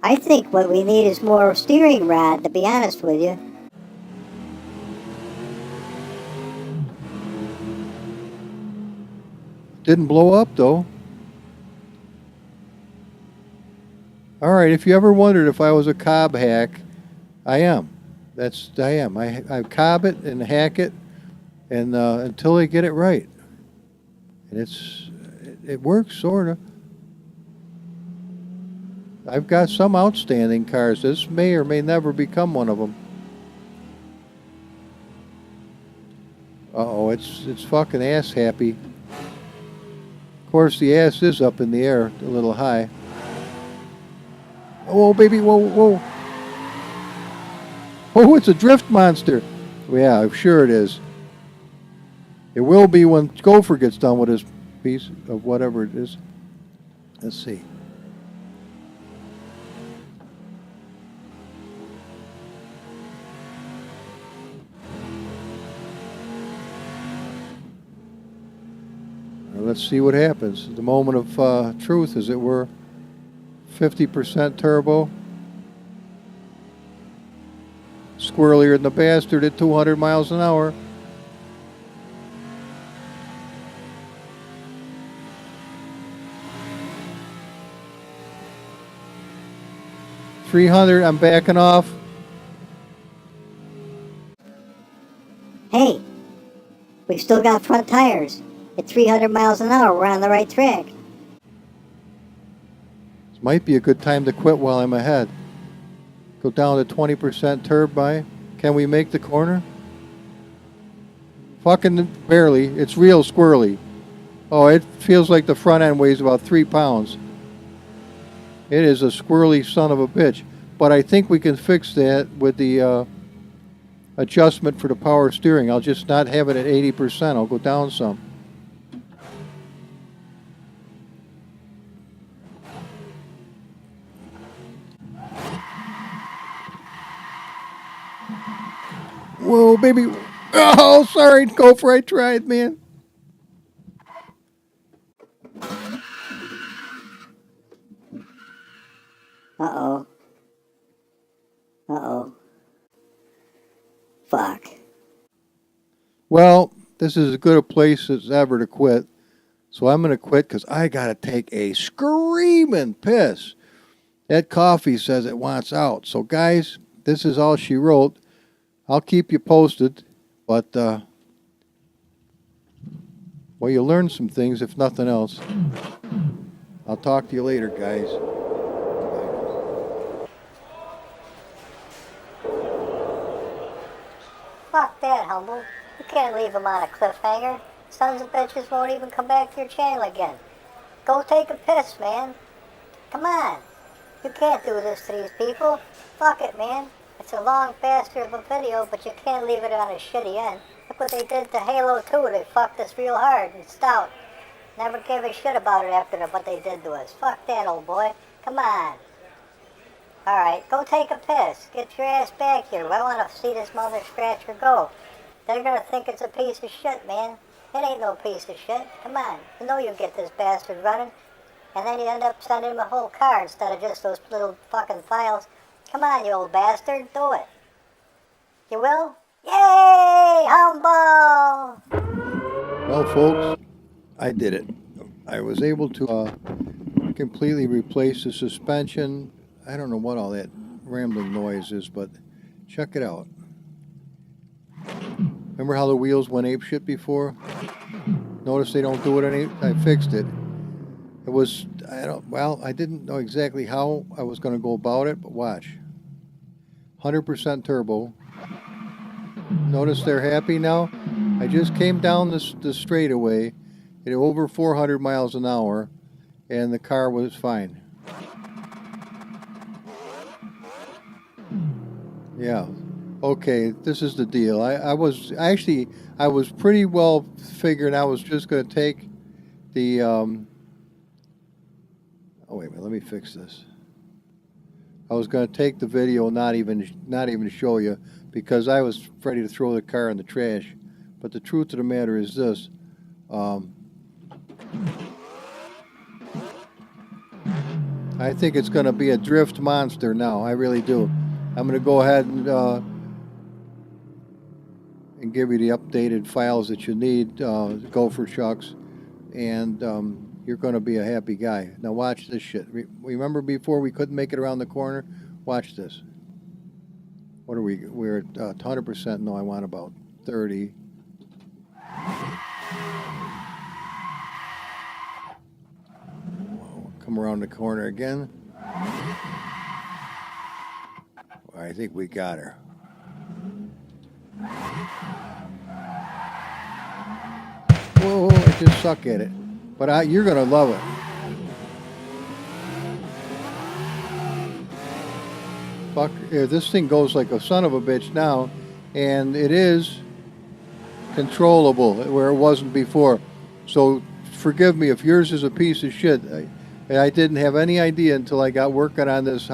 I think what we need is more steering rod, to be honest with you. Didn't blow up, though. All right, if you ever wondered if I was a cob hack, I am. I am. I cob it and hack it, and until they get it right. And it works, sort of. I've got some outstanding cars. This may or may never become one of them. Uh-oh, it's fucking ass happy. Of course, the ass is up in the air, a little high. Whoa, baby, whoa, whoa. Oh, it's a drift monster. Yeah, I'm sure it is. It will be when Gopher gets done with his piece of whatever it is. Let's see. Let's see what happens. The moment of truth, as it were. 50% turbo. Squirrelier than the bastard at 200 miles an hour. $300, I'm backing off. Hey, we've still got front tires. At 300 miles an hour, we're on the right track. This might be a good time to quit while I'm ahead. Go down to 20% turbo. Can we make the corner? Fucking barely. It's real squirrely. Oh, it feels like the front end weighs about 3 pounds. It is a squirrely son of a bitch. But I think we can fix that with the adjustment for the power steering. I'll just not have it at 80%. I'll go down some. Whoa, baby. Oh, sorry, Gopher. I tried, man. Uh-oh. Uh-oh. Fuck. Well, this is as good a place as ever to quit. So I'm going to quit because I got to take a screaming piss. That coffee says it wants out. So, guys, this is all she wrote. I'll keep you posted. But, well, you learned some things, if nothing else. I'll talk to you later, guys. Fuck that, Humble. You can't leave them on a cliffhanger. Sons of bitches won't even come back to your channel again. Go take a piss, man. Come on. You can't do this to these people. Fuck it, man. It's a long bastard of a video, but you can't leave it on a shitty end. Look what they did to Halo 2. They fucked us real hard and stout. Never gave a shit about it after what they did to us. Fuck that, old boy. Come on. Alright, go take a piss. Get your ass back here. I want to see this mother scratcher go. They're gonna think it's a piece of shit, man. It ain't no piece of shit. Come on. You know you get this bastard running. And then you end up sending him a whole car instead of just those little fucking files. Come on, you old bastard. Do it. You will? Yay! Humble! Well, folks, I did it. I was able to completely replace the suspension. I don't know what all that rambling noise is, but check it out. Remember how the wheels went apeshit before? Notice they don't do it any. I fixed it. It was, I didn't know exactly how I was going to go about it, but watch. 100% turbo. Notice they're happy now? I just came down the straightaway at over 400 miles an hour, and the car was fine. Yeah. Okay, this is the deal. I was pretty well figuring I was just going to take the, oh wait a minute, let me fix this. I was going to take the video and not even show you, because I was ready to throw the car in the trash. But the truth of the matter is this. I think it's going to be a drift monster now. I really do. I'm going to go ahead and give you the updated files that you need, Gopher Shucks, and you're going to be a happy guy. Now watch this shit. Remember before we couldn't make it around the corner? Watch this. What are we? We're at 100%. No, I want about 30. Come around the corner again. I think we got her. Whoa, I just suck at it. But you're going to love it. Fuck, this thing goes like a son of a bitch now, and it is controllable where it wasn't before. So forgive me if yours is a piece of shit. I didn't have any idea until I got working on this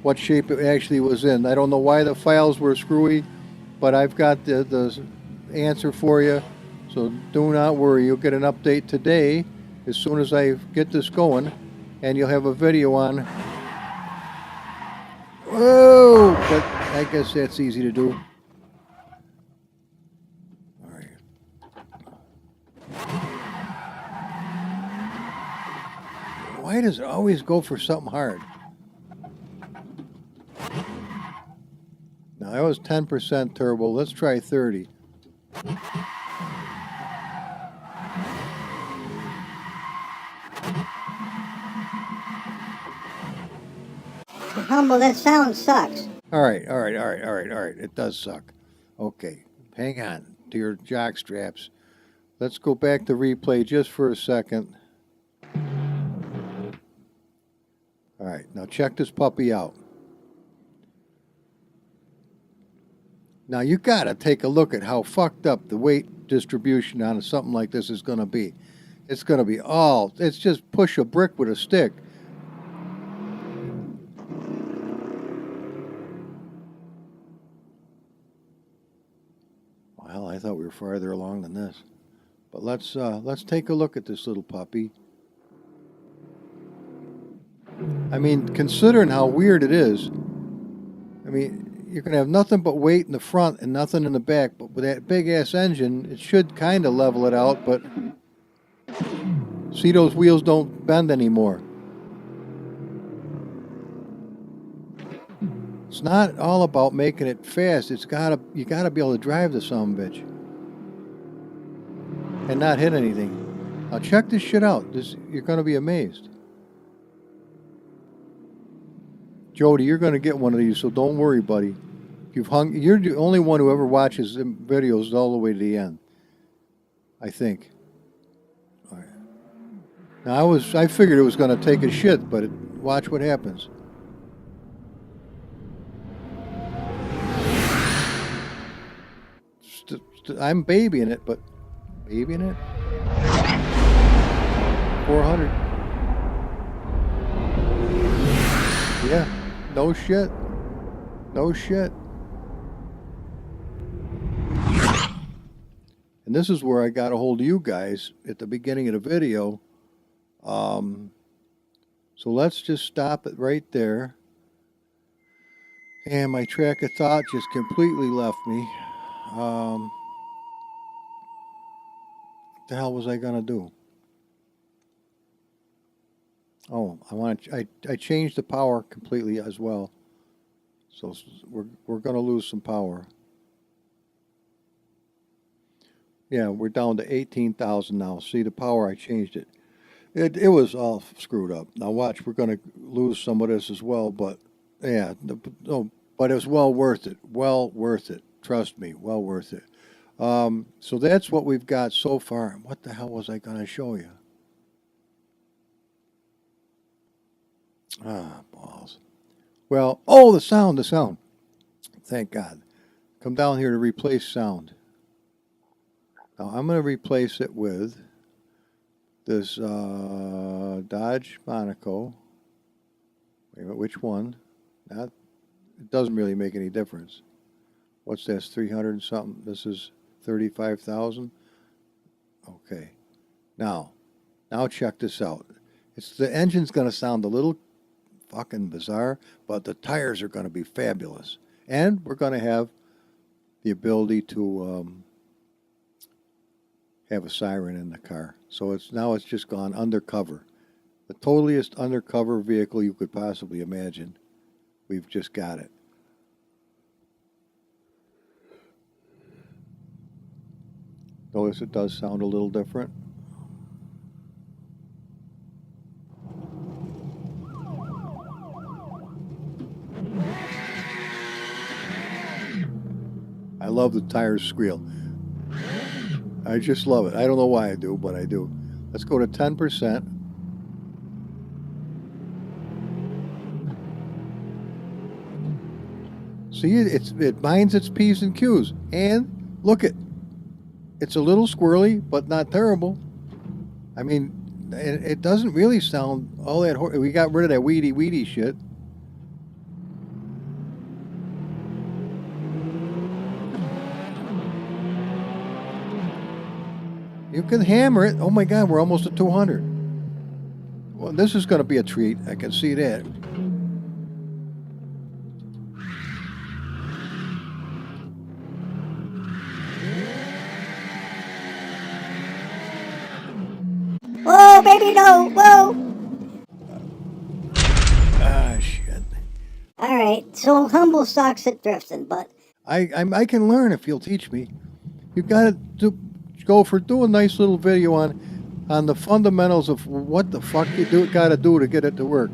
what shape it actually was in. I don't know why the files were screwy, but I've got the answer for you. So do not worry. You'll get an update today as soon as I get this going, and you'll have a video on. Whoa! But I guess that's easy to do. All right. Why does it always go for something hard? Now that was 10% turbo. Let's try 30. Humble, that sound sucks. All right. It does suck. Okay, hang on to your jock straps. Let's go back to replay just for a second. All right, now check this puppy out. Now you gotta take a look at how fucked up the weight distribution on something like this is gonna be. It's gonna be it's just push a brick with a stick. Well, I thought we were farther along than this. But let's take a look at this little puppy. I mean, considering how weird it is, I mean, you're going to have nothing but weight in the front and nothing in the back. But with that big-ass engine, it should kind of level it out. But see, those wheels don't bend anymore. It's not all about making it fast. You gotta be able to drive the son-of-a-bitch and not hit anything. Now check this shit out. You're gonna be amazed. Jody, you're gonna get one of these, so don't worry, buddy. You're the only one who ever watches videos all the way to the end, I think. All right. Now I figured it was gonna take a shit, but watch what happens. I'm babying it, but babying it? 400. Yeah, no shit. No shit. And this is where I got a hold of you guys at the beginning of the video. So let's just stop it right there. And my track of thought just completely left me. What the hell was I gonna do? Oh, I changed the power completely as well. So we're gonna lose some power. Yeah, we're down to 18,000 now. See the power, I changed it. It was all screwed up. Now watch, we're going to lose some of this as well, but yeah, no, but it was well worth it. Well worth it. Trust me, well worth it. So that's what we've got so far. What the hell was I going to show you? Ah, balls. Well, oh, the sound, the sound. Thank God. Come down here to replace sound. Now I'm going to replace it with this Dodge Monaco. Wait a minute, which one? Not. It doesn't really make any difference. What's this? 300 and something. This is 35,000. Okay. Now check this out. The engine's going to sound a little fucking bizarre, but the tires are going to be fabulous, and we're going to have the ability to have a siren in the car. So it's just gone undercover. The totaliest undercover vehicle you could possibly imagine. We've just got it. Notice it does sound a little different. I love the tires squeal. I just love it. I don't know why I do, but I do. Let's go to 10%. See, it minds its P's and Q's. And look it's a little squirrely, but not terrible. I mean, it doesn't really sound all that we got rid of that weedy shit. You can hammer it. Oh my God, we're almost at 200. Well, this is going to be a treat. I can see that. Whoa, baby, no, whoa. Ah, shit. All right, so Humble sucks at drifting, but I can learn if you'll teach me. You've got to do a nice little video on the fundamentals of what the fuck you got to do to get it to work.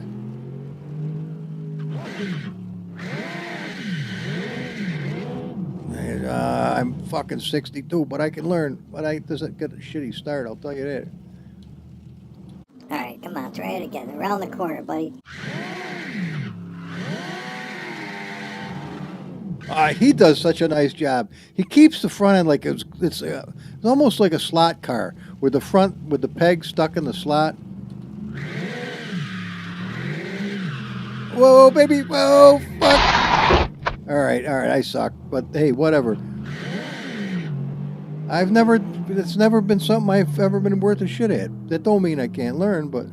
And, I'm fucking 62, but I can learn. But I doesn't get a shitty start, I'll tell you that. all right, come on, try it again. Around the corner, buddy. He does such a nice job. He keeps the front end like it's almost like a slot car with the front with the peg stuck in the slot. Whoa, baby! Whoa, fuck! All right, I suck, but hey, whatever. It's never been something I've ever been worth a shit at. That don't mean I can't learn, but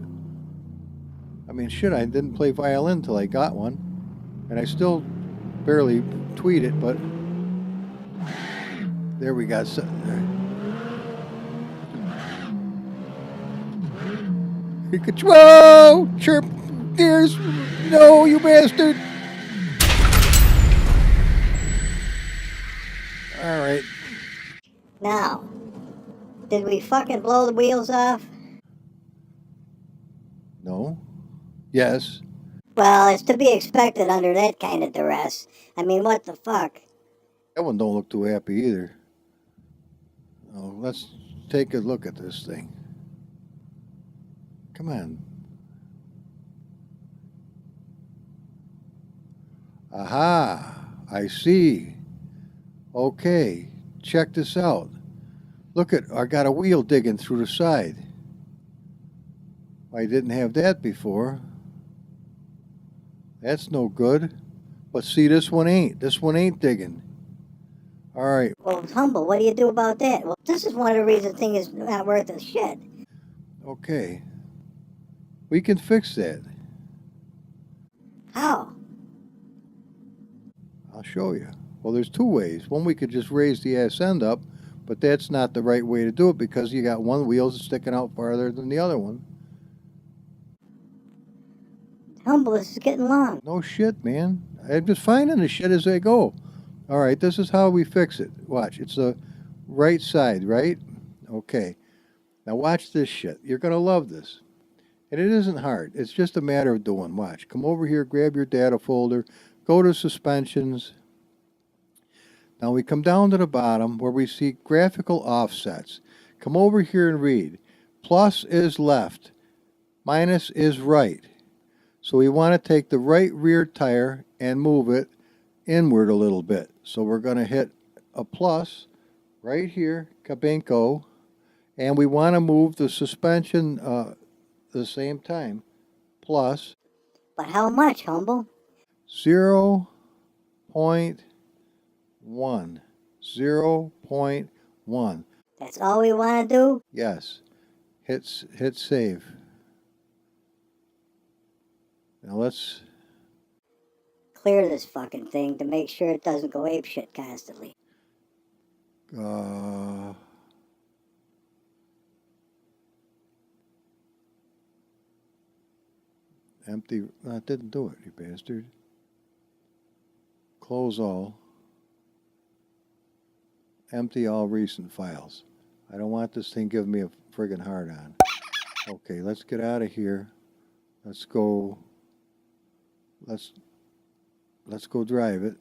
I mean, shit, I didn't play violin till I got one, and I still barely tweet it, but there we got something. Whoa! Chirp! Deers! No, you bastard! All right. Now, did we fucking blow the wheels off? No. Yes. Well, it's to be expected under that kind of duress. I mean, what the fuck? That one don't look too happy either. Oh, let's take a look at this thing. Come on. Aha, I see. Okay, check this out. Look I got a wheel digging through the side. I didn't have that before. That's no good. But see, this one ain't. This one ain't digging. All right. Well, Humble, what do you do about that? Well, this is one of the reasons thing is not worth a shit. Okay. We can fix that. How? I'll show you. Well, there's two ways. One, we could just raise the ass end up, but that's not the right way to do it because you got one wheel sticking out farther than the other one. Humble, this is getting long. No shit, man. I'm just finding the shit as I go. All right, this is how we fix it. Watch. It's the right side, right? Okay. Now watch this shit. You're going to love this. And it isn't hard. It's just a matter of doing. Watch. Come over here, grab your data folder, go to suspensions. Now we come down to the bottom where we see graphical offsets. Come over here and read. Plus is left, minus is right. So we want to take the right rear tire and move it inward a little bit. So we're going to hit a plus right here, kabinko, and we want to move the suspension the same time, plus But how much, Humble? 0.1. 0.1. That's all we want to do? Yes. Hit save. Now let's Clear this fucking thing to make sure it doesn't go apeshit constantly. Empty. That didn't do it, you bastard. Close all. Empty all recent files. I don't want this thing giving me a friggin' hard on. Okay, let's get out of here. Let's go. Let's go drive it.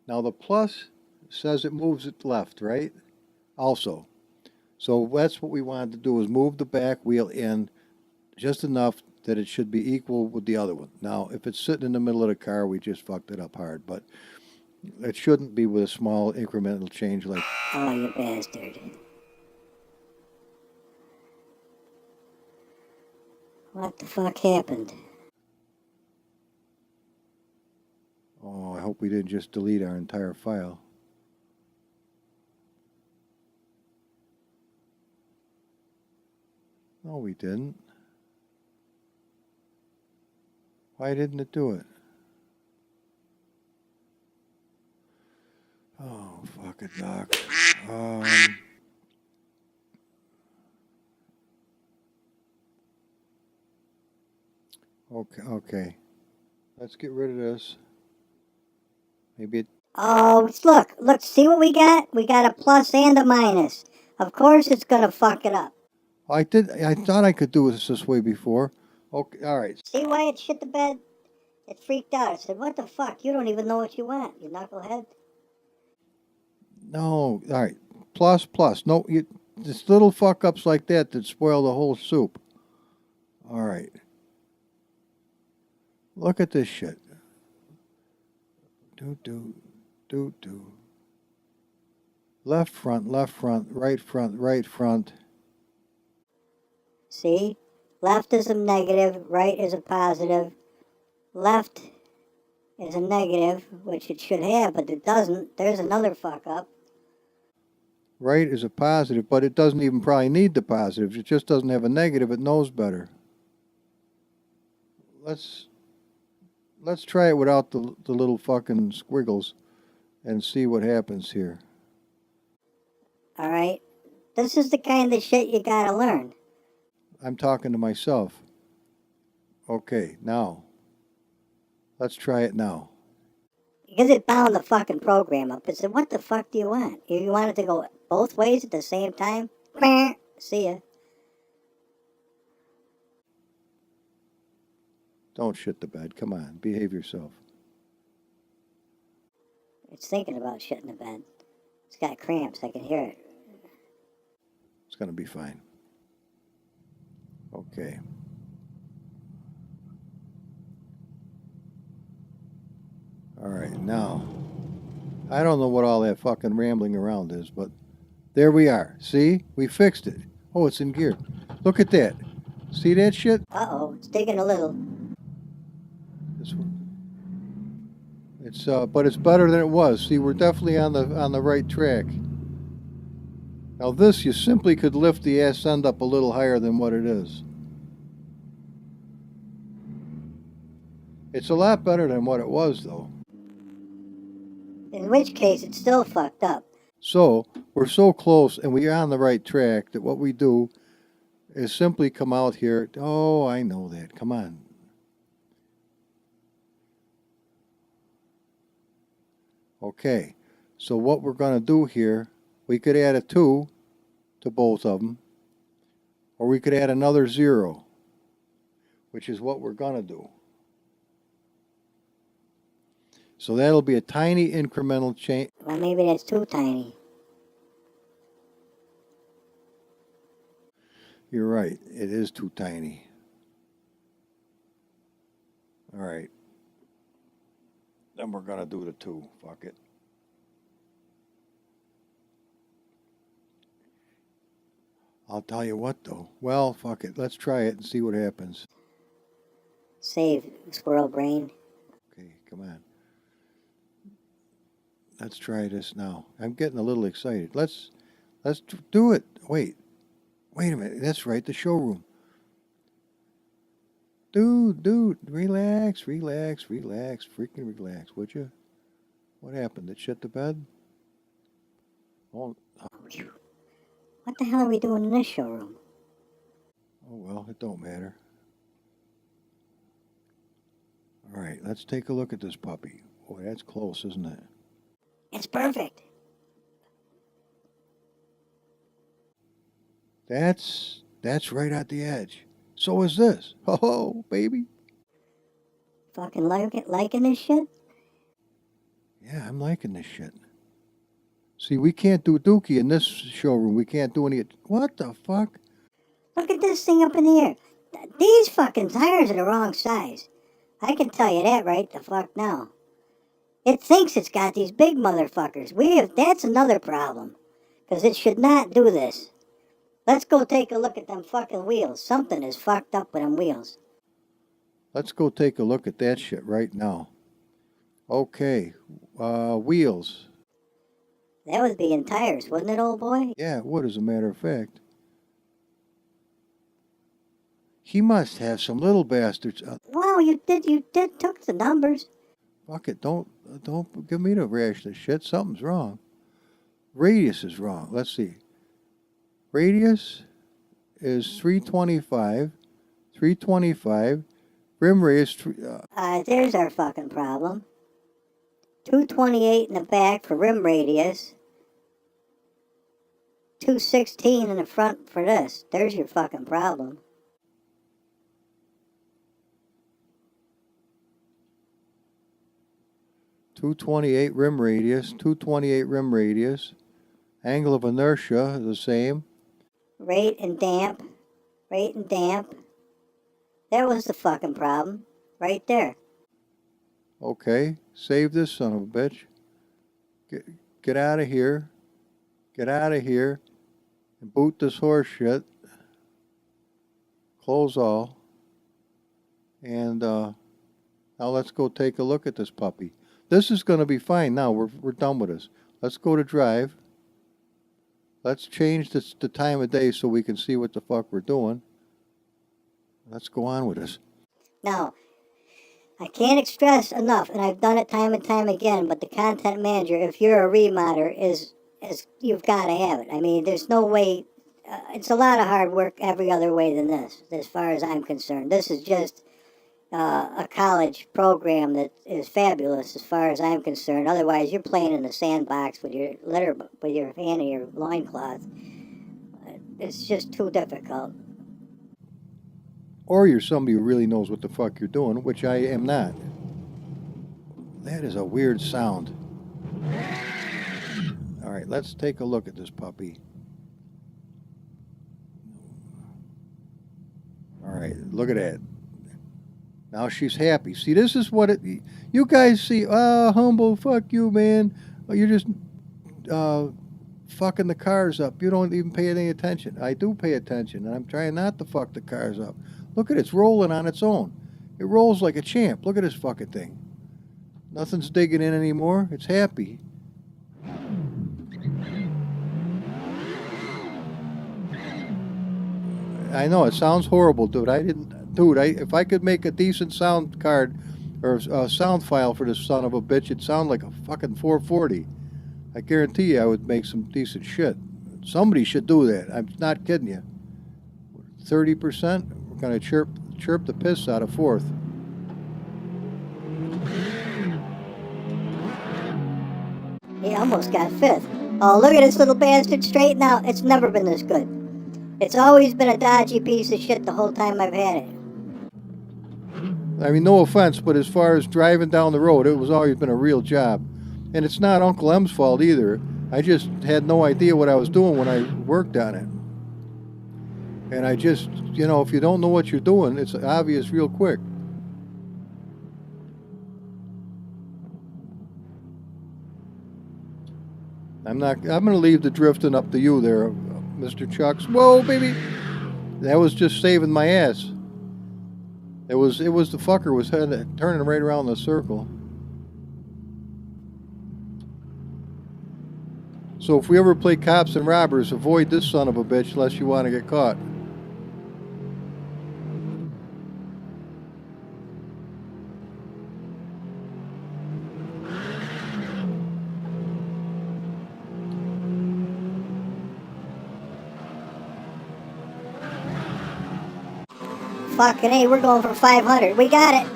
Now the plus says it moves it left, right? Also. So that's what we wanted to do, is move the back wheel in just enough that it should be equal with the other one. Now, if it's sitting in the middle of the car, we just fucked it up hard, but it shouldn't be with a small incremental change like... Oh, you bastard. What the fuck happened? Oh, I hope we didn't just delete our entire file. No, we didn't. Why didn't it do it? Oh, fuck it, Doc. Okay. Let's get rid of this. Maybe it... Oh, look, see what we got? We got a plus and a minus. Of course it's gonna fuck it up. I thought I could do this way before. Okay, alright. See why it shit the bed? It freaked out. It said, what the fuck? You don't even know what you want, you knucklehead. No, alright. Plus. No, it's little fuck-ups like that spoil the whole soup. Alright. Look at this shit. Do. Left front, right front. See? Left is a negative, right is a positive. Left is a negative, which it should have, but it doesn't. There's another fuck up. Right is a positive, but it doesn't even probably need the positives. It just doesn't have a negative. It knows better. Let's try it without the little fucking squiggles and see what happens here. Alright? This is the kind of shit you gotta learn. I'm talking to myself. Okay, now. Let's try it now. Because it bound the fucking program up. It said, what the fuck do you want? If you want it to go both ways at the same time, meh, see ya. Don't shit the bed. Come on, behave yourself. It's thinking about shitting the bed. It's got cramps. I can hear it. It's going to be fine. Okay. All right, now, I don't know what all that fucking rambling around is, but there we are. See? We fixed it. Oh, it's in gear. Look at that. See that shit? Uh-oh, it's digging a little. This one. It's but it's better than it was. See, we're definitely on the right track. Now this, you simply could lift the ass end up a little higher than what it is. It's a lot better than what it was, though. In which case, it's still fucked up. So, we're so close and we're on the right track that what we do is simply come out here. Oh, I know that. Come on. Okay. So what we're going to do here, we could add a 2 to both of them. Or we could add another 0, which is what we're going to do. So that'll be a tiny incremental change. Well, maybe that's too tiny. You're right. It is too tiny. All right. Then we're going to do the 2. Fuck it. I'll tell you what, though. Well, fuck it. Let's try it and see what happens. Save, squirrel brain. Okay, come on. Let's try this now. I'm getting a little excited. Let's do it. Wait a minute. That's right, the showroom. Dude, relax, freaking relax, would you? What happened? It shit the bed? Oh, What the hell are we doing in this showroom? oh well, it don't matter. All right, let's take a look at this puppy. Boy, that's close, isn't it? It's perfect. That's right at the edge. So is this. Oh, baby. Fucking liking this shit? Yeah, I'm liking this shit. See, we can't do dookie in this showroom. We can't do any... What the fuck? Look at this thing up in the air. These fucking tires are the wrong size. I can tell you that right the fuck now. It thinks it's got these big motherfuckers. That's another problem. Because it should not do this. Let's go take a look at them fucking wheels. Something is fucked up with them wheels. Let's go take a look at that shit right now. Okay, wheels. That would be in tires, wouldn't it, old boy? Yeah, it would, as a matter of fact. He must have some little bastards. Wow, you did took the numbers. Fuck it, don't give me the rash of shit. Something's wrong. Radius is wrong. Let's see. Radius is 325. 325. Rim radius... There's our fucking problem. 228 in the back for rim radius. 216 in the front for this. There's your fucking problem. .228 rim radius. 228 rim radius. Angle of inertia is the same. Rate and damp. Rate and damp. That was the fucking problem. Right there. Okay, save this son of a bitch. Get out of here. Get out of here. And boot this horse shit. Close all. And now let's go take a look at this puppy. This is going to be fine now. We're done with this. Let's go to drive. Let's change the time of day so we can see what the fuck we're doing. Let's go on with this. Now, I can't stress enough, and I've done it time and time again, but the content manager, if you're a remodder, is you've got to have it. I mean, there's no way. It's a lot of hard work every other way than this, as far as I'm concerned. This is just a college program that is fabulous as far as I'm concerned. Otherwise, you're playing in the sandbox with your with your hand in your loincloth. It's just too difficult. Or you're somebody who really knows what the fuck you're doing, which I am not. That is a weird sound. All right, let's take a look at this puppy. All right, look at that. Now she's happy. See, this is what it... You guys see, humble, fuck you, man. You're just fucking the cars up. You don't even pay any attention. I do pay attention, and I'm trying not to fuck the cars up. Look at it, it's rolling on its own. It rolls like a champ. Look at this fucking thing. Nothing's digging in anymore. It's happy. I know, it sounds horrible, dude. If I could make a decent sound card or a sound file for this son of a bitch, it'd sound like a fucking 440. I guarantee you I would make some decent shit. Somebody should do that. I'm not kidding you. 30%? We're going to chirp the piss out of fourth. He almost got fifth. Oh, look at this little bastard straighten out. It's never been this good. It's always been a dodgy piece of shit the whole time I've had it. I mean, no offense, but as far as driving down the road, it was always been a real job. And it's not Uncle M's fault either. I just had no idea what I was doing when I worked on it. And I just, you know, if you don't know what you're doing, it's obvious real quick. I'm going to leave the drifting up to you there, Mr. Chucks. Whoa, baby. That was just saving my ass. It was the fucker was turning right around the circle. So if we ever play cops and robbers, avoid this son of a bitch unless you want to get caught. Fucking hey, we're going for 500. We got it.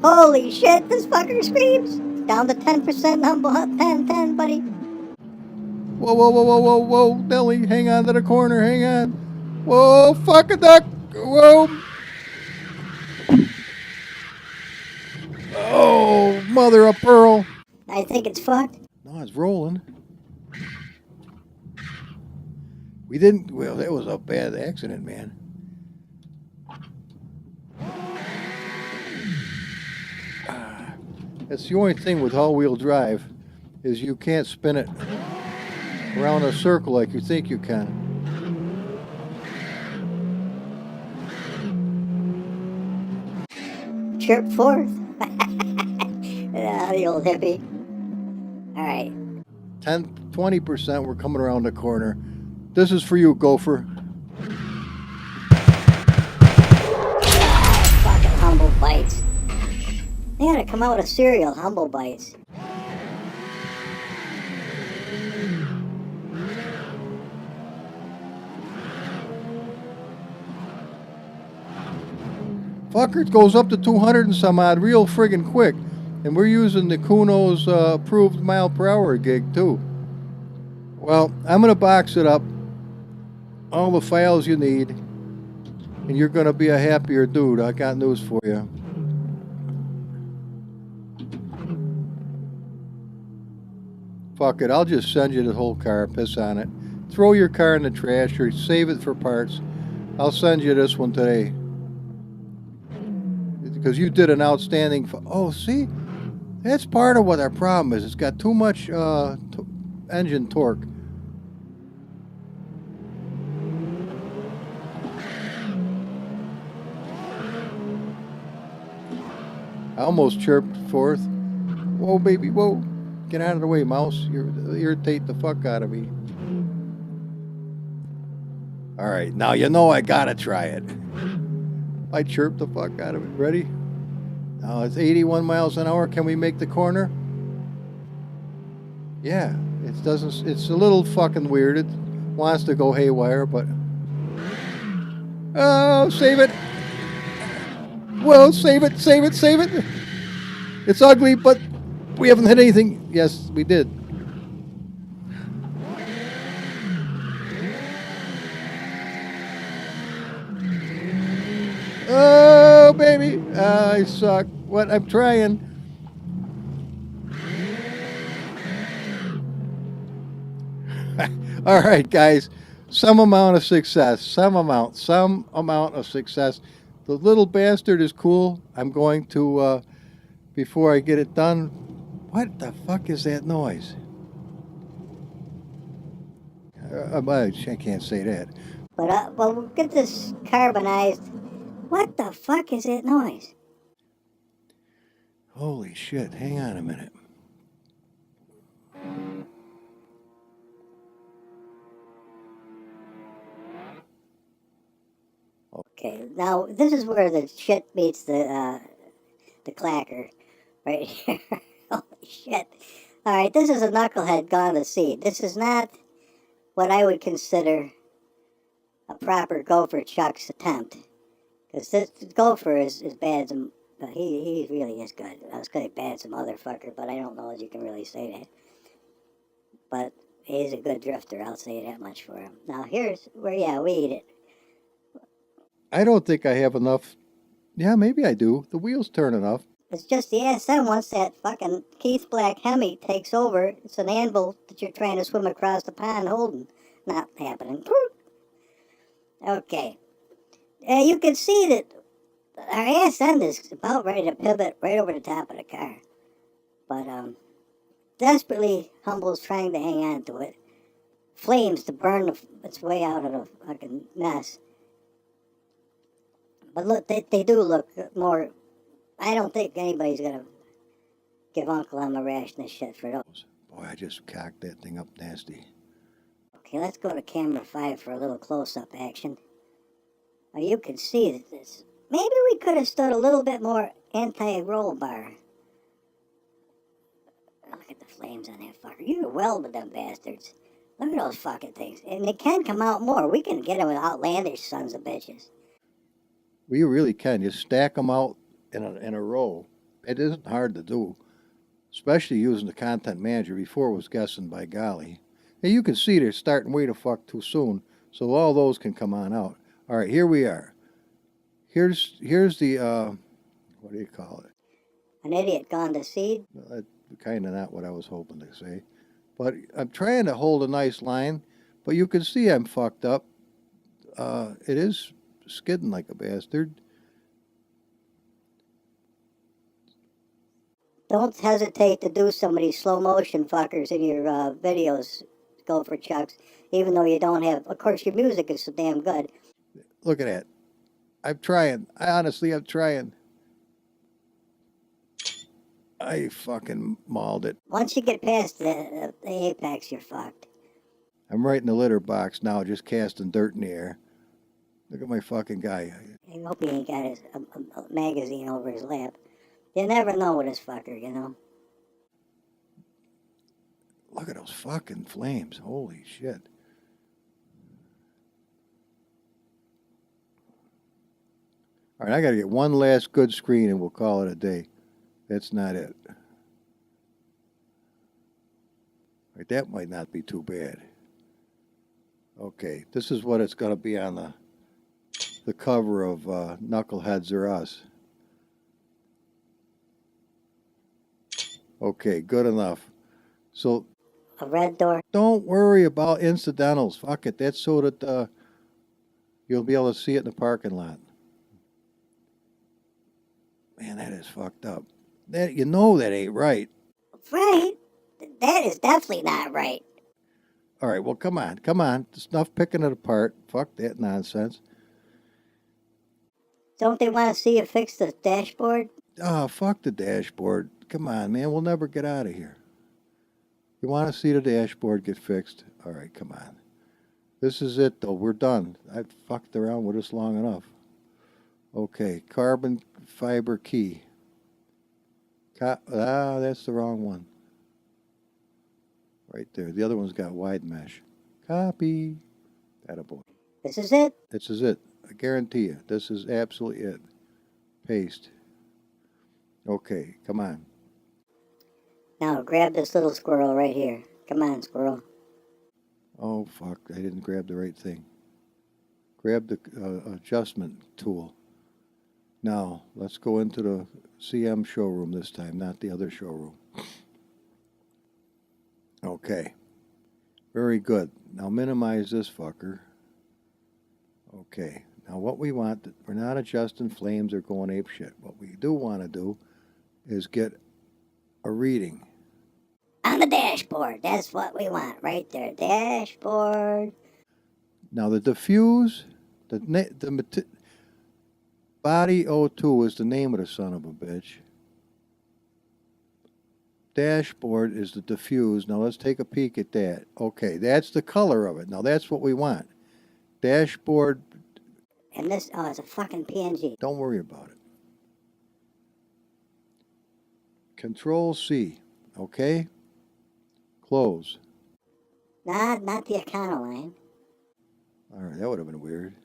Holy shit, this fucker screams. Down to 10% humble 10, buddy. Whoa, whoa, whoa, whoa, whoa, whoa, Nelly, hang on to the corner, hang on. Whoa, fuck a duck. Whoa. Oh, mother of pearl. I think it's fucked. No, it's rolling. We didn't, well, that was a bad accident, man. That's the only thing with all-wheel drive is you can't spin it around a circle like you think you can. Chirp forth. The old hippie. Alright. 20%, we're coming around the corner. This is for you, Gopher. Fucking humble bites. They gotta come out with cereal, humble bites. Fucker, it goes up to 200 and some odd real friggin' quick. And we're using the Kuno's approved mile per hour gig too. Well, I'm going to box it up. All the files you need. And you're going to be a happier dude. I got news for you. Fuck it, I'll just send you the whole car, piss on it. Throw your car in the trash or save it for parts. I'll send you this one today. Because you did an outstanding... Oh, see? That's part of what our problem is. It's got too much engine torque. I almost chirped forth. Whoa, baby, whoa. Get out of the way, mouse. You irritate the fuck out of me. All right, now you know I gotta try it. I chirped the fuck out of it. Ready? Now it's 81 miles an hour. Can we make the corner? Yeah, it doesn't. It's a little fucking weird. It wants to go haywire, but oh, save it. Well, save it, save it, save it. It's ugly, but we haven't hit anything. Yes, we did. Oh, baby. I suck. What? I'm trying. All right, guys. Some amount of success. Some amount of success. The little bastard is cool. I'm going to, before I get it done, what the fuck is that noise? I can't say that. But, well, we'll get this carbonized. What the fuck is that noise? Holy shit, hang on a minute. Okay, now this is where the shit meets the clacker. Right here. Holy shit. Alright, this is a knucklehead gone to seed. This is not what I would consider a proper Gopher Chuck's attempt. Because this Gopher is bad as he really is good. I was going to bad as a motherfucker, but I don't know if you can really say that. But he's a good drifter, I'll say that much for him. Now here's where, yeah, we eat it. I don't think I have enough. Yeah, maybe I do. The wheels turn enough. It's just the SM once that fucking Keith Black Hemi takes over, it's an anvil that you're trying to swim across the pond holding. Not happening. Okay. You can see that our ass end is about ready to pivot right over the top of the car. But, desperately Humble's trying to hang on to it. Flames to burn its way out of the fucking mess. But look, they do look more. I don't think anybody's gonna give Uncle Em a ration of shit for those. Boy, I just cocked that thing up nasty. Okay, let's go to camera 5 for a little close-up action. Now you can see that this. Maybe we could have stood a little bit more anti-roll bar. Look at the flames on that fucker. You can weld with them bastards. Look at those fucking things. And they can come out more. We can get them with outlandish sons of bitches. We really can. You stack them out in a row. It isn't hard to do, especially using the content manager. Before it was guessing by golly. And you can see they're starting way to fuck too soon, so all those can come on out. All right, here we are. Here's the, what do you call it? An idiot gone to seed. Kind of not what I was hoping to say. But I'm trying to hold a nice line, but you can see I'm fucked up. It is skidding like a bastard. Don't hesitate to do some of these slow motion fuckers in your videos, Go for Chucks, even though you don't have, of course your music is so damn good. Look at that. I'm trying. I'm trying. I fucking mauled it. Once you get past the apex, you're fucked. I'm right in the litter box now, just casting dirt in the air. Look at my fucking guy. I hope he ain't got his a magazine over his lap. You never know with this fucker, you know. Look at those fucking flames. Holy shit. All right, I got to get one last good screen and we'll call it a day. That's not it. All right, that might not be too bad. Okay, this is what it's going to be on the cover of Knuckleheads or Us. Okay, good enough. So A red door. don't worry about incidentals. Fuck it. That's so that you'll be able to see it in the parking lot. Man, that is fucked up. That you know that ain't right. Right? That is definitely not right. All right, well, come on. There's enough picking it apart. Fuck that nonsense. Don't they want to see you fix the dashboard? Oh, fuck the dashboard. Come on, man. We'll never get out of here. You want to see the dashboard get fixed? All right, come on. This is it, though. We're done. I've fucked around with this long enough. Okay, carbon fiber key. That's the wrong one. Right there. The other one's got wide mesh. Copy. Attaboy. This is it. This is it. I guarantee you. This is absolutely it. Paste. Okay, come on. Now grab this little squirrel right here. Come on, squirrel. Oh, fuck. I didn't grab the right thing. Grab the adjustment tool. Now, let's go into the CM showroom this time, not the other showroom. Okay. Very good. Now minimize this fucker. Okay. Now what we want, we're not adjusting flames or going ape shit. What we do want to do is get a reading. On the dashboard. That's what we want right there. Dashboard. Now the diffuse, the body O2 is the name of the son of a bitch. Dashboard is the diffuse. Now let's take a peek at that. Okay, that's the color of it. Now that's what we want. Dashboard. And this, oh, it's a fucking PNG. Don't worry about it. Control C. Okay? Close. Nah, not the Econoline. All right, that would have been weird.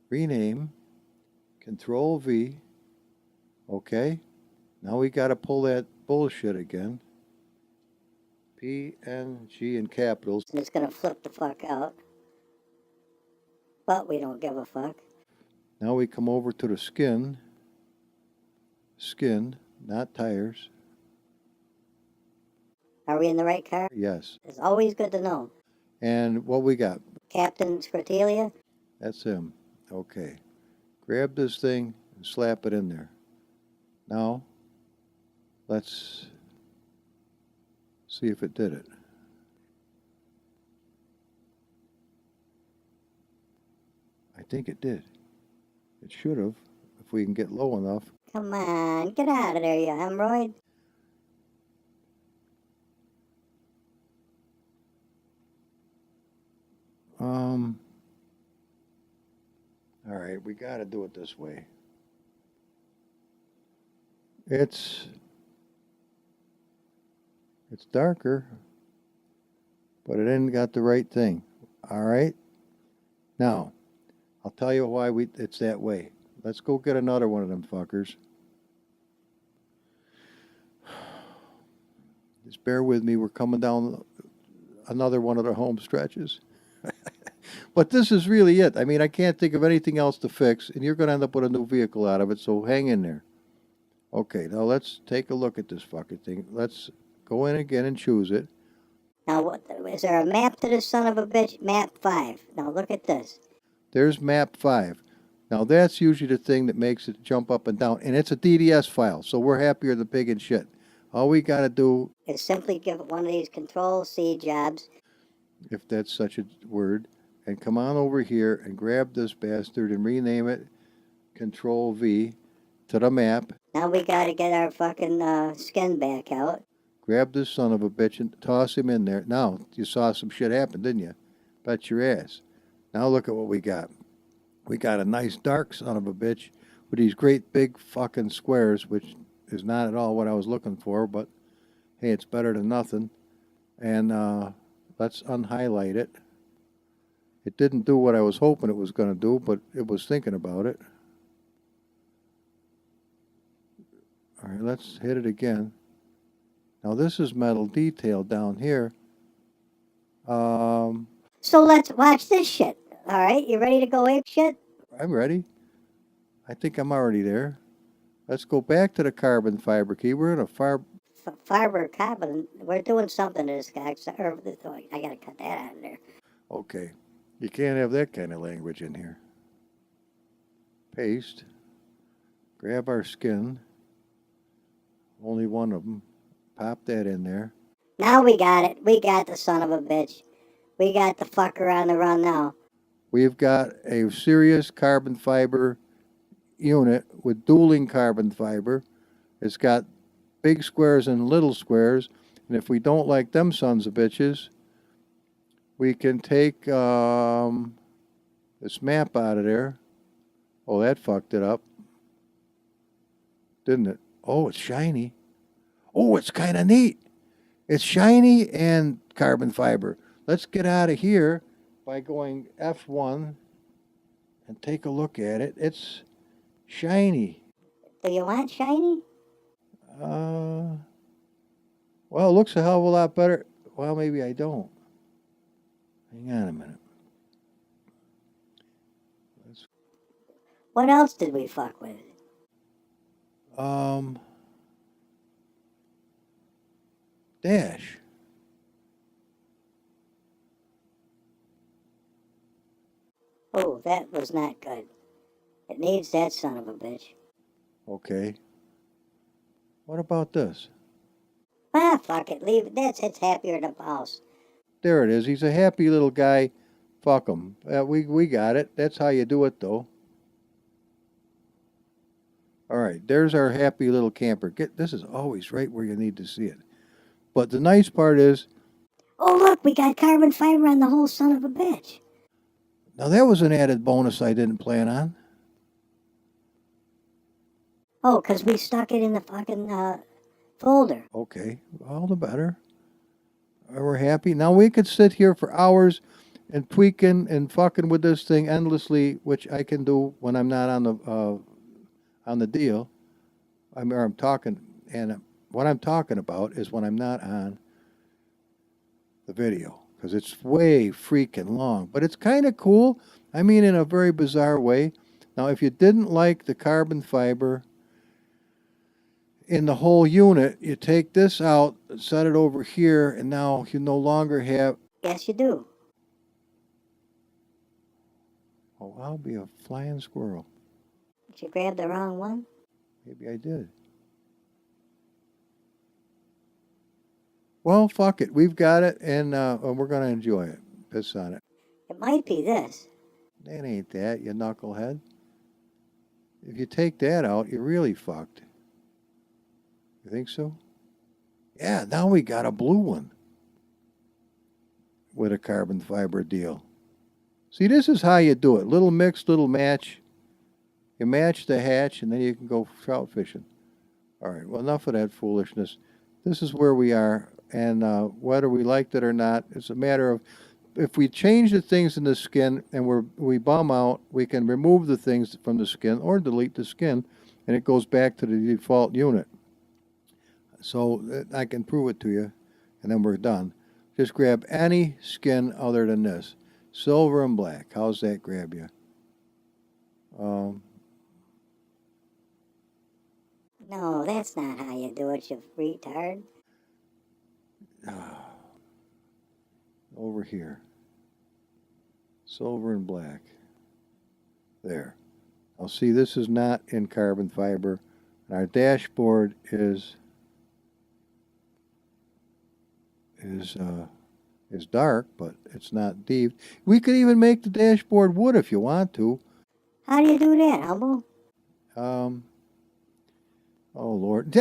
Rename. Control V. Okay. Now we got to pull that bullshit again. PNG in capitals. And it's gonna flip the fuck out. But we don't give a fuck. Now we come over to the skin. Skin, not tires. Are we in the right car? Yes. It's always good to know. And what we got? Captain Squonkie? That's him. Okay. Grab this thing and slap it in there. Now, let's see if it did it. I think it did. It should have, if we can get low enough. Come on, get out of there, you hemorrhoid. All right, we got to do it this way. It's darker, but it ain't got the right thing. All right? Now, I'll tell you why it's that way. Let's go get another one of them fuckers. Just bear with me. We're coming down another one of the home stretches. But this is really it. I mean, I can't think of anything else to fix, and you're going to end up with a new vehicle out of it, so hang in there. Okay, now let's take a look at this fucking thing. Let's go in again and choose it. Now, is there a map to this son of a bitch? Map 5. Now, look at this. There's map 5. Now, that's usually the thing that makes it jump up and down, and it's a DDS file, so we're happier than pig and shit. All we got to do is simply give it one of these Control-C jobs, if that's such a word, and come on over here and grab this bastard and rename it Control-V to the map. Now we gotta get our fucking skin back out. Grab this son of a bitch and toss him in there. Now, you saw some shit happen, didn't you? Bet your ass. Now look at what we got. We got a nice dark son of a bitch with these great big fucking squares, which is not at all what I was looking for, but hey, it's better than nothing. And let's unhighlight it. It didn't do what I was hoping it was going to do, but it was thinking about it. All right, let's hit it again. Now this is metal detail down here. So let's watch this shit. All right, you ready to go ape shit? I'm ready. I think I'm already there. Let's go back to the carbon fiber key. We're in a fiber carbon. We're doing something to this guy. I gotta cut that out of there. Okay. You can't have that kind of language in here. Paste. Grab our skin. Only one of them. Pop that in there. Now we got it. We got the son of a bitch. We got the fucker on the run now. We've got a serious carbon fiber unit with dueling carbon fiber. It's got big squares and little squares. And if we don't like them sons of bitches, we can take this map out of there. Oh, that fucked it up. Didn't it? Oh, it's shiny. Oh, it's kind of neat. It's shiny and carbon fiber. Let's get out of here by going F1 and take a look at it. It's shiny. Do you want shiny? Well, it looks a hell of a lot better. Well, maybe I don't. Hang on a minute. What else did we fuck with? Dash. Oh, that was not good. It needs that son of a bitch. Okay. What about this? Ah, fuck it. Leave it. It's happier than a mouse. There it is. He's a happy little guy. Fuck him. We got it. That's how you do it, though. All right. There's our happy little camper. This is always right where you need to see it. But the nice part is... Oh, look. We got carbon fiber on the whole son of a bitch. Now, that was an added bonus I didn't plan on. Oh, because we stuck it in the fucking folder. Okay. All the better. We're happy. Now, we could sit here for hours and tweaking and fucking with this thing endlessly, which I can do when I'm not on the deal. I'm talking, and what I'm talking about is when I'm not on the video because it's way freaking long. But it's kind of cool. I mean, in a very bizarre way. Now, if you didn't like the carbon fiber in the whole unit, you take this out, set it over here, and now you no longer have... Yes, you do. Oh, I'll be a flying squirrel. Did you grab the wrong one? Maybe I did. Well, fuck it. We've got it, and we're going to enjoy it. Piss on it. It might be this. That ain't that, you knucklehead. If you take that out, you're really fucked. You think so? Yeah, now we got a blue one with a carbon fiber deal. See, this is how you do it. Little mix, little match. You match the hatch, and then you can go trout fishing. All right, well, enough of that foolishness. This is where we are, and whether we liked it or not, it's a matter of if we change the things in the skin and we bum out, we can remove the things from the skin or delete the skin, and it goes back to the default unit. So I can prove it to you, and then we're done. Just grab any skin other than this. Silver and black. How's that grab you? No, that's not how you do it, you retard. Over here. Silver and black. There. Now see, this is not in carbon fiber. And our dashboard is dark, but it's not deep. We could even make the dashboard wood if you want to. How do you do that, Humble? Oh, Lord.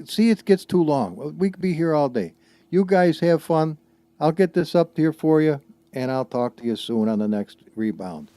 See, it gets too long. We could be here all day. You guys have fun. I'll get this up here for you, and I'll talk to you soon on the next rebound.